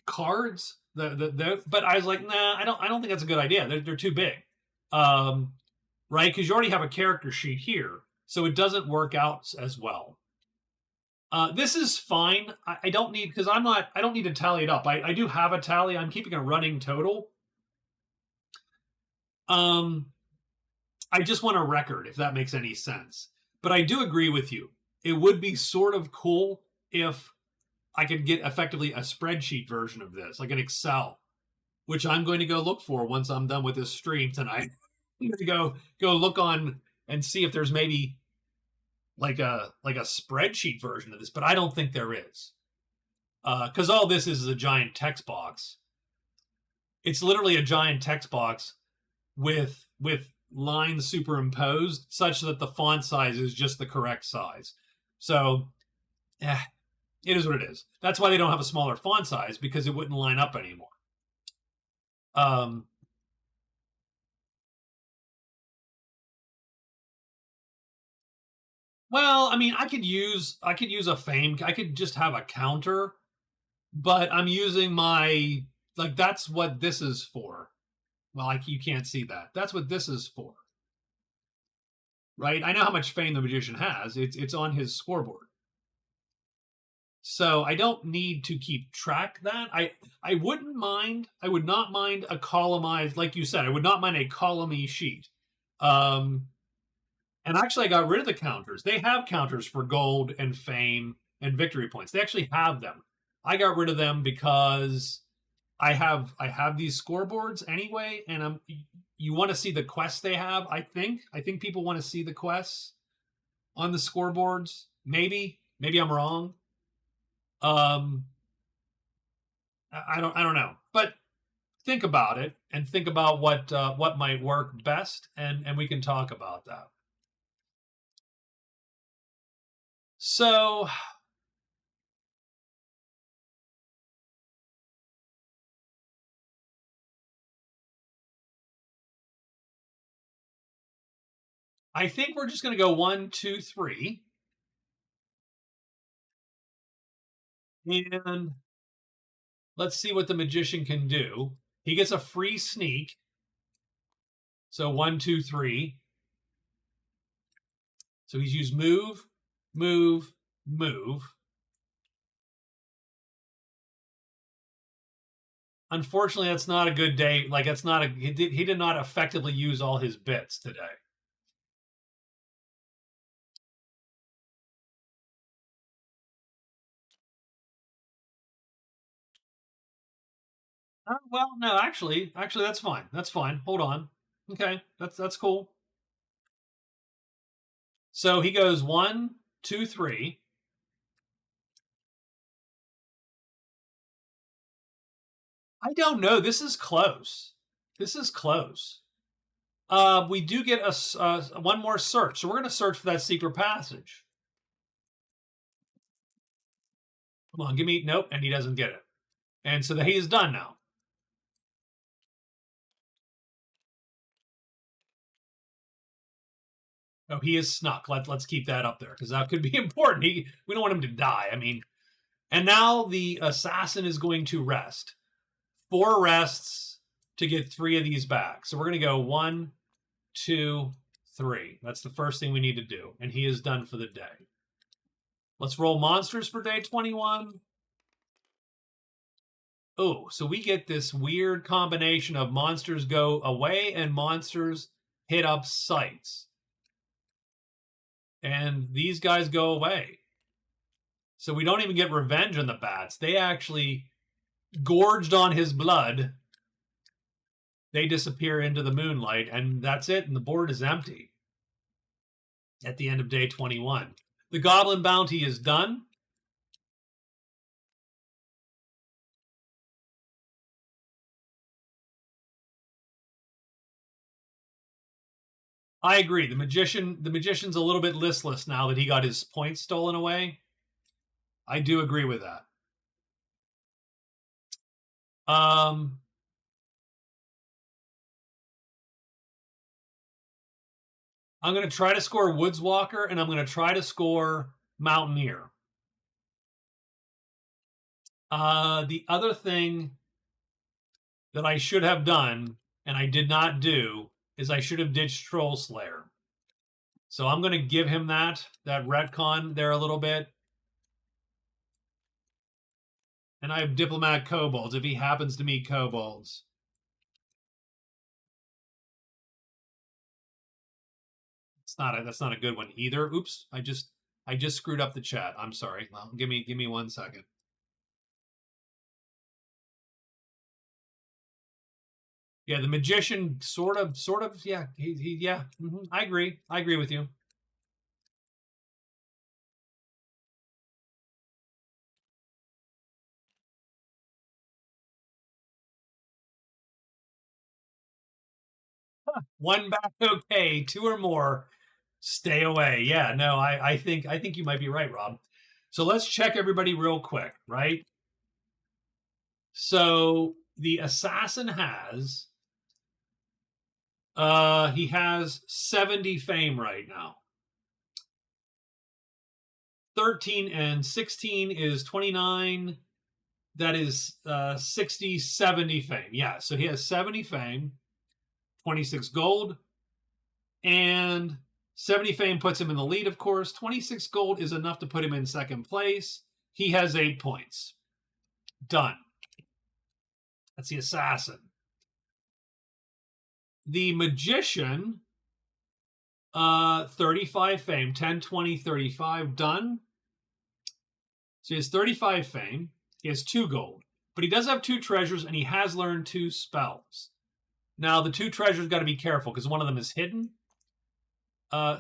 cards. But I was like, nah, I don't think that's a good idea. They're too big, right? Because you already have a character sheet here, so it doesn't work out as well. This is fine. I don't need, because I don't need to tally it up. I do have a tally. I'm keeping a running total. I just want a record, if that makes any sense. But I do agree with you. It would be sort of cool if I could get effectively a spreadsheet version of this, like an Excel, which I'm going to go look for once I'm done with this stream tonight. I'm going to go look on and see if there's maybe like a spreadsheet version of this, but I don't think there is. Because all this is a giant text box. It's literally a giant text box with lines superimposed such that the font size is just the correct size. So, it is what it is. That's why they don't have a smaller font size, because it wouldn't line up anymore. Well, I mean, I could use a fame. I could just have a counter, but I'm using my, like, that's what this is for. Well, you can't see that. That's what this is for. Right? I know how much fame the Magician has. It's on his scoreboard. So I don't need to keep track of that. I wouldn't mind. I would not mind a columnized, like you said, I would not mind a column-y sheet. And actually, I got rid of the counters. They have counters for gold and fame and victory points. They actually have them. I got rid of them because I have these scoreboards anyway, and you want to see the quests they have. I think people want to see the quests on the scoreboards. Maybe I'm wrong. Um, I don't know, but think about it and think about what might work best, and we can talk about that. So I think we're just going to go 1, 2, 3, and let's see what the magician can do. He gets a free sneak, so 1, 2, 3. So he's used move, move, move. Unfortunately, that's not a good day. Like that's not a he did not effectively use all his bits today. Well, no, actually, that's fine. That's fine. Hold on. Okay, that's cool. So he goes 1, 2, 3. I don't know. This is close. This is close. We do get one more search, so we're going to search for that secret passage. Come on, give me nope, and he doesn't get it, and so he is done now. Oh, he is snuck. Let's keep that up there because that could be important. We don't want him to die. I mean, and now the assassin is going to rest. 4 rests to get 3 of these back. So we're going to go 1, 2, 3. That's the first thing we need to do, and he is done for the day. Let's roll monsters for day 21. Oh, so we get this weird combination of monsters go away and monsters hit up sites. And these guys go away. So we don't even get revenge on the bats. They actually gorged on his blood. They disappear into the moonlight, and that's it, and the board is empty at the end of day 21. The goblin bounty is done. I agree. The magician's a little bit listless now that he got his points stolen away. I do agree with that. I'm going to try to score Woodswalker, and I'm going to try to score Mountaineer. The other thing that I should have done, and I did not do, is I should have ditched Troll Slayer. So I'm going to give him that retcon there a little bit. And I have Diplomat Kobolds if he happens to meet Kobolds. That's not a good one either. Oops, I just screwed up the chat. I'm sorry. Well, give me 1 second. Yeah, the magician sort of yeah, yeah. I agree with you. One back okay, 2 or more stay away. Yeah, no, I think you might be right, Rob. So let's check everybody real quick, right? So the assassin has he has 70 fame right now. 13 and 16 is 29. That is 60, 70 fame. Yeah, so he has 70 fame, 26 gold, and 70 fame puts him in the lead, of course. 26 gold is enough to put him in second place. He has 8 points. Done. That's the assassin. The magician, 35 fame, 10, 20, 35, done. So he has 35 fame. He has 2 gold. But he does have 2 treasures, and he has learned 2 spells. Now, the 2 treasures got to be careful, because one of them is hidden.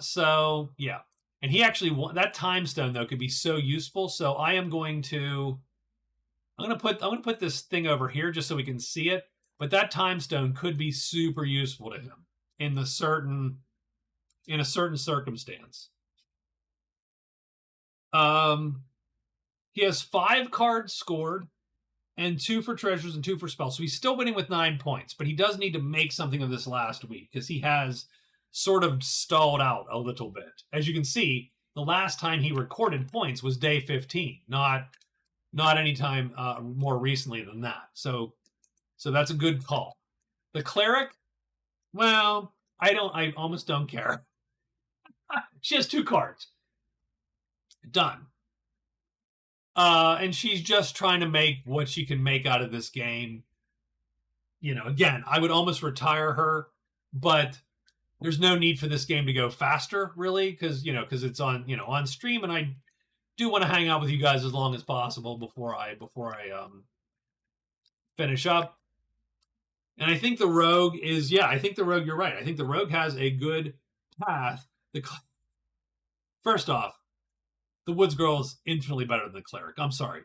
So, yeah. And he actually that time stone though could be so useful. So I am going to I'm gonna put this thing over here just so we can see it. But that time stone could be super useful to him in a certain circumstance. He has 5 cards scored and 2 for treasures and 2 for spells. So he's still winning with 9 points, but he does need to make something of this last week because he has sort of stalled out a little bit. As you can see, the last time he recorded points was day 15, not any time more recently than that. So that's a good call. The cleric, well, I almost don't care. She has 2 cards. Done. And she's just trying to make what she can make out of this game. You know, again, I would almost retire her, but there's no need for this game to go faster, really, because it's on on stream, and I do want to hang out with you guys as long as possible before I finish up. And I think the rogue is I think the rogue. You're right. I think the rogue has a good path. First off, the Woods Girl is infinitely better than the cleric. I'm sorry.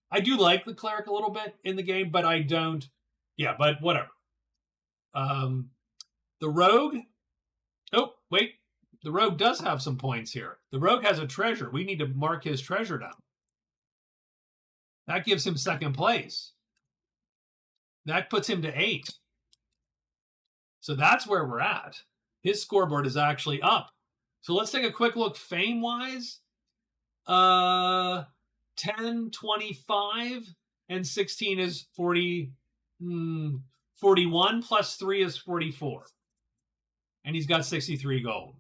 I do like the cleric a little bit in the game, but I don't. Yeah, but whatever. The rogue. Oh, wait. The rogue does have some points here. The rogue has a treasure. We need to mark his treasure down. That gives him 2nd place. That puts him to 8. So that's where we're at. His scoreboard is actually up. So let's take a quick look fame-wise. 10, 25, and 16 is 41 plus 3 is 44. And he's got 63 gold.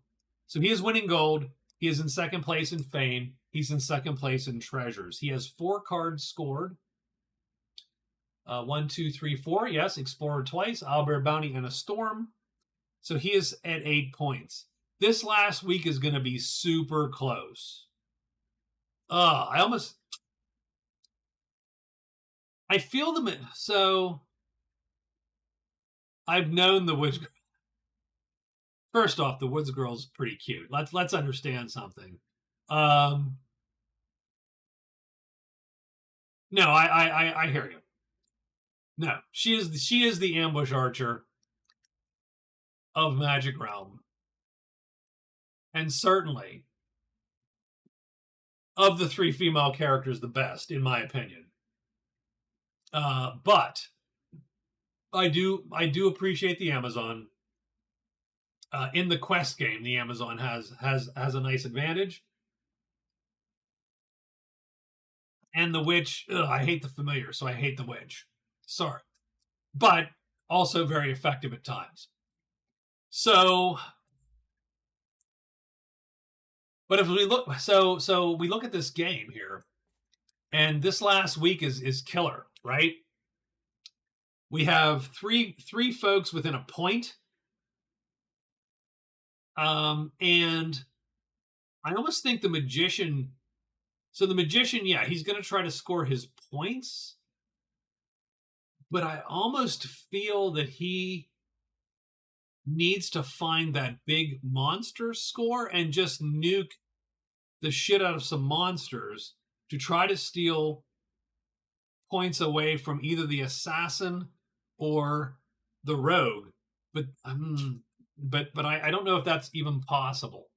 So he is winning gold. He is in 2nd place in fame. He's in 2nd place in treasures. He has 4 cards scored. 1, 2, 3, 4. Yes, Explorer twice, Owlbear Bounty, and a Storm. So he is at 8 points. This last week is going to be super close. I feel the so I've known the Woods Girl. First off, the Woods Girl's pretty cute. Let's understand something. No, I hear you. No, she is the ambush archer of Magic Realm, and certainly of the 3 female characters, the best in my opinion. But I do appreciate the Amazon. In the quest game, the Amazon has a nice advantage. And the witch, I hate the familiar, so I hate the witch. Sorry. But also very effective at times. So, but if we look, so we look at this game here, and this last week is killer, right? We have three folks within a point. And I almost think the magician. So the magician, he's going to try to score his points, but I almost feel that he needs to find that big monster score and just nuke the shit out of some monsters to try to steal points away from either the assassin or the rogue. But I don't know if that's even possible.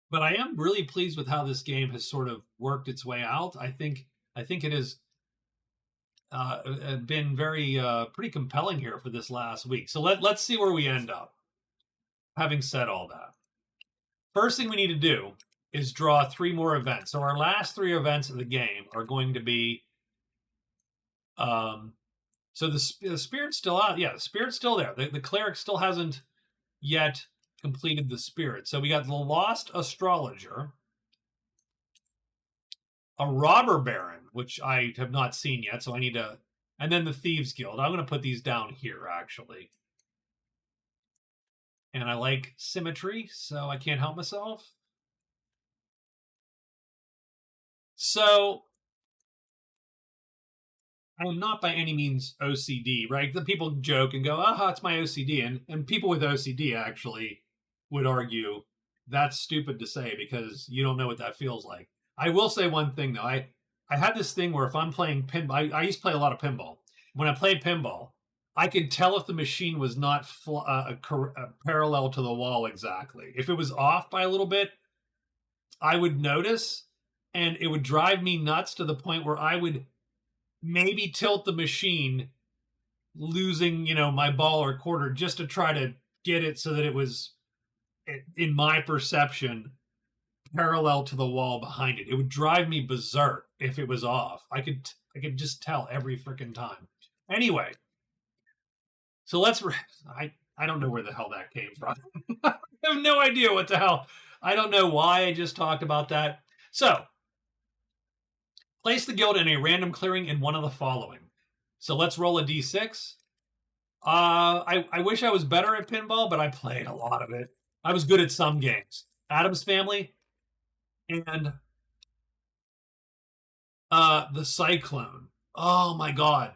But I am really pleased with how this game has sort of worked its way out. I think it has been very pretty compelling here for this last week. So let's see where we end up. Having said all that, first thing we need to do is draw 3 more events. So our last 3 events of the game are going to be. So the spirit's still out. Yeah, the spirit's still there. The cleric still hasn't yet completed the spirit. So we got the Lost Astrologer, a Robber Baron, which I have not seen yet, so I need to, and then the Thieves Guild. I'm going to put these down here, actually. And I like symmetry, so I can't help myself. So I am not by any means OCD, right? The people joke and go, "Aha, it's my OCD," and people with OCD actually would argue that's stupid to say because you don't know what that feels like. I will say one thing though. I had this thing where if I'm playing pinball, I used to play a lot of pinball. When I played pinball, I could tell if the machine was not parallel to the wall exactly. If it was off by a little bit, I would notice, and it would drive me nuts to the point where I would maybe tilt the machine, losing, my ball or quarter just to try to get it so that it was, in my perception, parallel to the wall behind it. It would drive me berserk if it was off. I could just tell every freaking time. Anyway, so I don't know where the hell that came from. I have no idea what the hell. I don't know why I just talked about that. So, place the guild in a random clearing in one of the following. So let's roll a d6. I wish I was better at pinball, but I played a lot of it. I was good at some games. Addams Family and the Cyclone. Oh my god.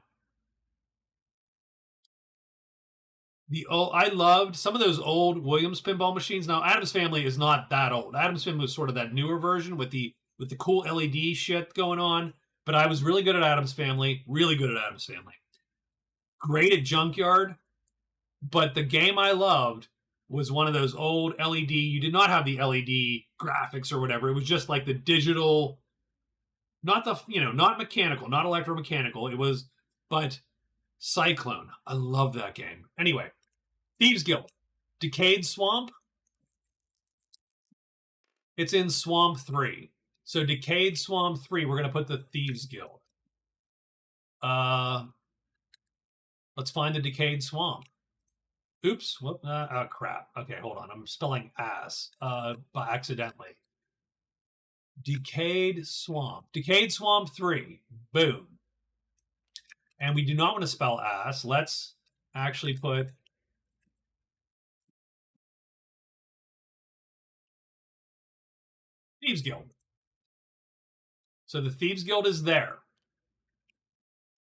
I loved some of those old Williams pinball machines. Now Addams Family is not that old. Addams Family was sort of that newer version with the cool LED shit going on. But I was really good at Addams Family. Really good at Addams Family. Great at Junkyard. But the game I loved was one of those old LED. You did not have the LED graphics or whatever. It was just like the digital, not not mechanical, not electromechanical. It was, but Cyclone. I love that game. Anyway, Thieves Guild, Decayed Swamp. It's in Swamp 3. So Decayed Swamp 3, we're going to put the Thieves Guild. Let's find the Decayed Swamp. Oops. Whoop. Oh, crap. Okay, hold on. I'm spelling ass by accidentally. Decayed Swamp. Decayed Swamp 3. Boom. And we do not want to spell ass. Let's actually put Thieves Guild. So the Thieves Guild is there.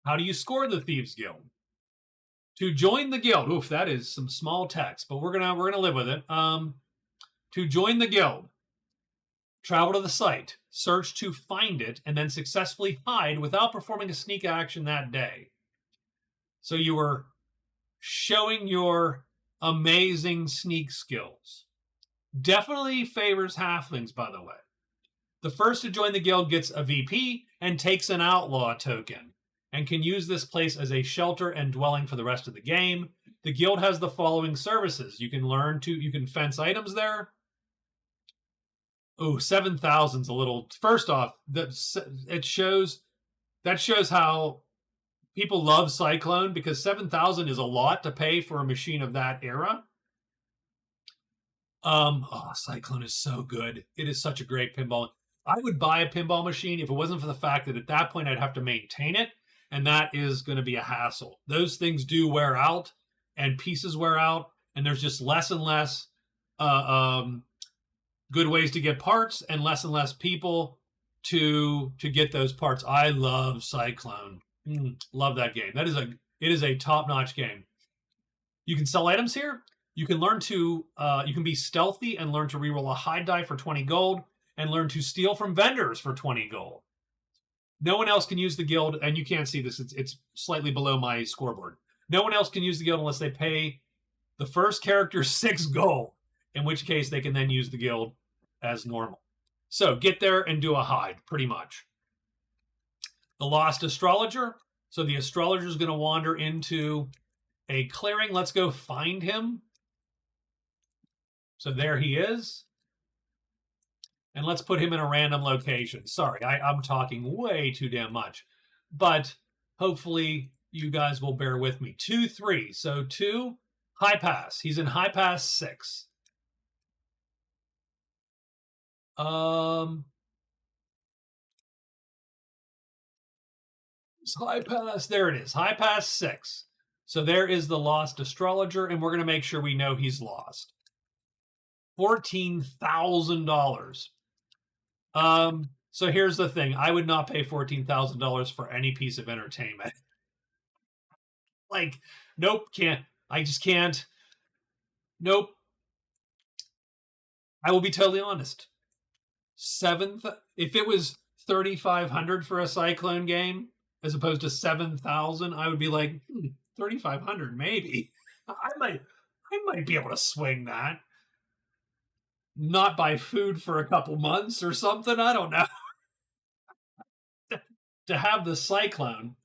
How do you score the Thieves Guild? To join the guild. Oof, that is some small text, but we're gonna live with it. To join the guild, travel to the site, search to find it, and then successfully hide without performing a sneak action that day. So you were showing your amazing sneak skills. Definitely favors halflings, by the way. The first to join the guild gets a VP and takes an outlaw token, and can use this place as a shelter and dwelling for the rest of the game. The guild has the following services. You can fence items there. Oh, 7,000's a little. First off, that shows how people love Cyclone, because 7,000 is a lot to pay for a machine of that era. Cyclone is so good. It is such a great pinball. I would buy a pinball machine if it wasn't for the fact that at that point I'd have to maintain it, and that is going to be a hassle. Those things do wear out, and pieces wear out, and there's just less and less good ways to get parts, and less people to get those parts. I love Cyclone. Love that game. It is a top-notch game. You can sell items here. You can learn to you can be stealthy and learn to reroll a hide die for 20 gold, and learn to steal from vendors for 20 gold. No one else can use the guild, and you can't see this. It's slightly below my scoreboard. No one else can use the guild unless they pay the first character 6 gold, in which case they can then use the guild as normal. So get there and do a hide, pretty much. The Lost Astrologer. So the astrologer is going to wander into a clearing. Let's go find him. So there he is. And let's put him in a random location. Sorry, I'm talking way too damn much. But hopefully you guys will bear with me. 2, 3. So 2, High Pass. He's in High Pass 6. High Pass, there it is. High Pass 6. So there is the Lost Astrologer, and we're going to make sure we know he's lost. $14,000. So here's the thing: I would not pay $14,000 for any piece of entertainment. Like, nope, can't. I just can't. Nope. I will be totally honest. Seventh, if it was 3,500 for a Cyclone game as opposed to 7,000, I would be like 3,500 maybe. I might be able to swing that. Not buy food for a couple months or something. I don't know. To have the Cyclone.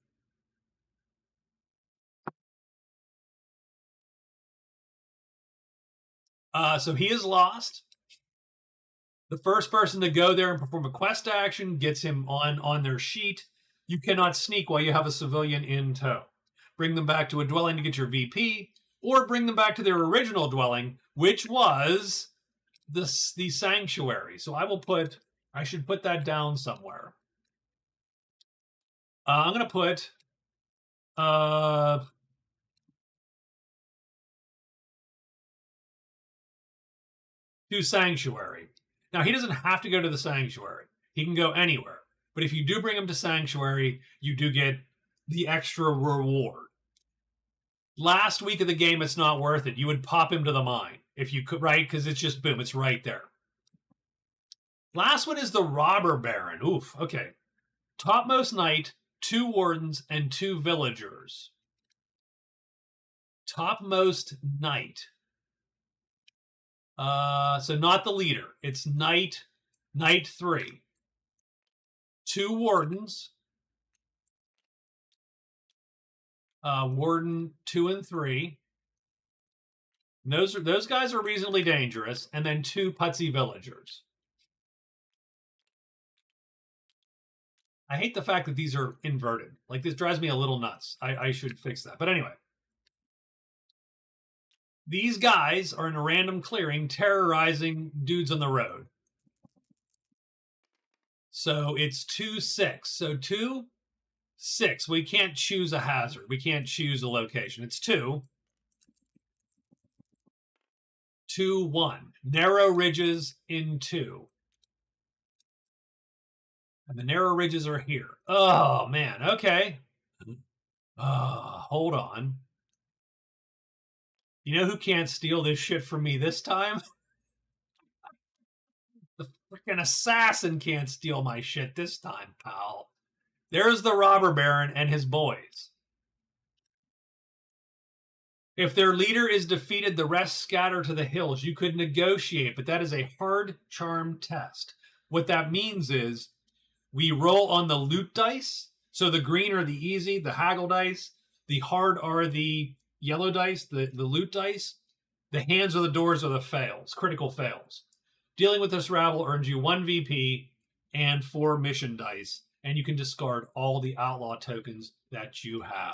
So he is lost. The first person to go there and perform a quest action gets him on their sheet. You cannot sneak while you have a civilian in tow. Bring them back to a dwelling to get your VP, or bring them back to their original dwelling, which was the sanctuary. So I should put that down somewhere. I'm going to put to sanctuary. Now, he doesn't have to go to the sanctuary. He can go anywhere. But if you do bring him to sanctuary, you do get the extra reward. Last week of the game, it's not worth it. You would pop him to the mine if you could, right? Because it's just boom, it's right there. Last one is the Robber Baron. Oof, okay. Topmost Knight, 2 Wardens, and 2 Villagers. Topmost Knight. So not the leader. It's Knight 3. 2 Wardens. Warden 2 and 3. And those guys are reasonably dangerous. And then 2 Putsy Villagers. I hate the fact that these are inverted. Like, this drives me a little nuts. I should fix that. But anyway. These guys are in a random clearing terrorizing dudes on the road. So it's 2-6. So 2-6. We can't choose a hazard. We can't choose a location. It's 2. 2-1. Narrow ridges in 2. And the narrow ridges are here. Oh, man. Okay. Hold on. You know who can't steal this shit from me this time? The freaking assassin can't steal my shit this time, pal. There's the Robber Baron and his boys. If their leader is defeated, the rest scatter to the hills. You could negotiate, but that is a hard charm test. What that means is we roll on the loot dice. So the green are the easy, the haggle dice. The hard are the yellow dice, the loot dice. The hands or the doors are the fails, critical fails. Dealing with this rabble earns you 1 VP and 4 mission dice, and you can discard all the outlaw tokens that you have.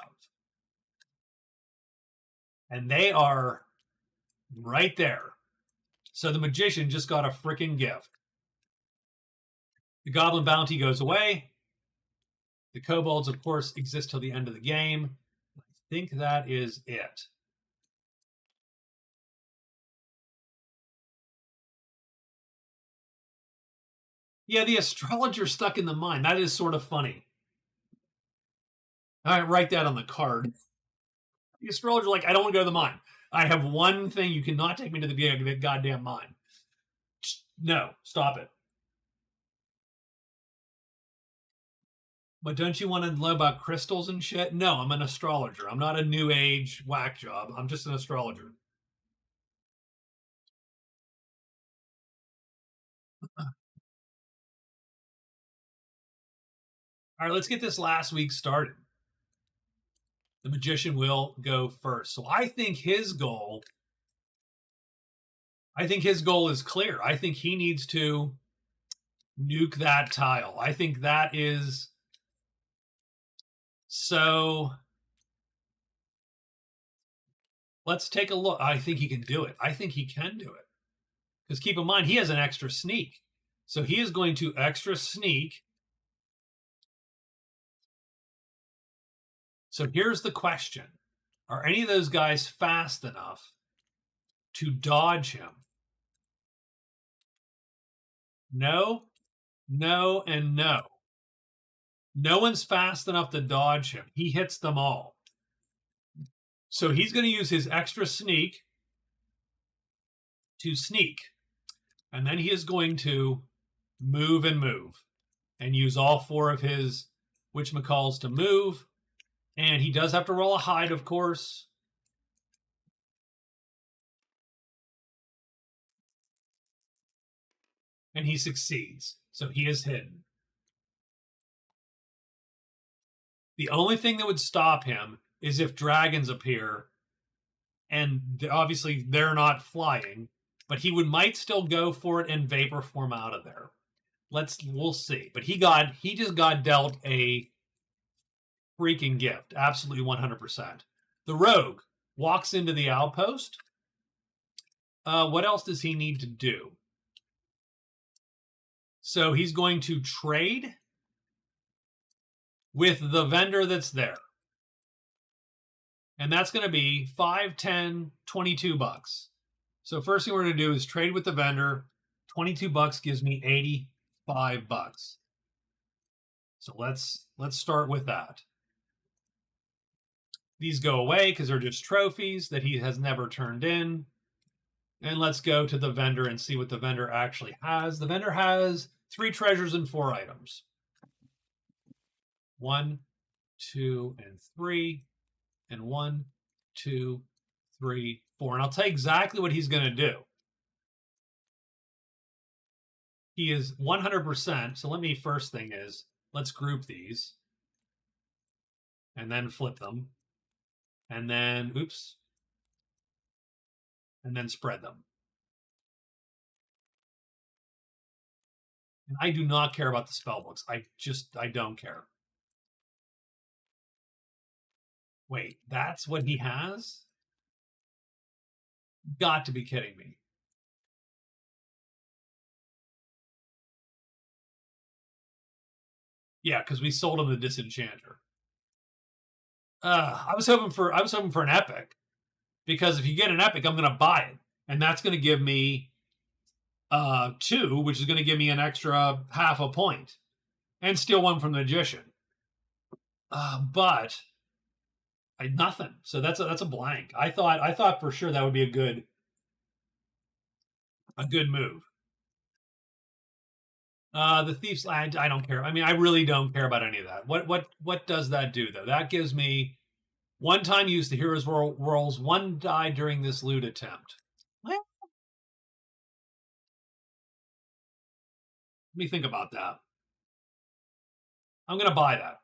And they are right there. So the magician just got a freaking gift. The goblin bounty goes away. The kobolds, of course, exist till the end of the game. I think that is it. Yeah, the astrologer stuck in the mine. That is sort of funny. All right, write that on the card. The astrologer, like, I don't want to go to the mine. I have one thing. You cannot take me to the goddamn mine. No, stop it. But don't you want to know about crystals and shit? No, I'm an astrologer. I'm not a new age whack job. I'm just an astrologer. All right, let's get this last week started. The magician will go first. So I think his goal is clear. I think he needs to nuke that tile. I think that is so. Let's take a look. I think he can do it. I think he can do it. Because keep in mind, he has an extra sneak. So he is going to extra sneak. So here's the question. Are any of those guys fast enough to dodge him? No? No, and no. No one's fast enough to dodge him. He hits them all. So he's going to use his extra sneak to sneak. And then he is going to move and use all 4 of his whatchamacalls to move. And he does have to roll a hide, of course. And he succeeds. So he is hidden. The only thing that would stop him is if dragons appear, and obviously they're not flying, but he might still go for it and vapor form out of there. We'll see. But he just got dealt a freaking gift. Absolutely 100%. The rogue walks into the outpost. What else does he need to do? So he's going to trade with the vendor that's there. And that's going to be 5, 10, 22 bucks. So first thing we're going to do is trade with the vendor. 22 bucks gives me 85 bucks. So let's start with that. These go away because they're just trophies that he has never turned in. And let's go to the vendor and see what the vendor actually has. The vendor has 3 treasures and 4 items. 1, 2, and 3. And 1, 2, 3, 4. And I'll tell you exactly what he's going to do. He is 100%. So let me, first thing is, let's group these. And then flip them. And then, oops. And then spread them. And I do not care about the spell books. I don't care. Wait, that's what he has? Got to be kidding me. Yeah, because we sold him the Disenchanter. I was hoping for an epic, because if you get an epic, I'm going to buy it, and that's going to give me 2, which is going to give me an extra half a point, and steal 1 from the magician. But nothing. So that's a blank. I thought for sure that would be a good move. The Thief's Land, I don't care. I mean, I really don't care about any of that. What does that do, though? That gives me 1 time use the hero's rolls 1 die during this loot attempt. Well, let me think about that. I'm going to buy that.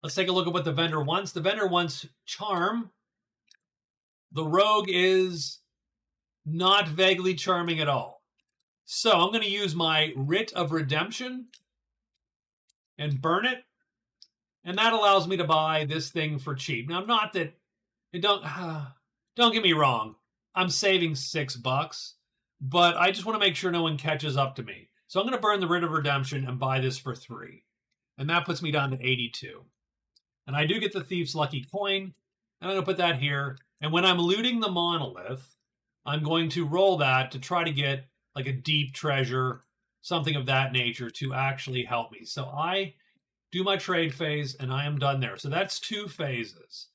Let's take a look at what the vendor wants. The vendor wants Charm. The rogue is not vaguely charming at all. So I'm going to use my Writ of Redemption and burn it. And that allows me to buy this thing for cheap. Now, not that it don't get me wrong. I'm saving $6, but I just want to make sure no one catches up to me. So I'm going to burn the Writ of Redemption and buy this for 3. And that puts me down to 82. And I do get the Thief's Lucky Coin. And I'm going to put that here. And when I'm looting the monolith, I'm going to roll that to try to get like a deep treasure, something of that nature, to actually help me. So I do my trade phase, and I am done there. So that's 2 phases.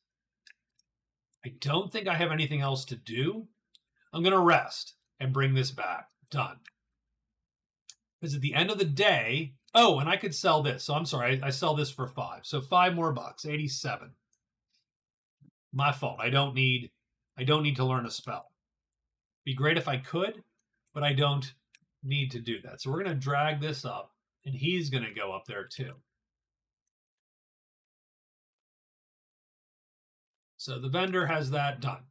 I don't think I have anything else to do. I'm going to rest and bring this back. Done. Because at the end of the day, oh, and I could sell this. So I'm sorry, I sell this for 5. So 5 more bucks, 87. My fault. I don't need to learn a spell. Be great if I could, but I don't need to do that. So we're going to drag this up, and he's going to go up there too. So the vendor has that done.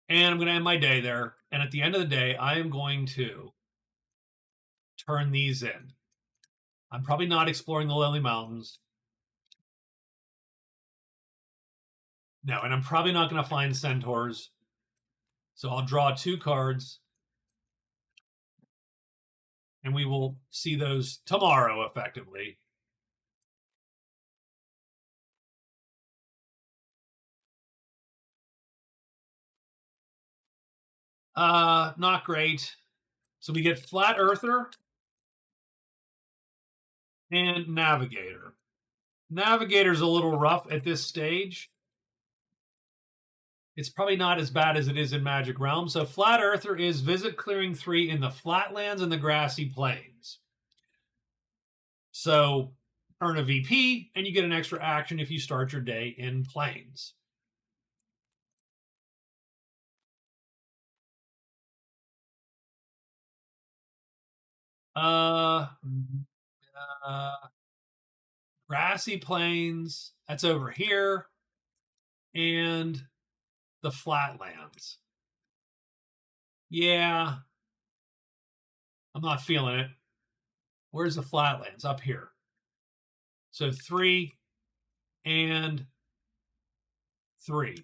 And I'm going to end my day there. And at the end of the day, I am going to turn these in. I'm probably not exploring the Lily Mountains. No, and I'm probably not going to find centaurs. So I'll draw 2 cards. And we will see those tomorrow, effectively. Not great. So we get Flat Earther and Navigator. Navigator's a little rough at this stage. It's probably not as bad as it is in Magic Realm. So Flat Earther is visit clearing 3 in the flatlands and the grassy plains. So earn a VP, and you get an extra action if you start your day in plains. Uh, grassy plains, that's over here, and the flatlands. Yeah, I'm not feeling it. Where's the flatlands? Up here. So 3 and 3.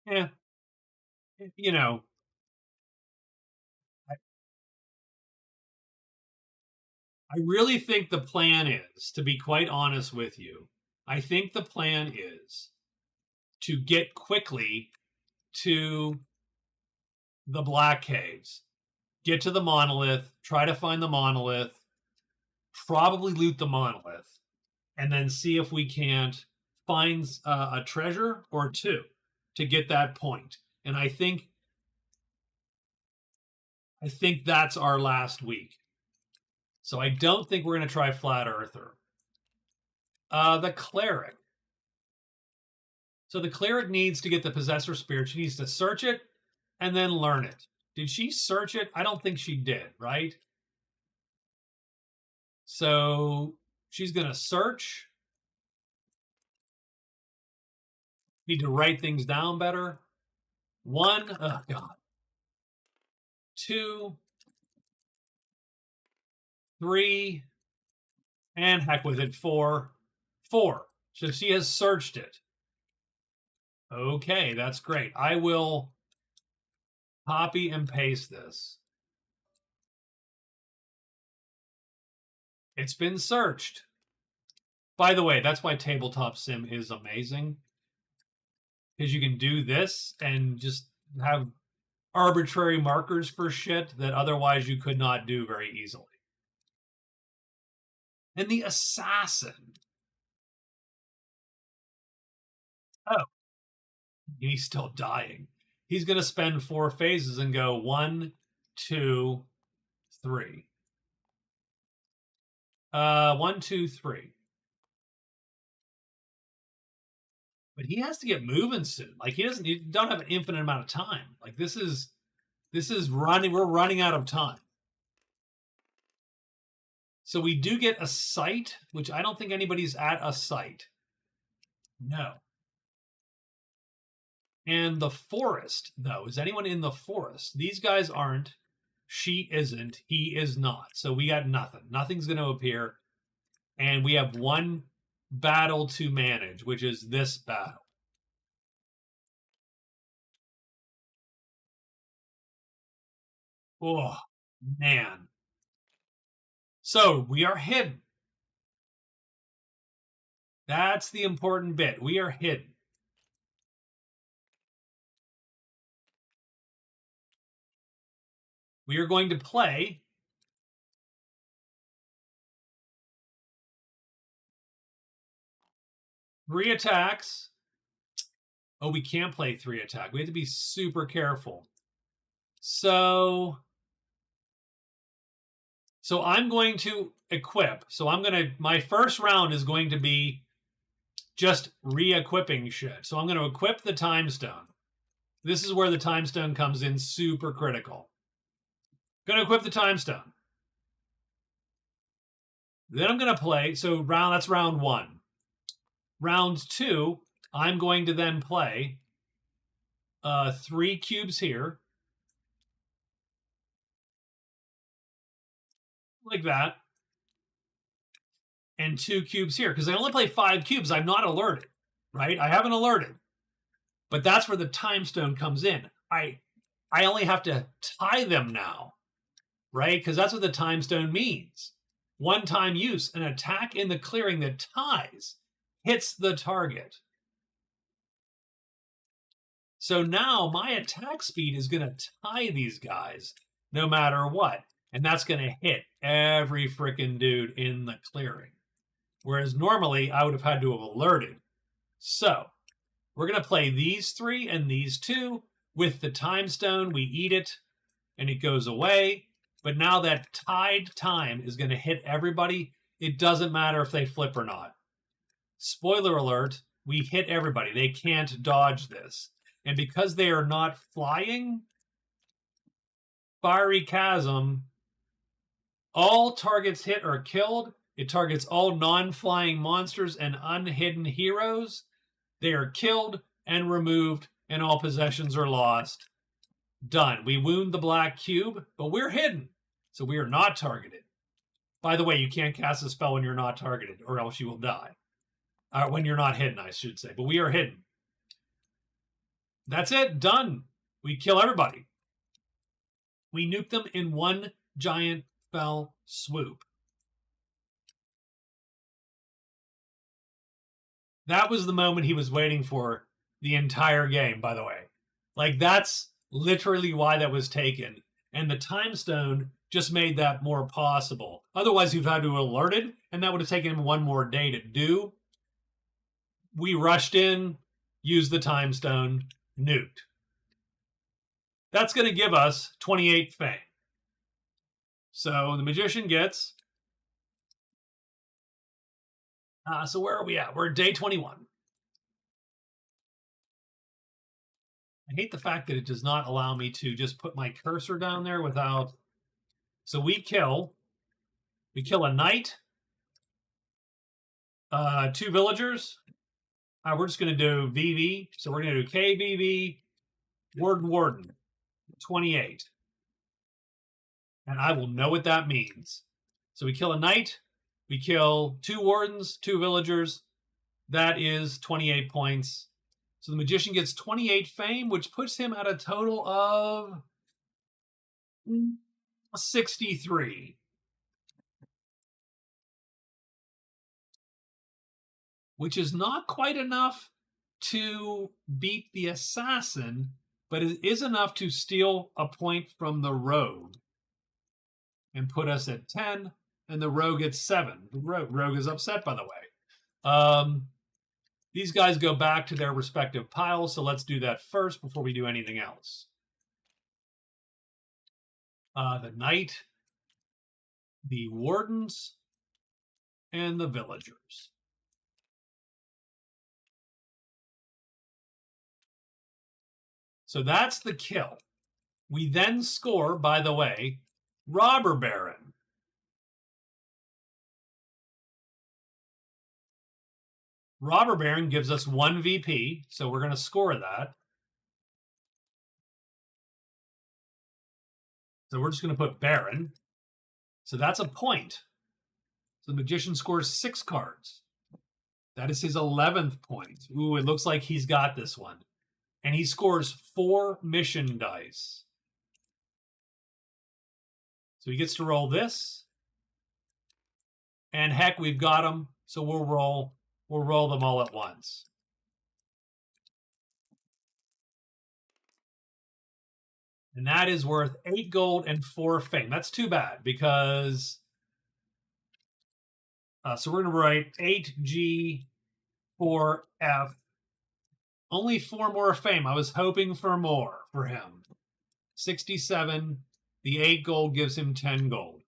Yeah, you know, I really think the plan is, to be quite honest with you, I think the plan is to get quickly to the Black Caves, get to the monolith, try to find the monolith, probably loot the monolith, and then see if we can't find a treasure or two to get that point. And I think that's our last week. So I don't think we're going to try Flat Earther. The Cleric. So the Cleric needs to get the Possessor Spirit. She needs to search it and then learn it. Did she search it? I don't think she did, right? So she's going to search. Need to write things down better. 1, oh God. 2, 3, and heck with it, 4. 4. So she has searched it. Okay, that's great. I will copy and paste this. It's been searched. By the way, that's why Tabletop Sim is amazing. Because you can do this and just have arbitrary markers for shit that otherwise you could not do very easily. And the Assassin. Oh, he's still dying. He's going to spend 4 phases and go 1, 2, 3. 1, 2, 3. But he has to get moving soon. Like he don't have an infinite amount of time. Like this is running. We're running out of time. So we do get a site, which I don't think anybody's at a site. No. And the forest, though, is anyone in the forest? These guys aren't. She isn't. He is not. So we got nothing. Nothing's going to appear. And we have one battle to manage, which is this battle. Oh, man. So we are hidden. That's the important bit. We are hidden. We are going to play 3 attacks. Oh, we can't play 3 attack. We have to be super careful. So I'm going to equip. So my first round is going to be just re-equipping shit. So I'm going to equip the Time Stone. This is where the Time Stone comes in super critical. Going to equip the Time Stone. Then I'm going to play, so that's round 1. Round 2, I'm going to then play 3 cubes here. Like that. And 2 cubes here. Because I only play 5 cubes. I'm not alerted. Right? I haven't alerted. But that's where the Time Stone comes in. I only have to tie them now. Right? Because that's what the Time Stone means. One-time use. An attack in the clearing that ties hits the target. So now my attack speed is going to tie these guys no matter what. And that's going to hit every freaking dude in the clearing. Whereas normally I would have had to have alerted. So we're going to play these 3 and these 2. With the time stone, we eat it and it goes away. But now that tied time is going to hit everybody. It doesn't matter if they flip or not. Spoiler alert, we hit everybody. They can't dodge this. And because they are not flying, Fiery Chasm, all targets hit are killed. It targets all non-flying monsters and unhidden heroes. They are killed and removed, and all possessions are lost. Done. We wound the black cube, but we're hidden, so we are not targeted. By the way, you can't cast a spell when you're not targeted, or else you will die. When you're not hidden, I should say. But we are hidden. That's it. Done. We kill everybody. We nuke them in one giant fell swoop. That was the moment he was waiting for the entire game, by the way. Like, that's literally why that was taken. And the time stone just made that more possible. Otherwise, you've had to alert it, and that would have taken him one more day to do. We rushed in, used the time stone, nuked. That's going to give us 28 fame. So the magician gets... so where are we at? We're at day 21. I hate the fact that it does not allow me to just put my cursor down there without... So we kill a knight, 2 villagers. We're just going to do VV. So we're going to do KVV, Warden, 28. And I will know what that means. So we kill a knight. We kill 2 wardens, 2 villagers. That is 28 points. So the magician gets 28 fame, which puts him at a total of 63. Which is not quite enough to beat the assassin, but it is enough to steal a point from the rogue and put us at 10, and the rogue at 7. The rogue is upset, by the way. These guys go back to their respective piles, so let's do that first before we do anything else. The knight, the wardens, and the villagers. So that's the kill. We then score, by the way, Robber Baron. Robber Baron gives us 1 VP, so we're going to score that. So we're just going to put Baron. So that's a point. So the magician scores 6 cards. That is his 11th point. Ooh, it looks like he's got this one. And he scores 4 mission dice. So he gets to roll this. And heck, we've got him. So we'll roll them all at once. And that is worth 8 gold and 4 fame. That's too bad because... so we're going to write 8G, 4F. Only 4 more fame. I was hoping for more for him. 67. The 8 gold gives him 10 gold.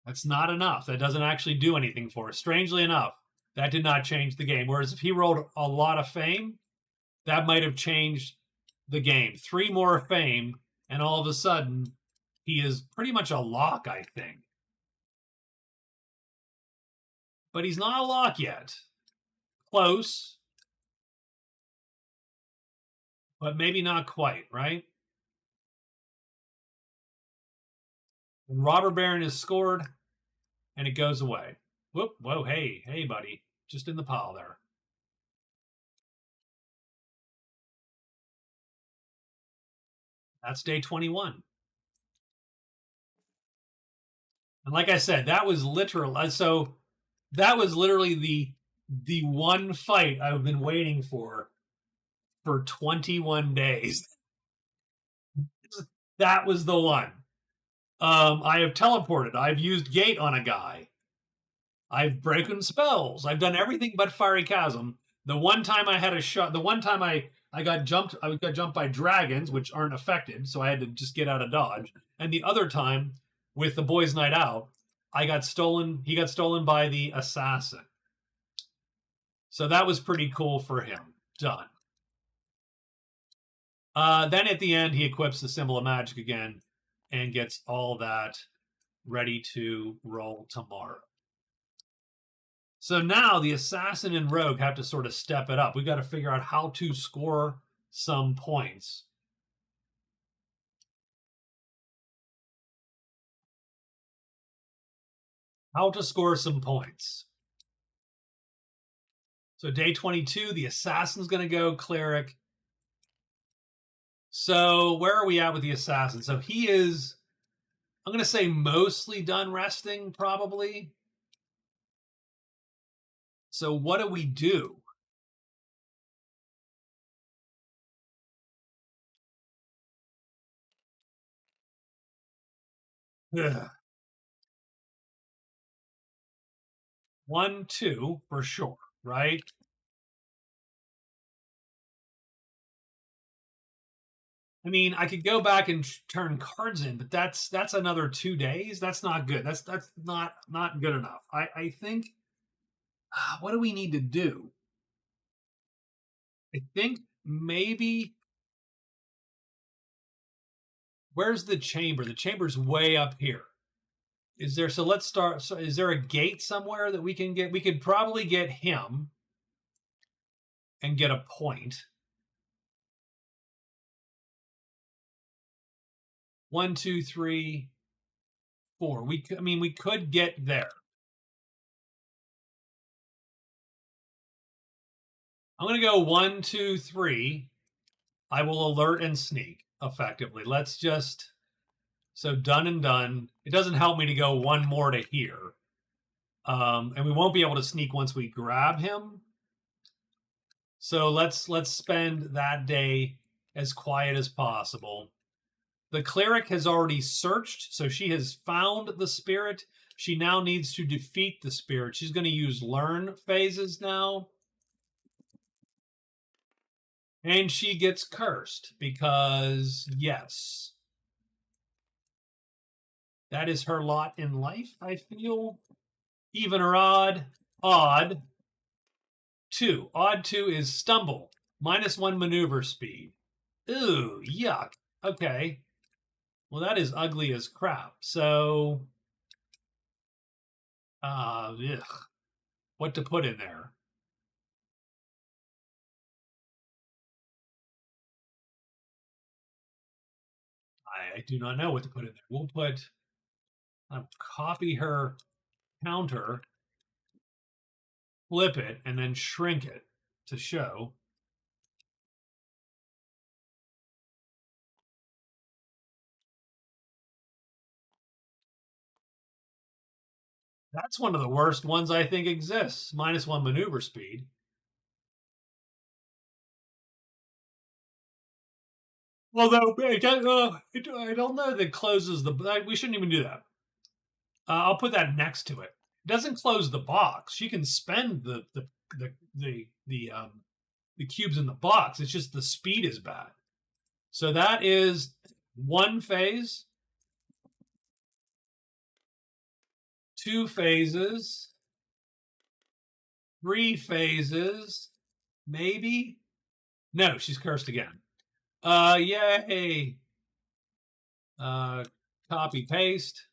That's not enough. That doesn't actually do anything for us. Strangely enough, that did not change the game. Whereas if he rolled a lot of fame, that might have changed the game. 3 more fame, and all of a sudden, he is pretty much a lock, I think. But he's not a lock yet. Close. But maybe not quite, right? And Robber Baron is scored, and it goes away. Whoop, whoa, hey, buddy. Just in the pile there. That's day 21. And like I said, that was literal. So that was literally the the one fight I've been waiting for 21 days. That was the one. I have teleported. I've used gate on a guy. I've broken spells. I've done everything but fiery chasm. The one time I had a shot, the one time I got jumped, I got jumped by dragons, which aren't affected, so I had to just get out of dodge. And the other time, with the boys' night out, I got stolen. He got stolen by the assassin. So that was pretty cool for him. Done. Then at the end, he equips the symbol of magic again and gets all that ready to roll tomorrow. So now the assassin and rogue have to sort of step it up. We've got to figure out how to score some points. How to score some points. So day 22, the assassin's going to go cleric. So where are we at with the assassin? So he is, I'm going to say mostly done resting, probably. So what do we do? Ugh. 1, 2 for sure, right? I mean, I could go back and turn cards in, but that's another 2 days. That's not good. That's not good enough. I think what do we need to do? I think maybe where's the chamber? The chamber's way up here. Is there so let's start so is there a gate somewhere that we can get? We could probably get him and get a point. 1, 2, 3, 4. I mean we could get there. I'm gonna go 1, 2, 3. I will alert and sneak effectively. Let's just so done and done. It doesn't help me to go one more to here. And we won't be able to sneak once we grab him. So let's spend that day as quiet as possible. The cleric has already searched, so she has found the spirit. She now needs to defeat the spirit. She's going to use learn phases now. And she gets cursed because, yes, that is her lot in life, I feel. Even or odd? Odd. 2. Odd 2 is stumble. -1 maneuver speed. Ooh, yuck. Okay. Well, that is ugly as crap. So, ugh. What to put in there? I do not know what to put in there. We'll put, copy her counter, flip it, and then shrink it to show. That's one of the worst ones I think exists. -1 maneuver speed. Although I don't know that closes the. We shouldn't even do that. I'll put that next to it. It doesn't close the box. She can spend the cubes in the box. It's just the speed is bad. So that is 1 phase, 2 phases, 3 phases, maybe. No, she's cursed again. Yay. Copy paste.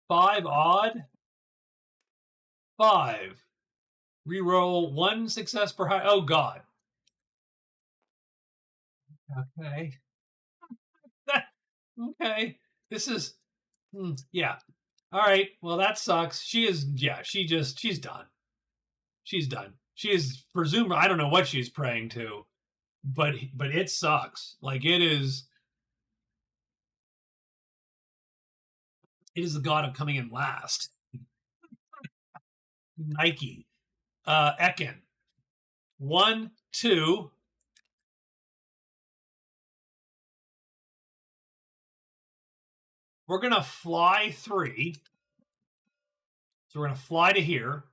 5 odd. 5. Reroll 1 success per high. Oh God. Okay. Okay. This is yeah. All right. Well, that sucks. She is yeah, she's done. She's done. She is presumed I don't know what she's praying to, but it sucks. Like it is the god of coming in last. Nike. Ekin. 1, 2. We're going to fly 3. So we're going to fly to here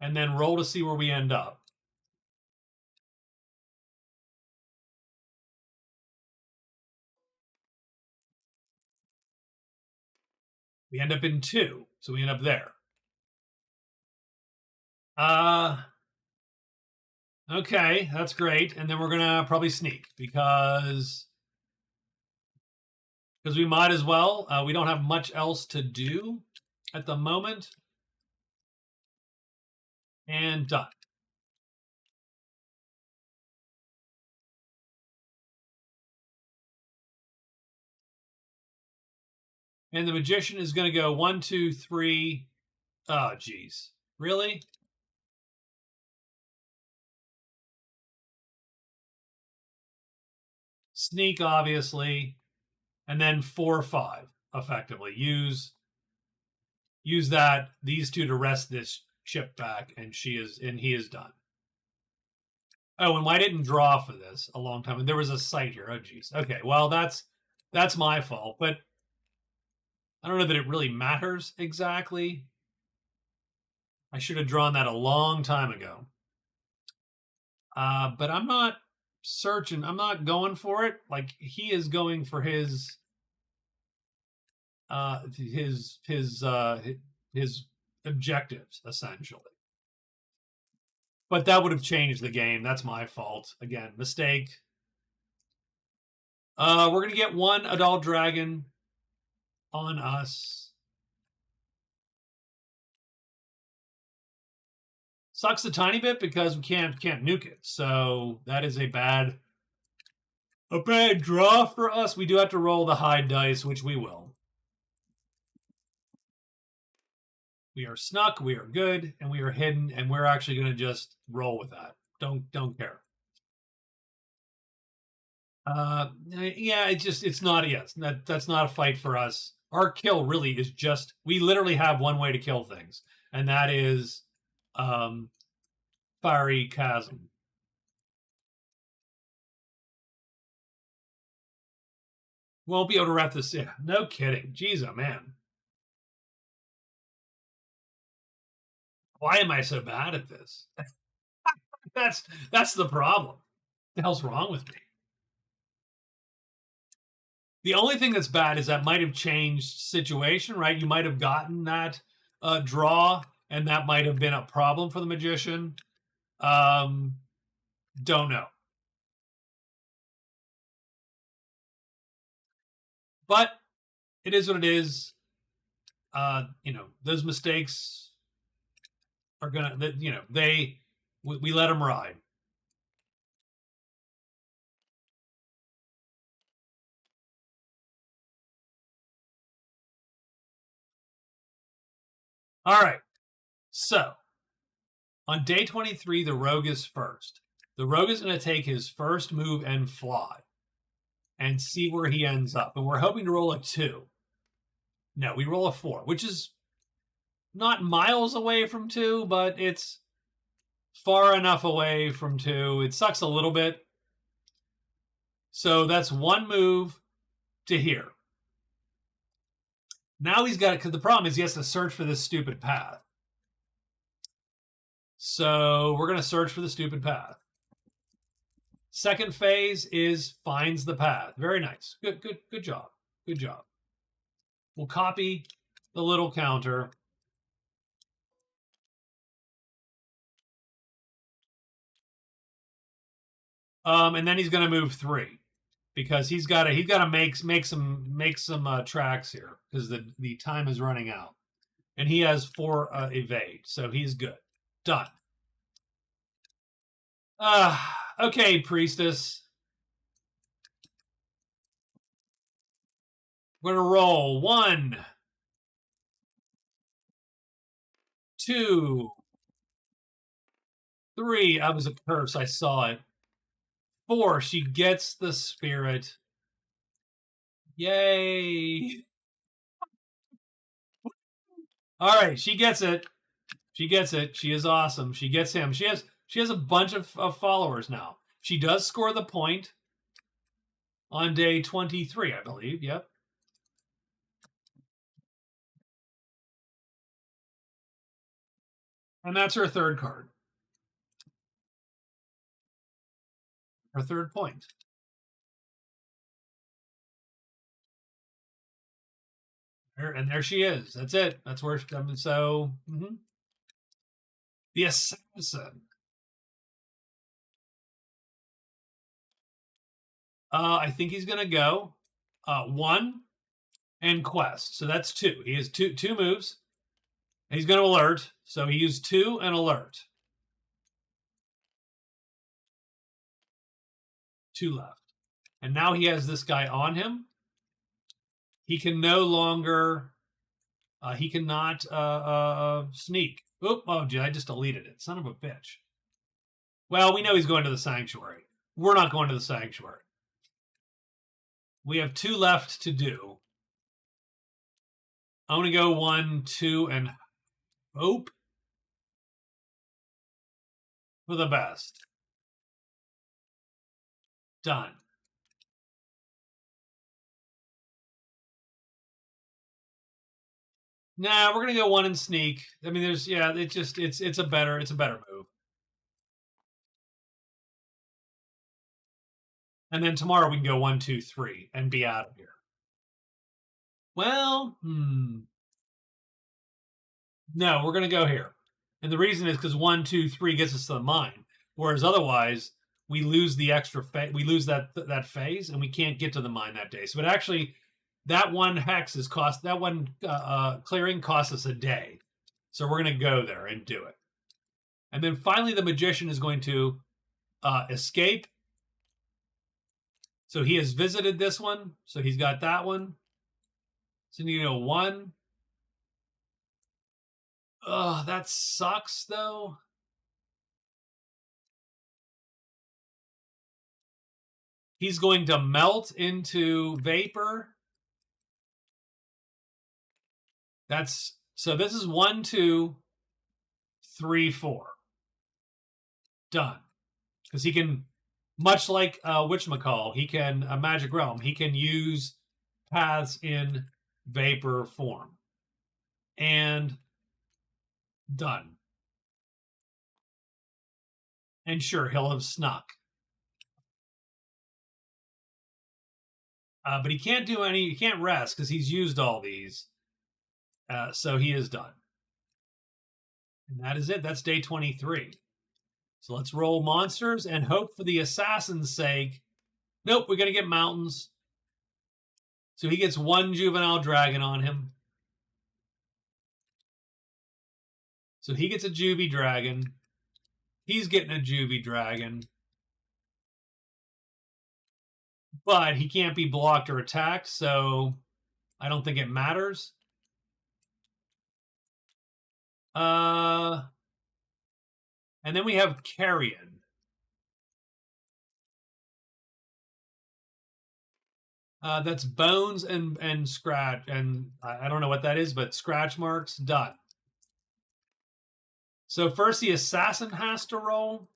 and then roll to see where we end up. We end up in 2. So we end up there. Okay, that's great. And then we're going to probably sneak because we might as well. We don't have much else to do at the moment. And done. And the magician is going to go 1, 2, 3. Oh, geez. Really? Sneak, obviously. And then 4, 5, effectively. Use these 2 to rest this chip back, and he is done. Oh, and I didn't draw for this a long time. And there was a site here. Oh, geez. Okay, well, that's my fault. But I don't know that it really matters exactly. I should have drawn that a long time ago. But I'm not searching. I'm not going for it. Like, he is going for his objectives, essentially. But that would have changed the game. That's my fault. Again, mistake. We're going to get 1 adult dragon on us. Sucks a tiny bit because we can't nuke it. So that is a bad draw for us. We do have to roll the high dice, which we will. We are snuck, we are good, and we are hidden, and we're actually going to just roll with that. Don't care. Yeah, it's not. Yes, that's not a fight for us. Our kill really is just, we literally have one way to kill things, and that is Fiery Chasm. Won't be able to wrap this. Yeah, no kidding. Jeez, oh man. Why am I so bad at this? That's the problem. What the hell's wrong with me? The only thing that's bad is that might have changed situation, right? You might have gotten that draw, and that might have been a problem for the magician. Don't know. But it is what it is. Those mistakes are gonna, we let them ride. All right. So on day 23, the rogue is first. The rogue is going to take his first move and fly and see where he ends up. And we're hoping to roll a 2. No, we roll a 4, which is not miles away from 2, but it's far enough away from 2. It sucks a little bit. So that's 1 move to here. Now he's got it, because the problem is he has to search for this stupid path. So we're going to search for the stupid path. Second phase is finds the path. Very nice. Good job. Good job. We'll copy the little counter. And then he's going to move 3 because he's got to make some tracks here because the time is running out, and he has 4 evade, so he's good. Done. Okay, priestess. We're gonna roll 1, 2, 3. That was a curse. I saw it. 4. She gets the spirit. Yay! All right, she gets it. She gets it. She is awesome. She gets him. She has a bunch of followers now. She does score the point on day 23, I believe. Yep. And that's her third card. Her third point. And there she is. That's it. That's where she comes. So, the assassin. I think he's going to go 1 and quest. So that's 2. He has two moves. He's going to alert. So he used 2 and alert. 2 left. And now he has this guy on him. He can no longer. He cannot sneak. Oop, oh, gee, I just deleted it. Son of a bitch. Well, we know he's going to the sanctuary. We're not going to the sanctuary. We have 2 left to do. I'm going to go 1, 2, and hope for the best. Done. Nah, we're gonna go 1 and sneak. I mean, it's a better move. And then tomorrow we can go 1, 2, 3 and be out of here. Well, no, we're gonna go here, and the reason is because 1, 2, 3 gets us to the mine, whereas otherwise we lose the extra. We lose that phase, and we can't get to the mine that day. So it actually, that one hex is cost. That one clearing costs us a day, so we're gonna go there and do it. And then finally, the magician is going to escape. So he has visited this one. So he's got that one. So you know 1. Oh, that sucks though. He's going to melt into vapor. So this is 1, 2, 3, 4. Done. Because he can, much like whatchamacall, he can, a magic realm, he can use paths in vapor form. And done. And sure, he'll have snuck. But he can't do any, he can't rest because he's used all these. So he is done. And that is it. That's day 23. So let's roll monsters and hope for the assassin's sake. Nope, we're going to get mountains. So he gets 1 juvenile dragon on him. So he gets a juvie dragon. He's getting a juvie dragon. But he can't be blocked or attacked, so I don't think it matters. And then we have Carrion. That's bones and scratch, and I don't know what that is, but scratch marks, done. So first the assassin has to roll.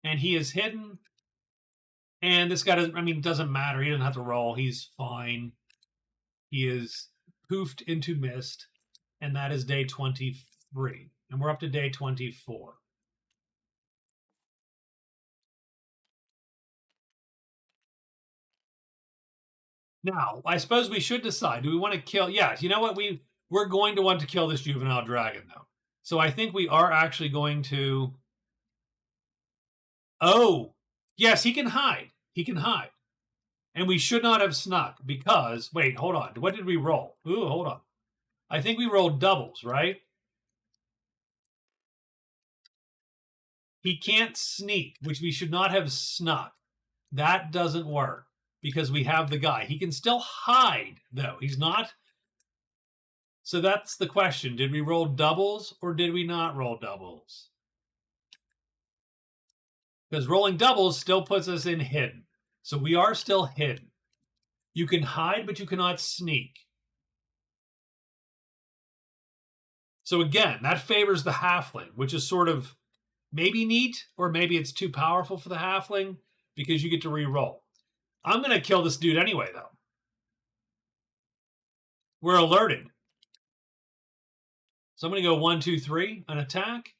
And he is hidden. And this guy doesn't matter. He doesn't have to roll. He's fine. He is poofed into mist. And that is day 23. And we're up to day 24. Now, I suppose we should decide. Do we want to kill? Yes, you know what? We're going to want to kill this juvenile dragon, though. So I think we are actually going to... Oh, yes, he can hide. He can hide. And we should not have snuck because... Wait, hold on. What did we roll? Ooh, hold on. I think we rolled doubles, right? He can't sneak, which we should not have snuck. That doesn't work because we have the guy. He can still hide, though. He's not. So that's the question. Did we roll doubles or did we not roll doubles? Because rolling doubles still puts us in hidden. So we are still hidden. You can hide, but you cannot sneak. So again, that favors the halfling, which is sort of maybe neat, or maybe it's too powerful for the halfling because you get to re-roll. I'm going to kill this dude anyway, though. We're alerted. So I'm going to go 1, 2, 3, an attack.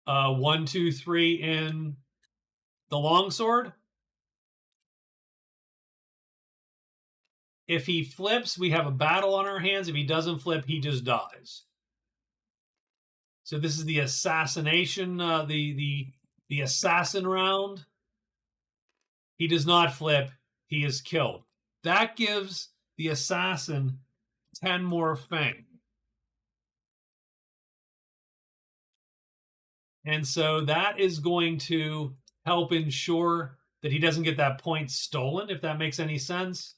1, 2, 3 in the longsword. If he flips, we have a battle on our hands. If he doesn't flip, he just dies. So this is the assassination, the assassin round. He does not flip. He is killed. That gives the assassin 10 more fame. And so that is going to help ensure that he doesn't get that point stolen, if that makes any sense.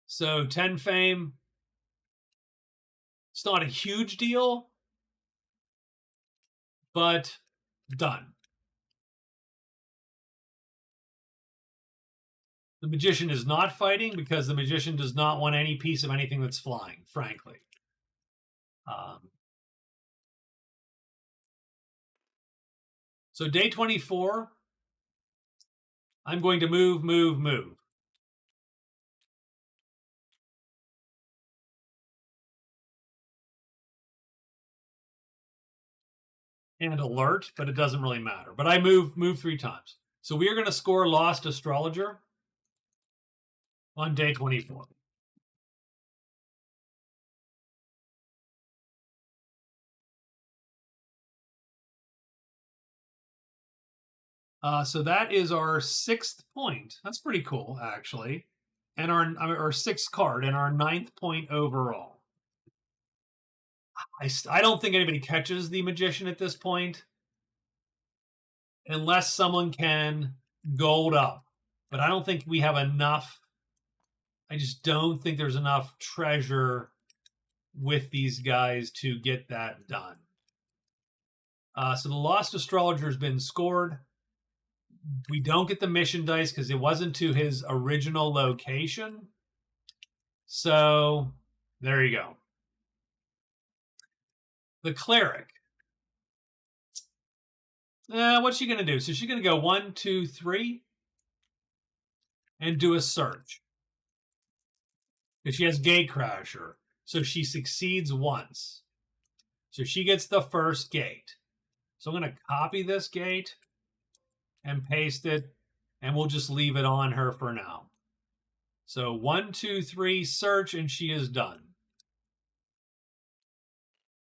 So 10 fame. It's not a huge deal, but done. The magician is not fighting because the magician does not want any piece of anything that's flying, frankly. So day 24, I'm going to move. And alert, but it doesn't really matter. But I move 3 times. So we are going to score Lost Astrologer on day 24. So that is our 6th point. That's pretty cool, actually. And our 6th card and our 9th point overall. I don't think anybody catches the magician at this point unless someone can gold up. But I don't think we have enough. I just don't think there's enough treasure with these guys to get that done. So the Lost Astrologer has been scored. We don't get the mission dice because it wasn't to his original location. So there you go. The Cleric. What's she going to do? So she's going to go 1, 2, 3 and do a search. Because she has Gatecrasher. So she succeeds once. So she gets the first gate. So I'm going to copy this gate and paste it, and we'll just leave it on her for now. So 1, 2, 3, search, and she is done.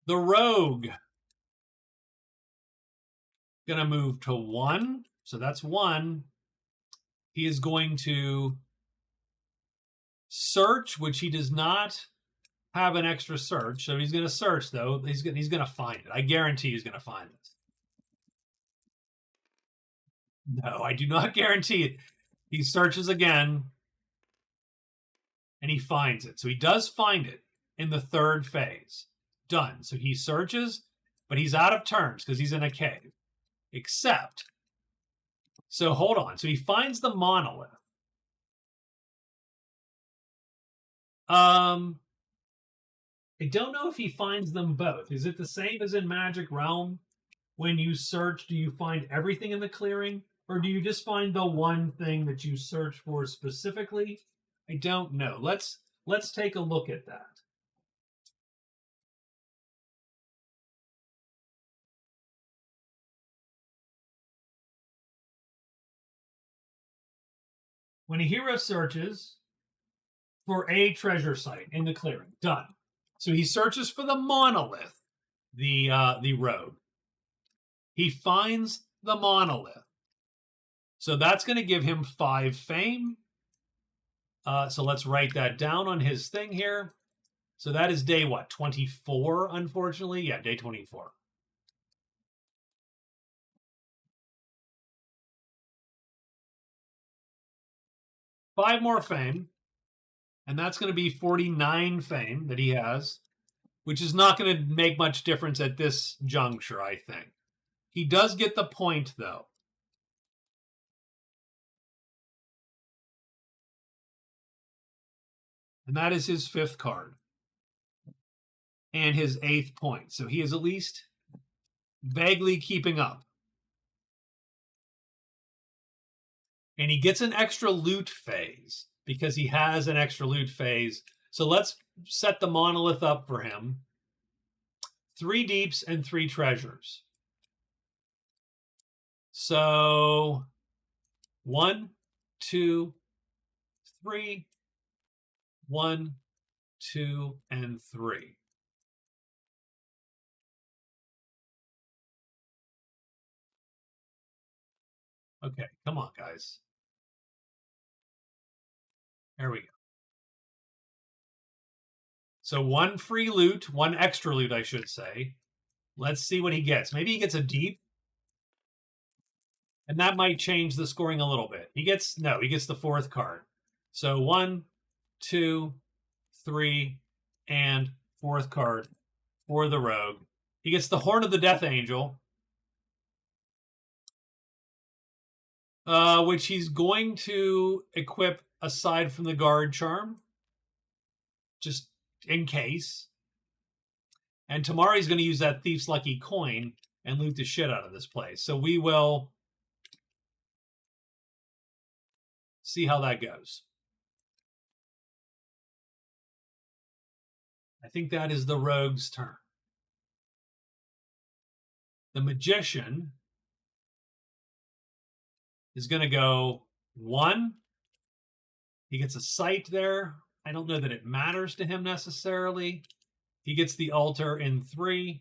The Rogue. Going to move to 1. So that's 1. He is going to search, which he does not have an extra search. So he's going to search, though. He's going to find it. I guarantee he's going to find it. No, I do not guarantee it. He searches again, and he finds it. So he does find it in the 3rd phase. Done. So he searches, but he's out of turns because he's in a cave. Except, so hold on. So he finds the monolith. I don't know if he finds them both. Is it the same as in Magic Realm? When you search, do you find everything in the clearing? Or do you just find the one thing that you search for specifically? I don't know. Let's take a look at that. When a hero searches for a treasure site in the clearing, done. So he searches for the monolith, the rogue. He finds the monolith. So that's going to give him 5 fame. So let's write that down on his thing here. So that is day what? 24, unfortunately? Yeah, day 24. Five more fame. And that's going to be 49 fame that he has, which is not going to make much difference at this juncture, I think. He does get the point, though. And that is his 5th card. And his 8th point. So he is at least vaguely keeping up. And he gets an extra loot phase because he has an extra loot phase. So let's set the monolith up for him. 3 deeps and 3 treasures. So 1, 2, 3. 1, 2, and 3. Okay, come on, guys. There we go. So 1 free loot, 1 extra loot, I should say. Let's see what he gets. Maybe he gets a deep. And that might change the scoring a little bit. He gets the 4th card. So 1, 2, 3, and 4th card for the rogue. He gets the Horn of the Death Angel, which he's going to equip aside from the guard charm, just in case. And Tamari's going to use that Thief's Lucky coin and loot the shit out of this place. So we will see how that goes. I think that is the rogue's turn. The magician is going to go 1. He gets a sight there. I don't know that it matters to him necessarily. He gets the altar in 3.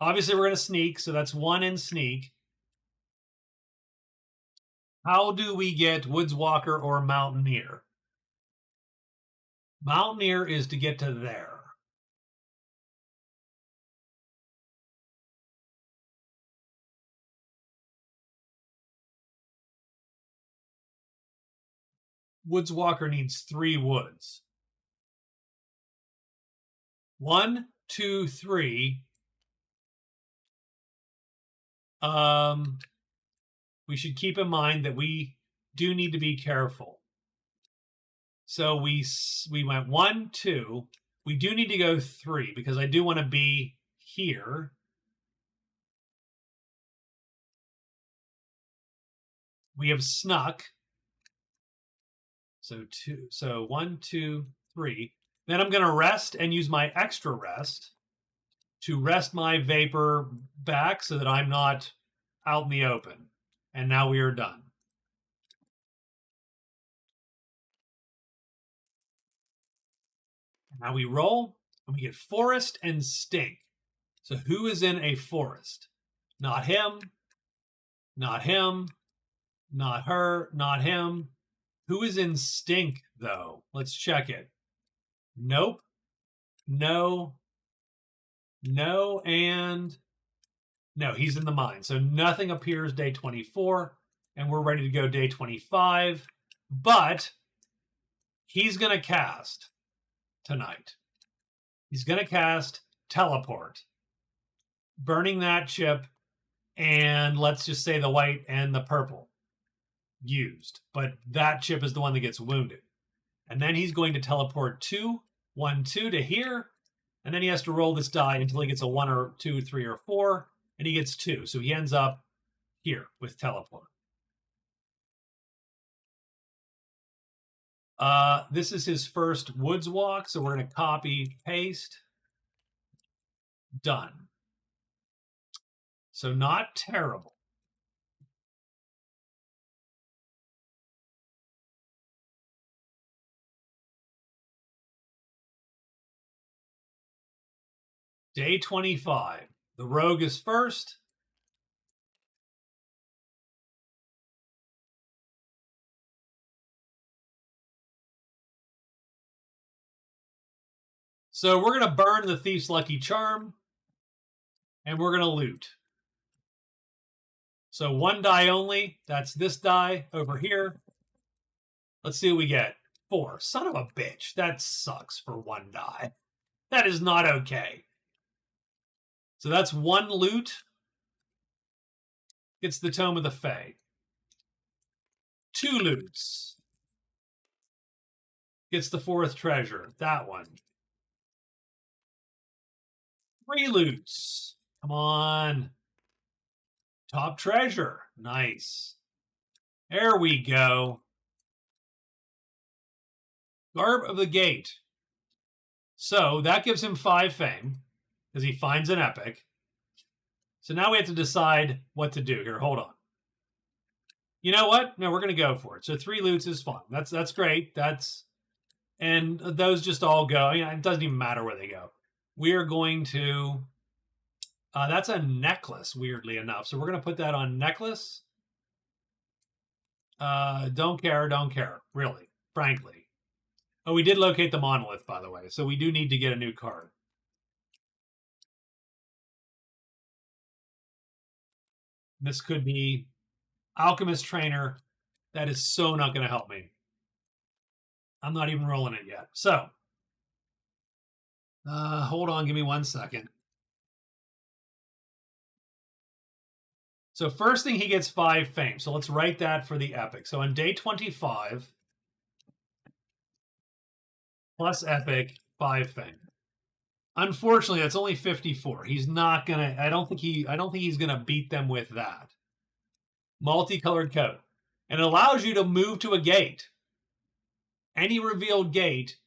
Obviously, we're going to sneak, so that's 1 in sneak. How do we get Woodswalker or Mountaineer? Mountaineer is to get to there. Woodswalker needs 3 woods. 1, 2, 3. We should keep in mind that we do need to be careful. So we went 1, 2. We do need to go 3 because I do want to be here. We have snuck. So 1, 2, 3. Then I'm going to rest and use my extra rest to rest my vapor back so that I'm not out in the open. And now we are done. Now we roll and we get forest and stink. So who is in a forest? Not him, not him, not her, not him. Who is in stink, though? Let's check it. Nope. No. No, and no, he's in the mine. So nothing appears day 24, and we're ready to go day 25. But he's going to cast tonight. He's going to cast Teleport, burning that chip, and let's just say the white and the purple used. But that chip is the one that gets wounded. And then he's going to teleport 2, 1, 2 to here. And then he has to roll this die until he gets a 1 or 2, 3, or 4. And he gets 2. So he ends up here with teleport. This is his first woods walk. So we're going to copy, paste. Done. So not terrible. Day 25. The rogue is first. So we're going to burn the Thief's Lucky Charm. And we're going to loot. So 1 die only. That's this die over here. Let's see what we get. 4. Son of a bitch. That sucks for 1 die. That is not okay. So that's one loot. It's the Tome of the Fae. 2 loots. Gets the 4th treasure. That one. 3 loots. Come on. Top treasure. Nice. There we go. Garb of the Gate. So that gives him 5 fame because he finds an epic. So now we have to decide what to do here. Hold on. You know what? No, we're going to go for it. So 3 loots is fun. That's great. And those just all go. I mean, it doesn't even matter where they go. We are going to. That's a necklace, weirdly enough. So we're going to put that on necklace. Don't care, really, frankly. Oh, we did locate the monolith, by the way. So we do need to get a new card. This could be Alchemist Trainer. That is so not going to help me. I'm not even rolling it yet. So, hold on. Give me 1 second. So first thing, he gets 5 fame. So let's write that for the epic. So on day 25, plus epic, 5 fame. Unfortunately, that's only 54. He's not gonna. I don't think he's gonna beat them with that. Multicolored coat, and it allows you to move to a gate, any revealed gate.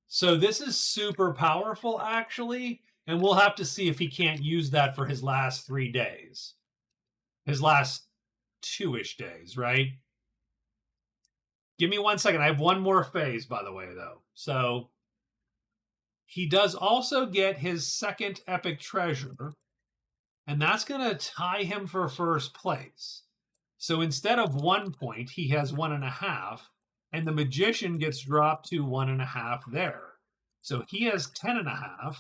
So this is super powerful, actually, and we'll have to see if he can't use that for his last 3 days, his last 2-ish days, right? Give me 1 second. I have one more phase, by the way, though. So he does also get his 2nd epic treasure, and that's going to tie him for 1st place. So instead of 1 point, he has 1.5, and the magician gets dropped to 1.5 there. So he has 10.5,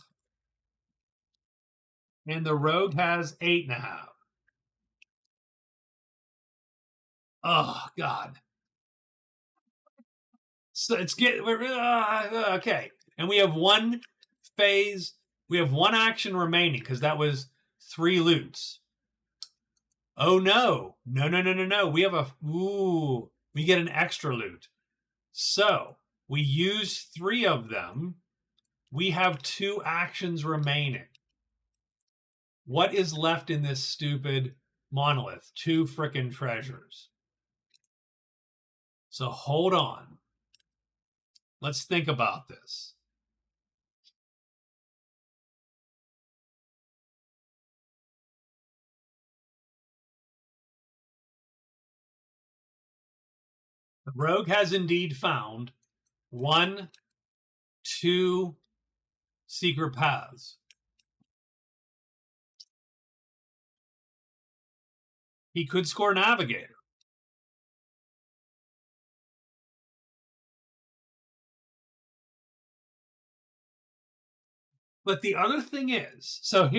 and the rogue has 8.5. Oh, God. So it's okay. And we have 1 phase. We have 1 action remaining because that was 3 loots. Oh no. No. We have we get an extra loot. So we use 3 of them. We have 2 actions remaining. What is left in this stupid monolith? 2 frickin' treasures. So hold on. Let's think about this. The rogue has indeed found 1, 2 secret paths. He could score Navigator. But the other thing is, so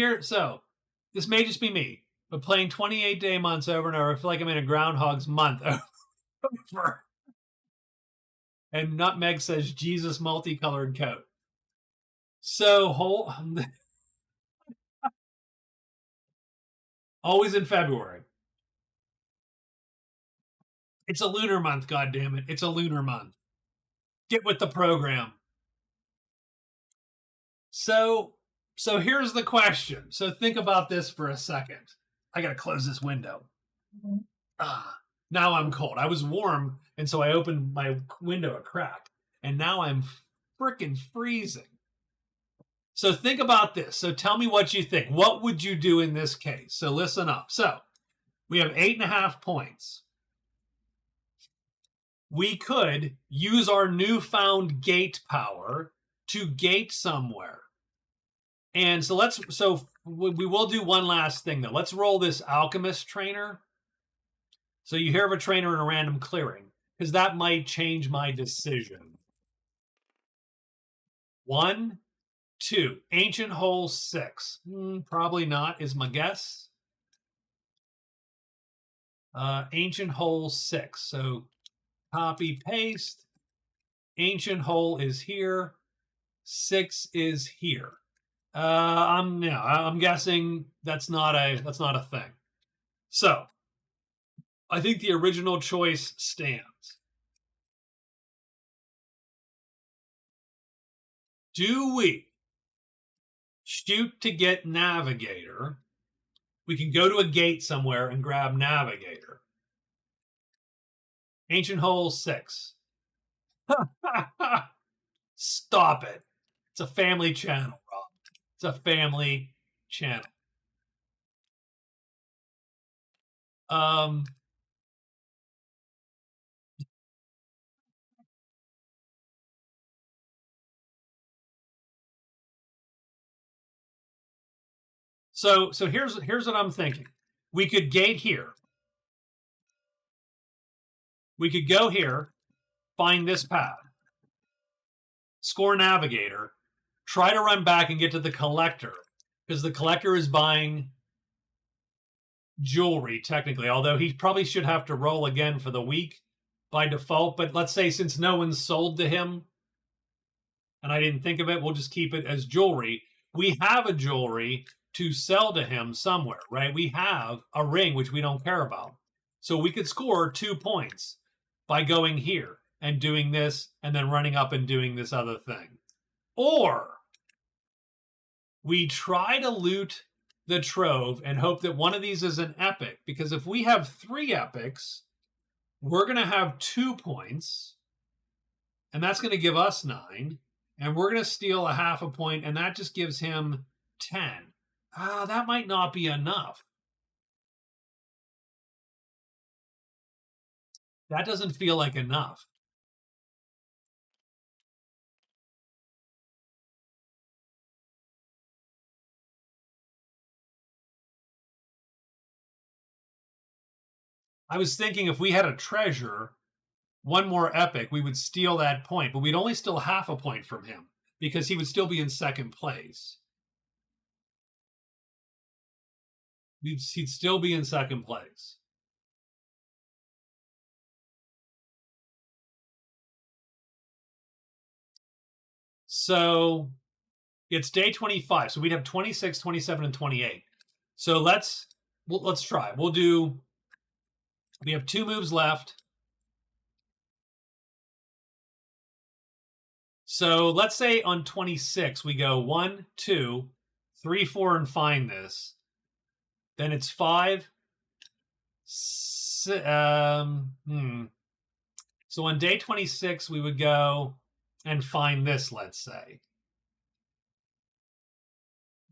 this may just be me, but playing 28-day months over and over, I feel like I'm in a Groundhog's Month over. And Nutmeg says, Jesus multicolored coat. So, always in February. It's a lunar month, goddammit. It's a lunar month. Get with the program. So here's the question. So think about this for a second. I got to close this window. Now I'm cold. I was warm, and so I opened my window a crack, and now I'm freaking freezing. So think about this. So tell me what you think. What would you do in this case? So listen up. So we have 8.5 points. We could use our newfound gate power to gate somewhere. And so we will do one last thing though. Let's roll this alchemist trainer. So you hear of a trainer in a random clearing, because that might change my decision. 1, 2, ancient hole 6. Probably not is my guess. Ancient hole 6. So copy paste. Ancient hole is here. 6 is here. I'm guessing that's not a thing. So I think the original choice stands. Do we shoot to get Navigator? We can go to a gate somewhere and grab Navigator. Ancient Hole 6. Stop it. It's a family channel, Rob. It's a family channel. Um, so here's what I'm thinking. We could gate here. We could go here, find this path, score Navigator, try to run back and get to the collector, because the collector is buying jewelry, technically, although he probably should have to roll again for the week by default. But let's say since no one's sold to him, and I didn't think of it, we'll just keep it as jewelry. We have a jewelry to sell to him somewhere, right? We have a ring, which we don't care about. So we could score 2 points by going here and doing this and then running up and doing this other thing. Or we try to loot the trove and hope that one of these is an epic, because if we have 3 epics, we're going to have 2 points, and that's going to give us 9, and we're going to steal a half a point, and that just gives him 10. That might not be enough. That doesn't feel like enough. I was thinking if we had a treasure, one more epic, we would steal that point, but we'd only steal half a point from him because he would still be in second place. He'd still be in second place. So it's day 25. So we'd have 26, 27, and 28. So let's try. We have 2 moves left. So let's say on 26, we go 1, 2, 3, 4, and find this. Then it's 5. So on day 26, we would go and find this, let's say.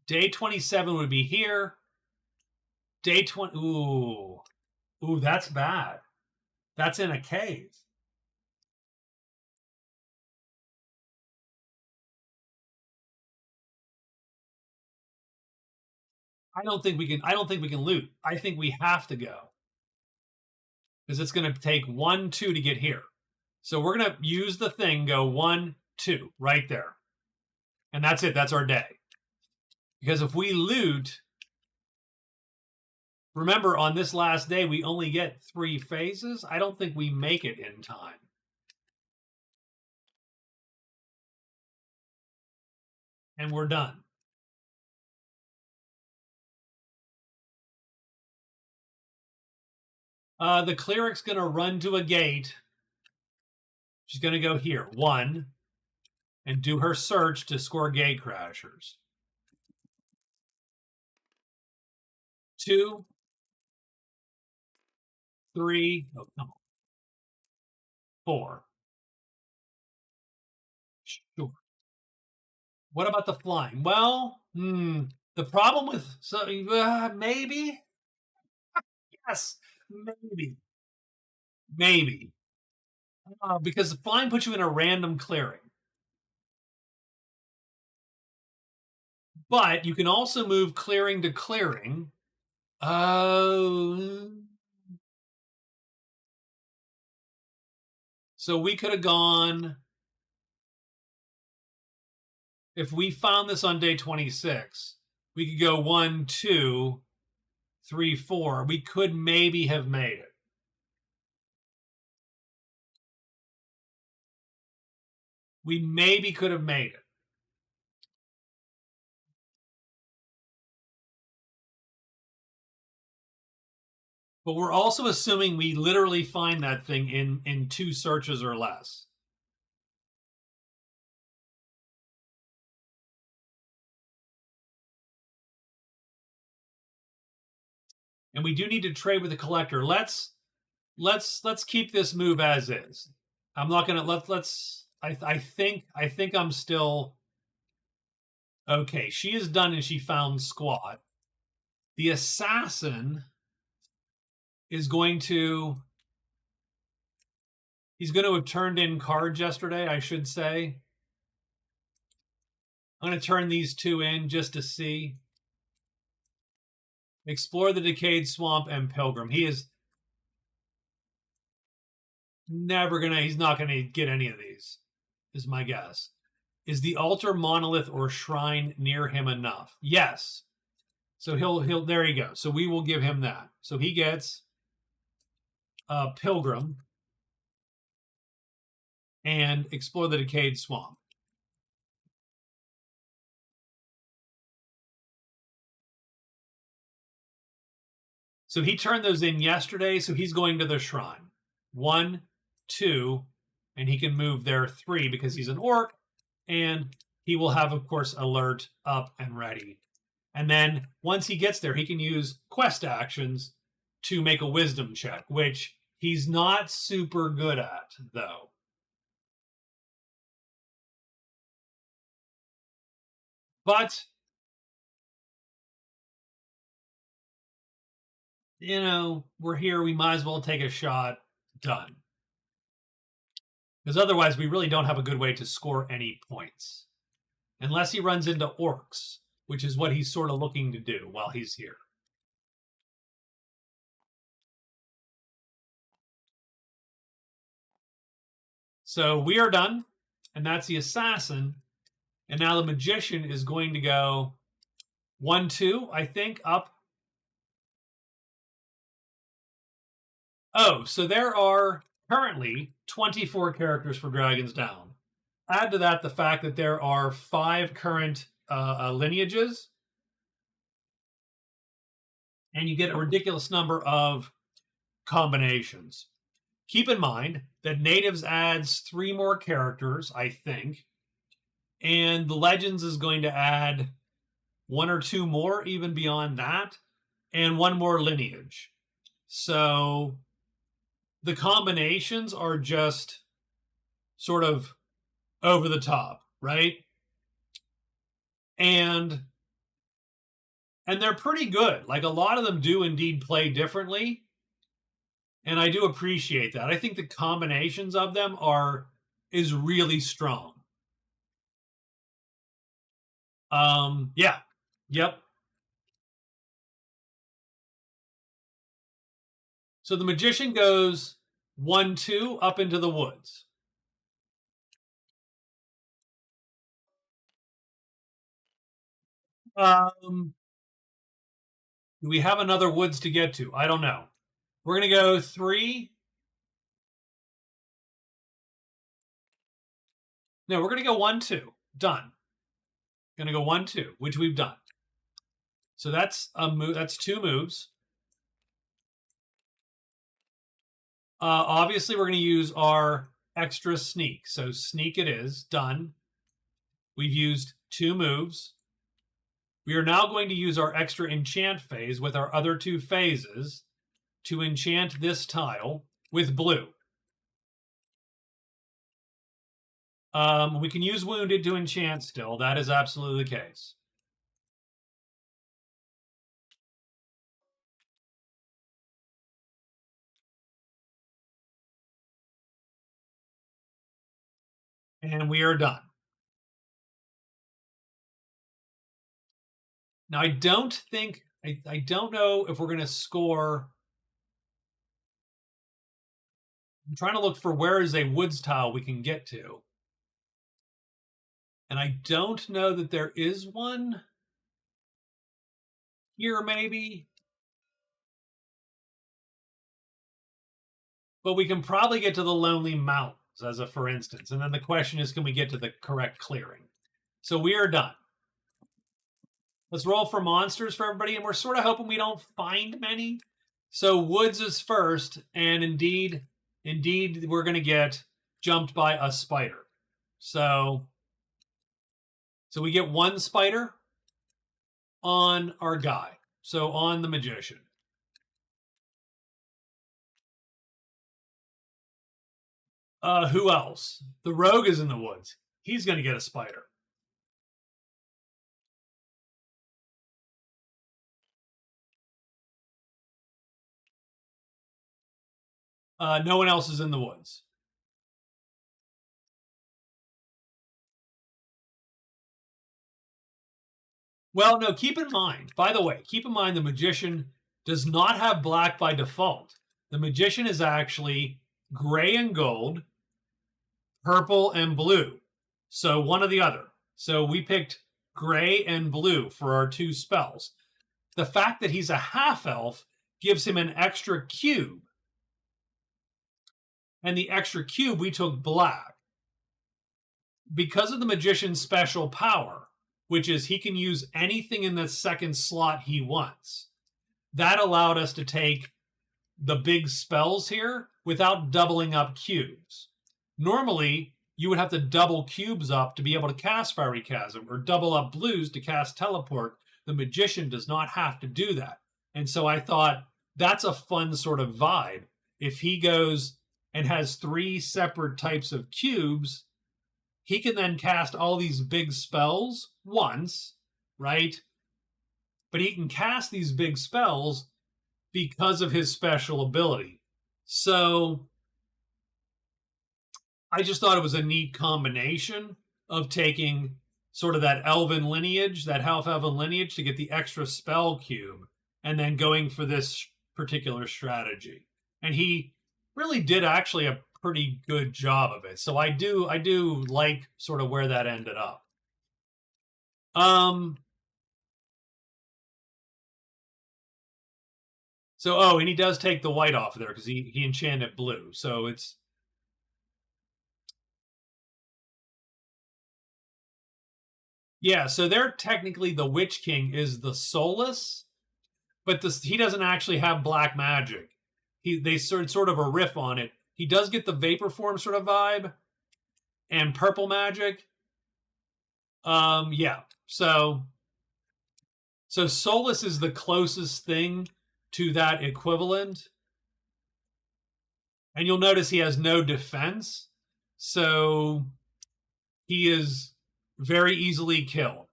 Day 27 would be here. Day 20. Ooh, that's bad. That's in a cave. I don't think we can loot. I think we have to go, because it's going to take 1, 2 to get here. So we're going to use the thing, go 1, 2 right there. And that's it. That's our day. Because if we loot, remember on this last day, we only get 3 phases. I don't think we make it in time. And we're done. The cleric's going to run to a gate. She's going to go here, 1, and do her search to score gate crashers. 2, 3, oh, come on. 4. Sure. What about the flying? Well, the problem with maybe, yes, maybe, because the flying puts you in a random clearing. But you can also move clearing to clearing. So we could have gone, if we found this on day 26, we could go 1, 2, 3, 4. We could maybe have made it. We maybe could have made it. But we're also assuming we literally find that thing in 2 searches or less. And we do need to trade with the collector. Let's keep this move as is. I'm not gonna let's I think I'm still okay. She is done and she found squad. The assassin is going to he's going to have turned in cards yesterday, I should say. I'm going to turn these 2 in just to see. Explore the Decayed Swamp and Pilgrim. He is he's not gonna get any of these, is my guess. Is the altar, monolith, or shrine near him enough? Yes. So he'll there you go. So we will give him that. So he gets Pilgrim and Explore the Decayed Swamp. So he turned those in yesterday, so he's going to the shrine. 1, 2, and he can move there 3 because he's an orc, and he will have, of course, alert up and ready. And then once he gets there, he can use quest actions to make a wisdom check, which he's not super good at, though. But, you know, we're here. We might as well take a shot. Done. Because otherwise, we really don't have a good way to score any points. Unless he runs into orcs, which is what he's sort of looking to do while he's here. So we are done, and that's the assassin. And now the magician is going to go 1, 2, I think, up. Oh, so there are currently 24 characters for Dragons Down. Add to that the fact that there are 5 current lineages, and you get a ridiculous number of combinations. Keep in mind that Natives adds 3 more characters, I think, and the Legends is going to add 1 or 2 more, even beyond that, and 1 more lineage. So the combinations are just sort of over the top, right? And they're pretty good. Like, a lot of them do indeed play differently, and I do appreciate that. I think the combinations of them is really strong. Yeah. Yep. So the magician goes 1, 2 up into the woods. Do we have another woods to get to? I don't know. We're going to go 3. No, we're going to go 1, 2. Done. Going to go 1, 2, which we've done. So that's a move. That's 2 moves. Obviously, we're going to use our extra sneak. So sneak it is. Done. We've used 2 moves. We are now going to use our extra enchant phase with our other 2 phases to enchant this tile with blue. We can use Wounded to enchant still. That is absolutely the case. And we are done. Now, I don't think, I don't know if we're going to score. I'm trying to look for where is a woods tile we can get to. And I don't know that there is one here, maybe. But we can probably get to the Lonely Mountains, as a for instance. And then the question is, can we get to the correct clearing? So we are done. Let's roll for monsters for everybody. And we're sort of hoping we don't find many. So Woods is first, and indeed, we're going to get jumped by a spider. So we get one spider on our guy. So on the magician. Who else? The rogue is in the woods. He's going to get a spider. No one else is in the woods. Well, no, keep in mind, by the way, keep in mind the magician does not have black by default. The magician is actually gray and gold, purple and blue. So one or the other. So we picked gray and blue for our two spells. The fact that he's a half elf gives him an extra cube. And the extra cube, we took black. Because of the magician's special power, which is he can use anything in the second slot he wants, that allowed us to take the big spells here without doubling up cubes. Normally, you would have to double cubes up to be able to cast Fiery Chasm or double up blues to cast Teleport. The magician does not have to do that. And so I thought that's a fun sort of vibe. If he goes and has 3 separate types of cubes, he can then cast all these big spells once, right? But he can cast these big spells because of his special ability. So I just thought it was a neat combination of taking sort of that elven lineage, that half-elven lineage, to get the extra spell cube, and then going for this particular strategy. And he really did actually a pretty good job of it. So I do like sort of where that ended up. So and he does take the white off there because he enchanted blue. So it's yeah, so they're technically the Witch King is the soulless, but he doesn't actually have black magic. They sort of a riff on it. He does get the vapor form sort of vibe and purple magic. Yeah. So soulless is the closest thing to that equivalent. And you'll notice he has no defense. So he is very easily killed.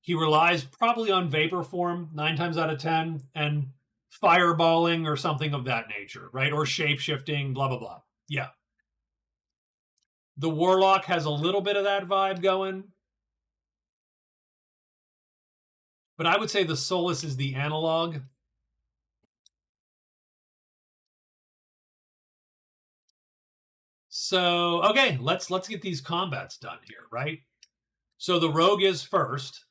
He relies probably on vapor form 9 times out of 10 and fireballing or something of that nature, right? Or shape-shifting, blah, blah, blah. Yeah. The warlock has a little bit of that vibe going. But I would say the soulless is the analog. So, okay, let's get these combats done here, right? So the rogue is first.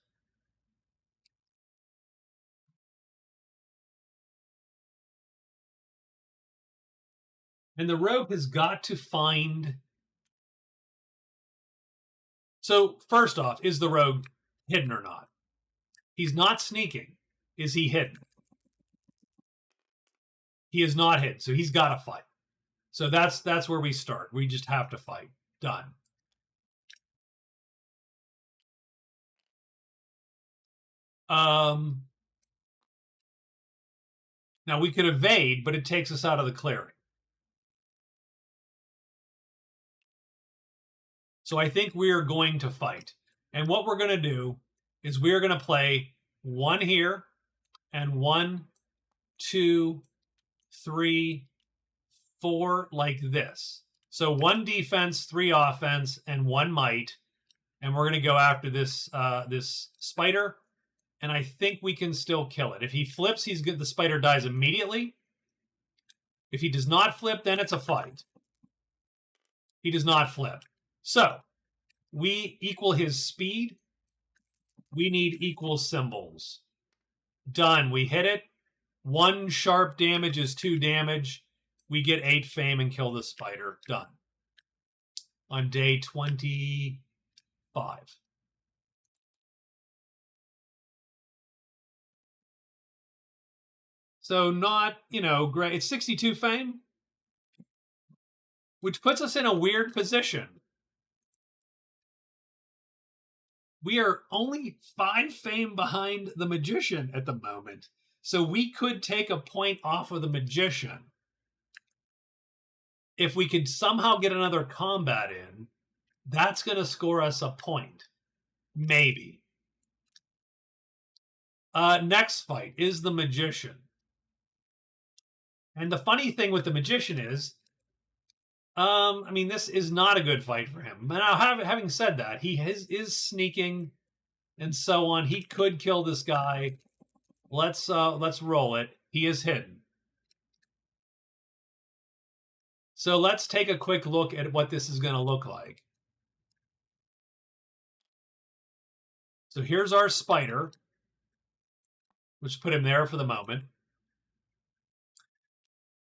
And the rogue has got to find. So, first off, is the rogue hidden or not? He's not sneaking. Is he hidden? He is not hidden. So he's got to fight. So that's where we start. We just have to fight. Done. Now we could evade, but it takes us out of the clearing. So I think we are going to fight. And what we're going to do is we're going to play 1 here and 1, 2, 3, 4 like this. So 1 defense, 3 offense, and 1 might. And we're going to go after this this spider. And I think we can still kill it. If he flips, he's good. The spider dies immediately. If he does not flip, then it's a fight. He does not flip. So we equal his speed. We need equal symbols. Done. We hit it. 1 sharp damage is 2 damage. We get 8 fame and kill the spider. Done. On day 25. So not, great. It's 62 fame, which puts us in a weird position. We are only 5 fame behind the magician at the moment. So we could take a point off of the magician. If we could somehow get another combat in, that's going to score us a point. Maybe. Next fight is the magician. And the funny thing with the magician is, this is not a good fight for him. Now, having said that, he is sneaking and so on. He could kill this guy. Let's roll it. He is hidden. So let's take a quick look at what this is going to look like. So here's our spider, which put him there for the moment.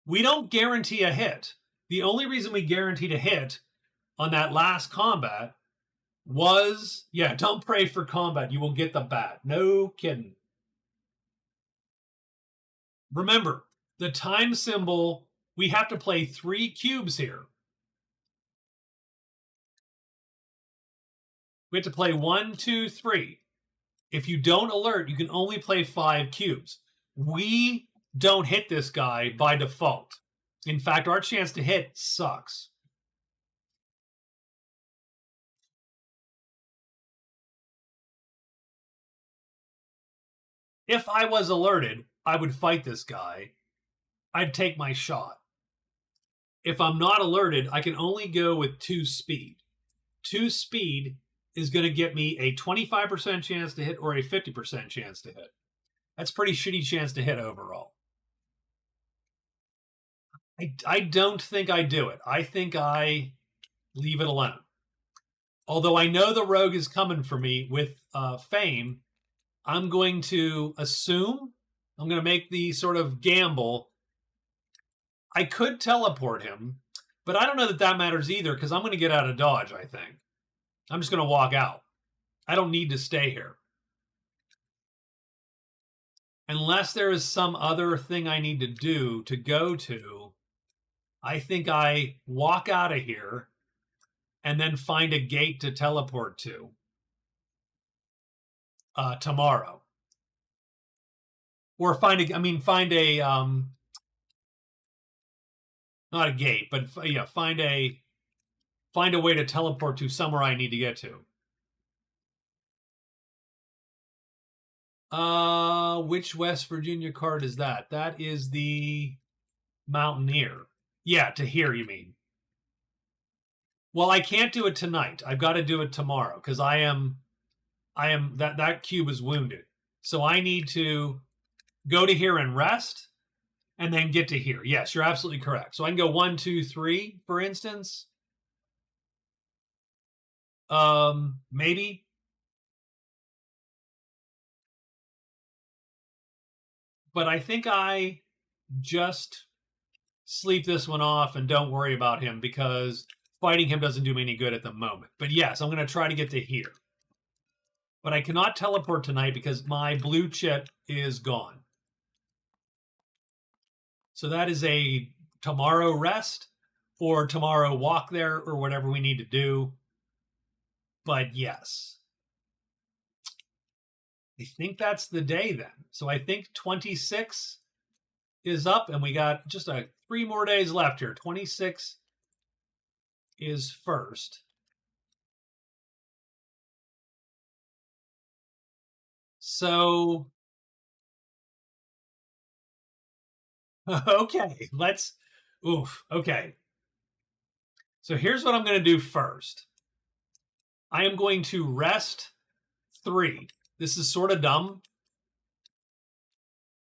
We don't guarantee a hit. The only reason we guaranteed a hit on that last combat was, don't pray for combat. You will get the bat. No kidding. Remember, the time symbol, we have to play 3 cubes here. We have to play 1, 2, 3. If you don't alert, you can only play 5 cubes. We don't hit this guy by default. In fact, our chance to hit sucks. If I was alerted, I would fight this guy. I'd take my shot. If I'm not alerted, I can only go with 2 speed. 2 speed is going to get me a 25% chance to hit or a 50% chance to hit. That's pretty shitty chance to hit overall. I don't think I do it. I think I leave it alone. Although I know the rogue is coming for me with fame, I'm going to assume, I'm going to make the sort of gamble. I could teleport him, but I don't know that that matters either because I'm going to get out of dodge, I think. I'm just going to walk out. I don't need to stay here. Unless there is some other thing I need to do to go to, I think I walk out of here and then find a gate to teleport to tomorrow. Or find a not a gate, but find a way to teleport to somewhere I need to get to. Which West Virginia card is that? That is the Mountaineer. Yeah, to here, you mean. Well, I can't do it tonight. I've got to do it tomorrow because I am that cube is wounded. So I need to go to here and rest and then get to here. Yes, you're absolutely correct. So I can go 1, 2, 3, for instance. Maybe. But I think I just sleep this one off and don't worry about him because fighting him doesn't do me any good at the moment. But yes, I'm going to try to get to here. But I cannot teleport tonight because my blue chip is gone. So that is a tomorrow rest or tomorrow walk there or whatever we need to do. But yes. I think that's the day then. So I think 26 is up and we got just 3 more days left here. 26 is first. So, okay, okay. So here's what I'm going to do first. I am going to rest 3. This is sort of dumb,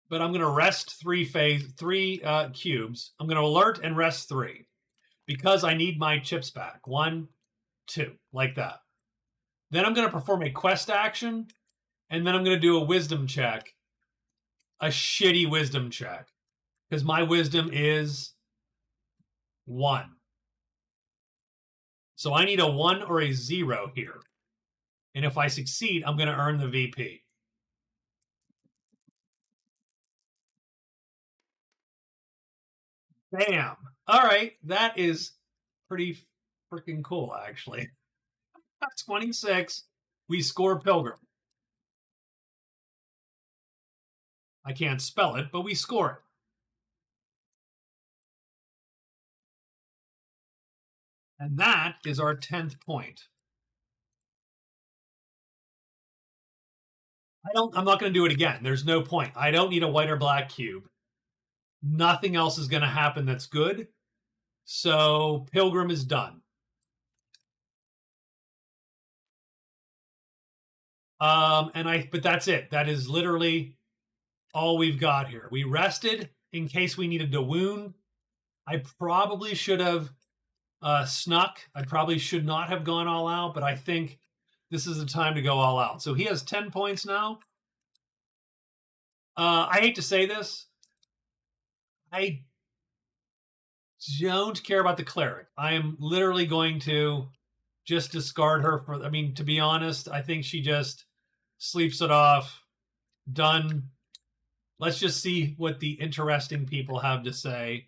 but I'm going to rest 3 cubes. I'm going to alert and rest 3 because I need my chips back. 1, 2, like that. Then I'm going to perform a quest action, and then I'm going to do a wisdom check, a shitty wisdom check, because my wisdom is 1. So I need a 1 or a 0 here. And if I succeed, I'm going to earn the VP. Bam. All right. That is pretty freaking cool, actually. 26. We score Pilgrim. I can't spell it, but we score it. And that is our 10th point. I'm not going to do it again. There's no point. I don't need a white or black cube. Nothing else is going to happen that's good. So Pilgrim is done. But that's it. That is literally all we've got here. We rested in case we needed to wound. I probably should have snuck. I probably should not have gone all out, but I think this is the time to go all out. So he has 10 points now. I hate to say this. I don't care about the cleric. I am literally going to just discard her for, I mean, to be honest, I think she just sleeps it off. Done. Let's just see what the interesting people have to say.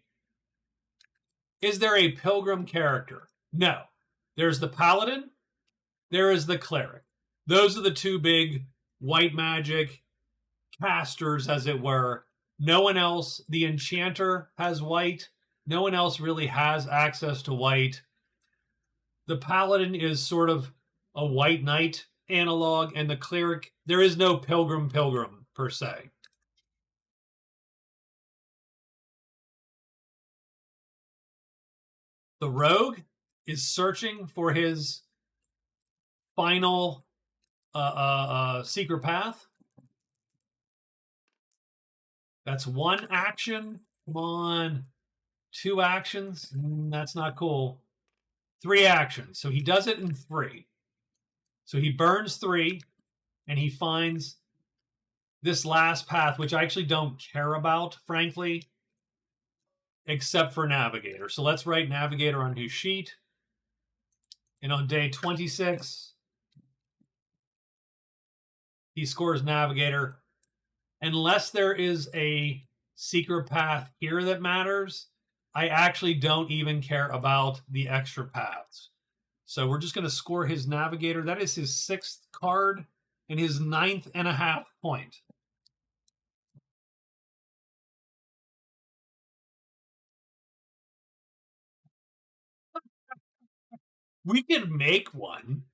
Is there a pilgrim character? No. There's the paladin. There is the cleric. Those are the two big white magic casters, as it were. No one else. The enchanter has white. No one else really has access to white. The paladin is sort of a white knight analog, and the cleric, there is no pilgrim per se. The rogue is searching for his final secret path. That's one action. Come on. 2 actions. That's not cool. 3 actions. So he does it in 3. So he burns 3 and he finds this last path, which I actually don't care about, frankly, except for Navigator. So let's write Navigator on his sheet. And on day 26, he scores Navigator. Unless there is a secret path here that matters, I actually don't even care about the extra paths. So we're just going to score his Navigator. That is his 6th card and his 9.5 point. We could make one.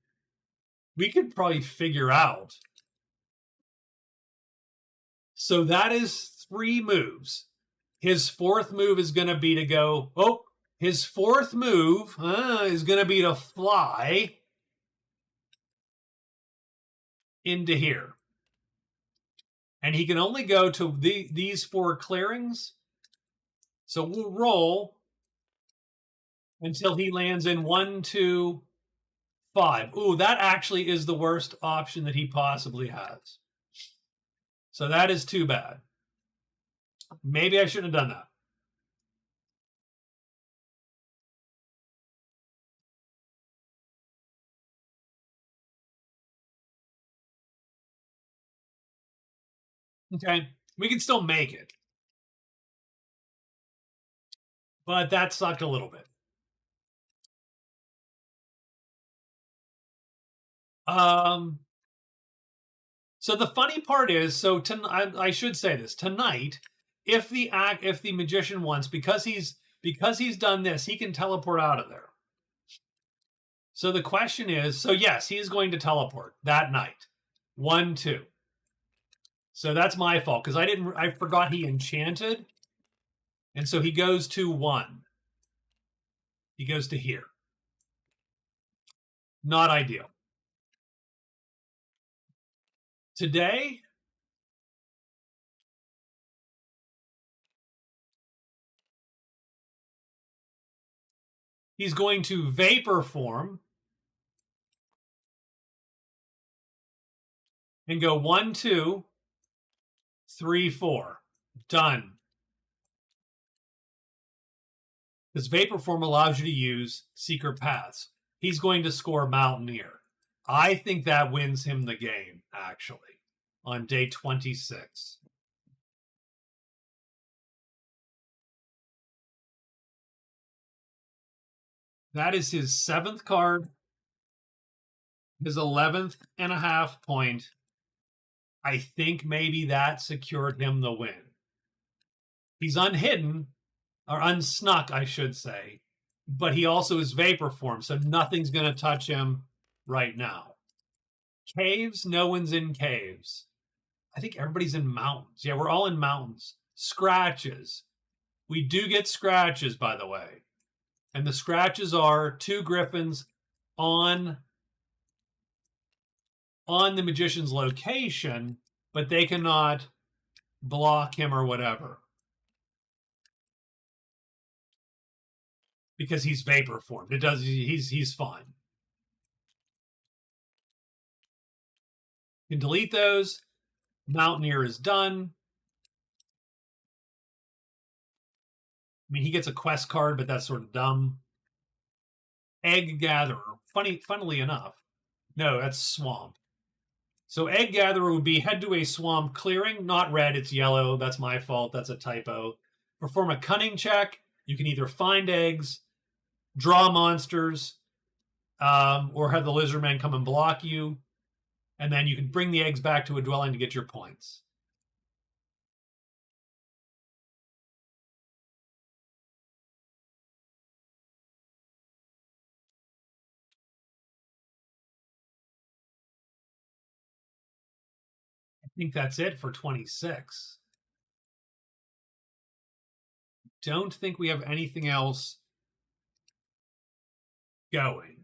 We could probably figure out. So that is 3 moves. His 4th move is going to be to go, his 4th move is going to be to fly into here. And he can only go to these 4 clearings. So we'll roll until he lands in 1, 2, 5. Ooh, that actually is the worst option that he possibly has. So that is too bad. Maybe I shouldn't have done that. Okay, we can still make it. But that sucked a little bit. So the funny part is, I should say this tonight. If the magician wants, because he's done this, he can teleport out of there. So the question is, so yes, he is going to teleport that night. 1, 2. So that's my fault because I forgot he enchanted, and so he goes to 1. He goes to here. Not ideal. Today, he's going to vapor form and go 1, 2, 3, 4. Done. Because vapor form allows you to use secret paths. He's going to score Mountaineer. I think that wins him the game, actually, on day 26. That is his 7th card, his 11th and a half point. I think maybe that secured him the win. He's unhidden, or unsnuck, I should say, but he also is vapor form, so nothing's going to touch him right now. Caves, no one's in caves. I think everybody's in mountains. Yeah, we're all in mountains. Scratches. We do get scratches, by the way. And the scratches are 2 griffins on the magician's location, but they cannot block him or whatever. Because he's vapor formed. He's fine. You can delete those. Mountaineer is done. I mean, he gets a quest card, but that's sort of dumb. Egg Gatherer. Funnily enough. No, that's Swamp. So Egg Gatherer would be head to a swamp clearing, not red, it's yellow. That's my fault. That's a typo. Perform a cunning check. You can either find eggs, draw monsters, or have the lizardmen come and block you. And then you can bring the eggs back to a dwelling to get your points. I think that's it for 26. Don't think we have anything else going.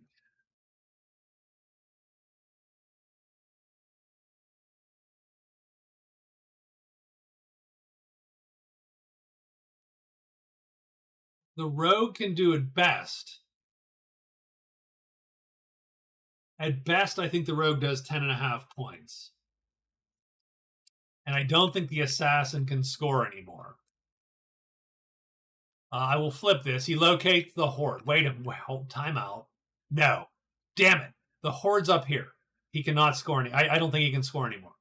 The rogue can do it best. At best, I think the rogue does 10.5 points. And I don't think the assassin can score anymore. I will flip this. He locates the horde. Wait a minute. Hold time out. No. Damn it. The horde's up here. He cannot score any. I don't think he can score anymore.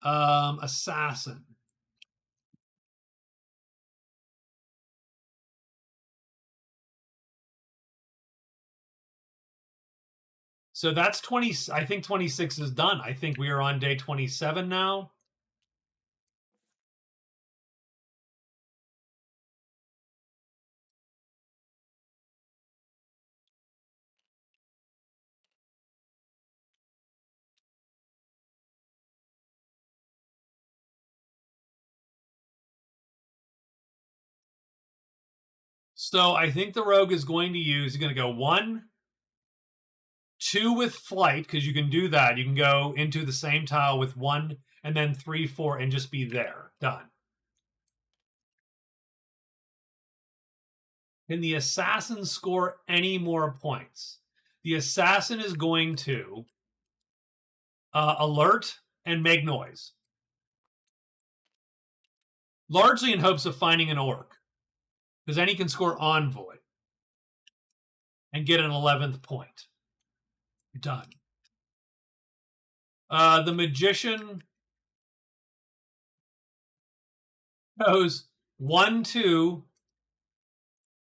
Assassin. So that's 20. I think 26 is done. I think we are on day 27 now. So I think the rogue is going to use, he's going to go 1, 2 with flight, because you can do that. You can go into the same tile with 1, and then 3, 4, and just be there. Done. Can the assassin score any more points? The assassin is going to alert and make noise. Largely in hopes of finding an orc. Because then he can score Envoy. And get an 11th point. Done. The magician goes 1, 2,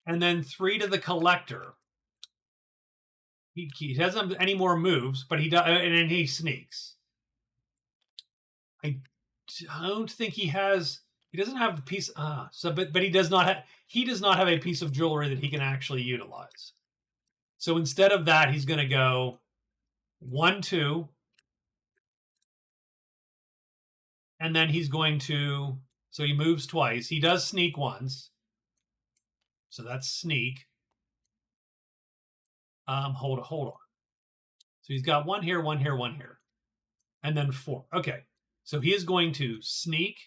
and then 3 to the collector. He doesn't have any more moves, but he does, and then he sneaks. I don't think he has. He doesn't have the piece. But he does not have. He does not have a piece of jewelry that he can actually utilize. So instead of that, he's going to go 1, 2, and then he's going to. So he moves twice. He does sneak once. So that's sneak. Hold on. So he's got 1 here, 1 here, 1 here, and then 4. Okay. So he is going to sneak.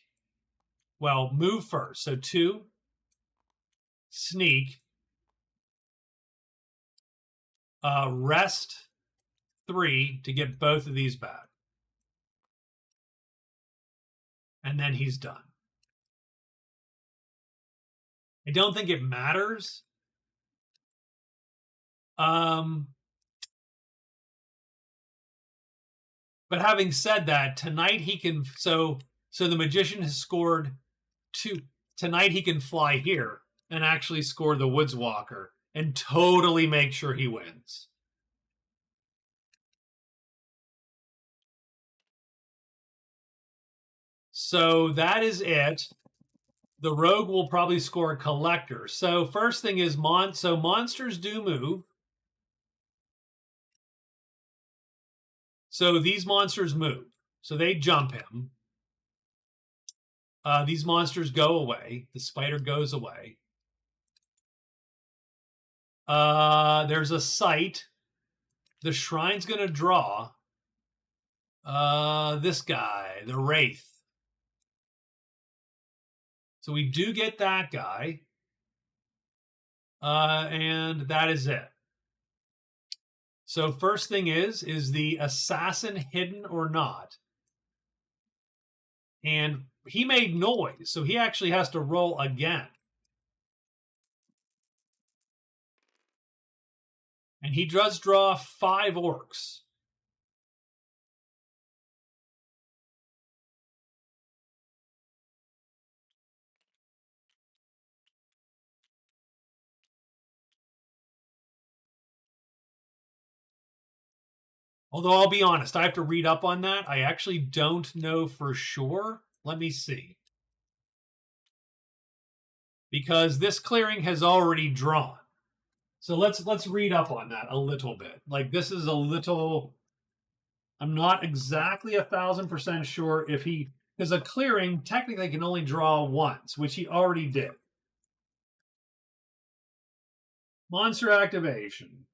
Well, move first. So 2, sneak, rest 3 to get both of these back. And then he's done. I don't think it matters. But having said that, tonight he can. So the magician has scored 2. Tonight he can fly here. and actually score the Woodswalker and totally make sure he wins. So that is it. The Rogue will probably score a Collector. So first thing is monsters do move. So these monsters move. So they jump him. These monsters go away. The spider goes away. There's a site. The shrine's going to draw this guy, the Wraith. So we do get that guy. And that is it. So first thing is the assassin hidden or not? And he made noise, so he actually has to roll again. And he does draw 5 orcs. Although I'll be honest, I have to read up on that. I actually don't know for sure. Let me see. Because this clearing has already drawn. So let's read up on that a little bit. Like this is a little, I'm not exactly 1,000% sure if he, because a clearing technically can only draw once, which he already did. Monster activation.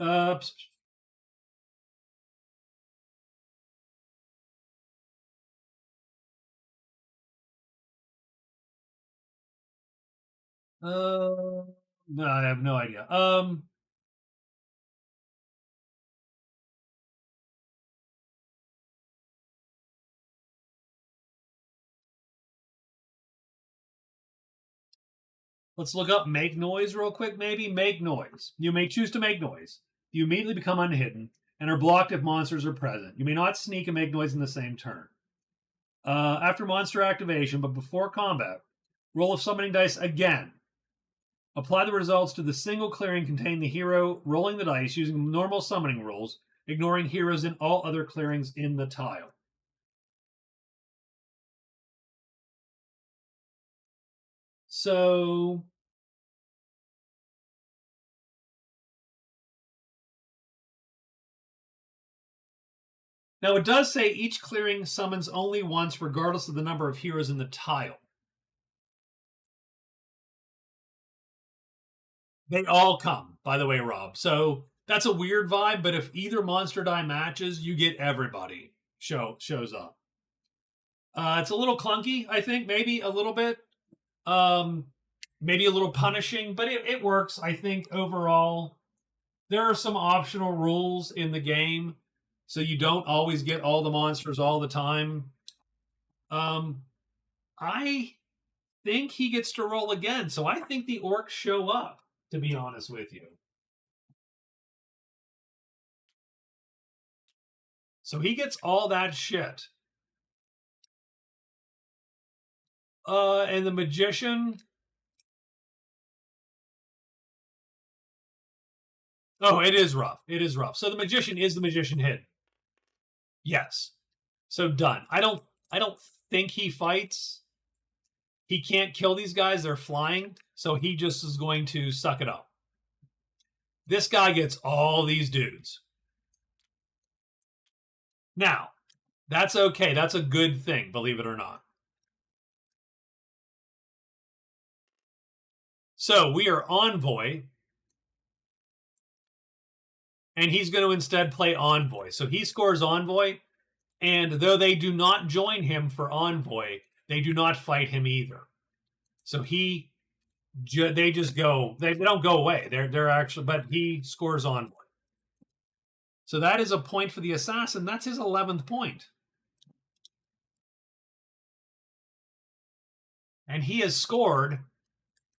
Uh, no, I have no idea. Let's look up make noise real quick, maybe. Make noise. You may choose to make noise. You immediately become unhidden and are blocked if monsters are present. You may not sneak and make noise in the same turn. After monster activation, but before combat, roll a summoning dice again. Apply the results to the single clearing containing the hero rolling the dice using normal summoning rules, ignoring heroes in all other clearings in the tile. So now it does say each clearing summons only once, regardless of the number of heroes in the tile. They all come, by the way, Rob. So that's a weird vibe, but if either monster die matches, you get everybody shows up. It's a little clunky, I think, maybe a little bit. Maybe a little punishing, but it works, I think, overall. There are some optional rules in the game, so you don't always get all the monsters all the time. I think he gets to roll again, so I think the orcs show up, to be honest with you. So he gets all that shit. And the magician. Oh, it is rough. It is rough. So the magician is the magician hidden. Yes. So done. I don't think he fights. He can't kill these guys. They're flying. So he just is going to suck it up. This guy gets all these dudes. Now, that's okay. That's a good thing, believe it or not. So we are Envoy. And he's going to instead play Envoy. So he scores Envoy. And though they do not join him for Envoy, they do not fight him either. So they just go. They don't go away. They're actually, but he scores Envoy. So that is a point for the assassin. That's his 11th point. And he has scored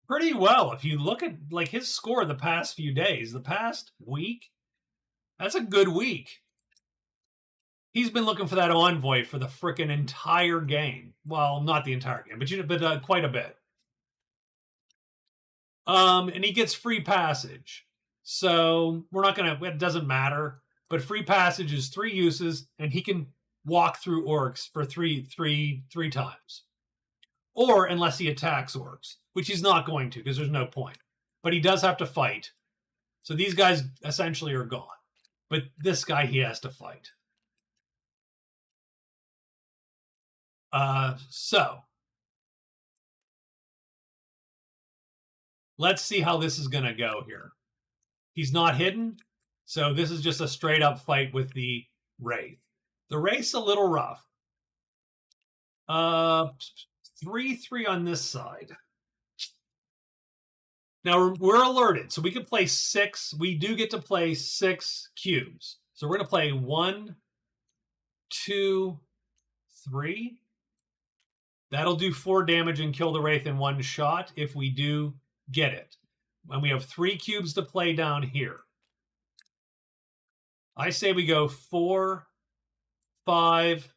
pretty well. If you look at like his score the past few days, the past week, that's a good week. He's been looking for that envoy for the frickin' entire game. Well, not the entire game, but quite a bit. And he gets free passage. So we're not gonna. It doesn't matter. But free passage is 3 uses, and he can walk through orcs for three times, or unless he attacks orcs, which he's not going to because there's no point. But he does have to fight. So these guys essentially are gone. But this guy he has to fight. So let's see how this is going to go here. He's not hidden, so this is just a straight up fight with the Wraith. The Wraith's a little rough. 3/3 on this side. Now we're alerted, so we can play 6. We do get to play 6 cubes. So we're going to play 1, 2, 3. That'll do 4 damage and kill the Wraith in 1 shot if we do get it. And we have 3 cubes to play down here. I say we go 4, 5,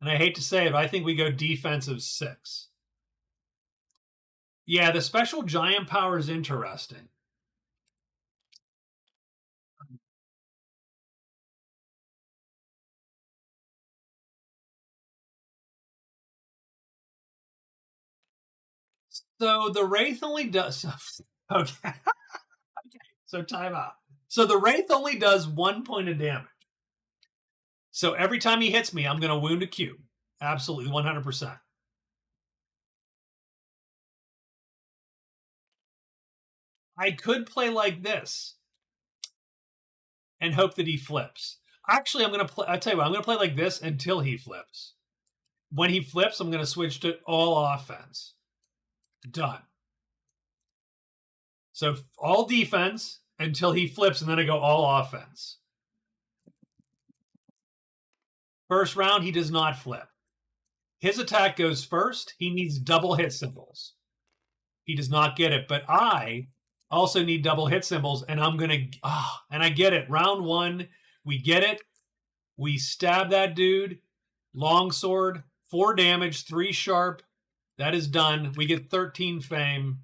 and I hate to say it, but I think we go defensive 6. Yeah, the special giant power is interesting. So the Wraith only does... Okay. Okay. So time out. So the Wraith only does 1 point of damage. So every time he hits me, I'm going to wound a cube. Absolutely, 100%. I could play like this and hope that he flips. Actually, I'm going to play... I'll tell you what, I'm going to play like this until he flips. When he flips, I'm going to switch to all offense. Done. So all defense until he flips, and then I go all offense. First round, he does not flip. His attack goes first. He needs double hit symbols. He does not get it, but I also need double hit symbols, and I'm going to... and I get it. Round 1, we get it. We stab that dude. Longsword, 4 damage, 3 sharp. That is done. We get 13 fame.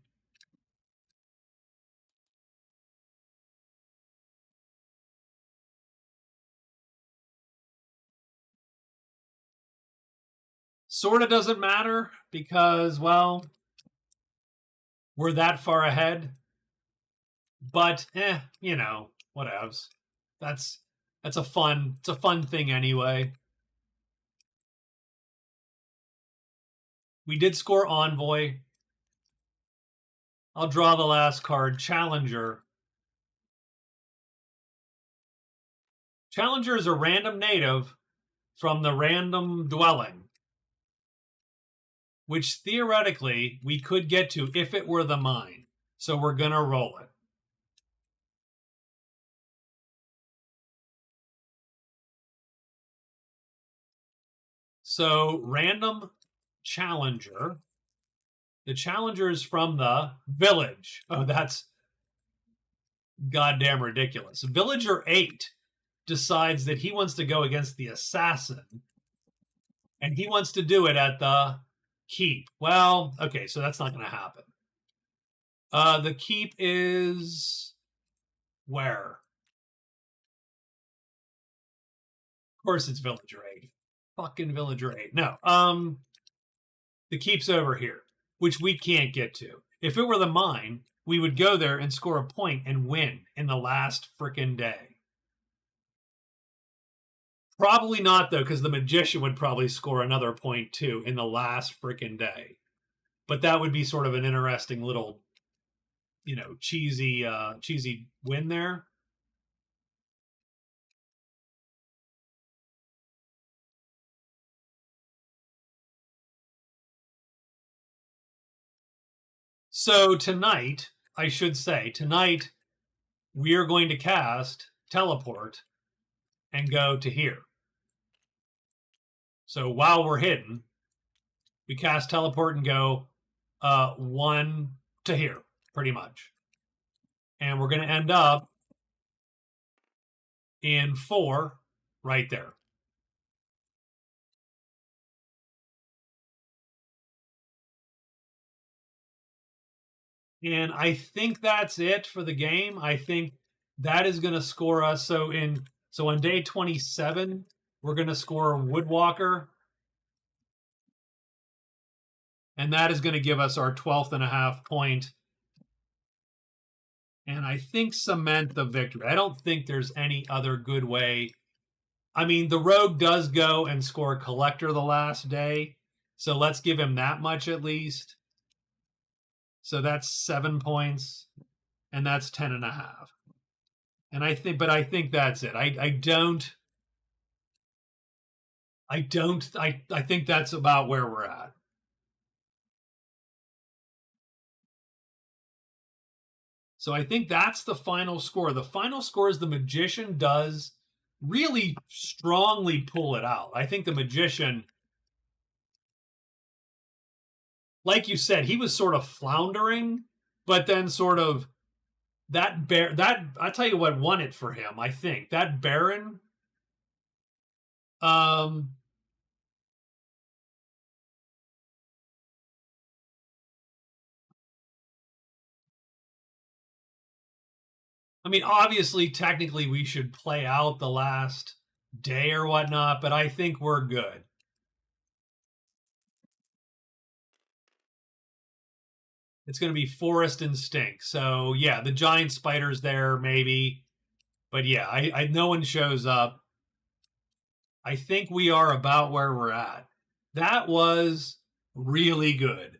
Sort of doesn't matter because, well, we're that far ahead. But, you know, whatevs. That's a fun thing anyway. We did score Envoy. I'll draw the last card, Challenger. Challenger is a random native from the random dwelling, which theoretically we could get to if it were the mine. So we're going to roll it. So random Challenger. The Challenger is from the village. Oh, that's goddamn ridiculous. Villager 8 decides that he wants to go against the assassin, and he wants to do it at the keep. Well, okay, so that's not going to happen. The keep is where? Of course it's Villager 8. Fucking Villager 8. No, the keep's over here, which we can't get to. If it were the mine, we would go there and score a point and win in the last frickin' day. Probably not, though, because the magician would probably score another point, too, in the last frickin' day. But that would be sort of an interesting little, you know, cheesy win there. So tonight, I should say, tonight we are going to cast Teleport and go to here. So while we're hidden, we cast Teleport and go 1 to here, pretty much. And we're going to end up in 4 right there. And I think that's it for the game. I think that is going to score us. So on day 27, we're going to score Woodwalker, and that is going to give us our 12th and a half point. And I think cement the victory. I don't think there's any other good way. I mean, the Rogue does go and score Collector the last day, so let's give him that much at least. So that's 7 points, and that's 10 and a half. And I think that's it. I think that's about where we're at. So I think that's the final score. The final score is the Magician does really strongly pull it out. I think the Magician, like you said, he was sort of floundering, but then sort of that I'll tell you what won it for him. I think that Baron, um, I mean, obviously, technically, we should play out the last day or whatnot, but I think we're good. It's going to be Forest Instinct. So yeah, the giant spider's there maybe, but yeah, no one shows up. I think we are about where we're at. That was really good.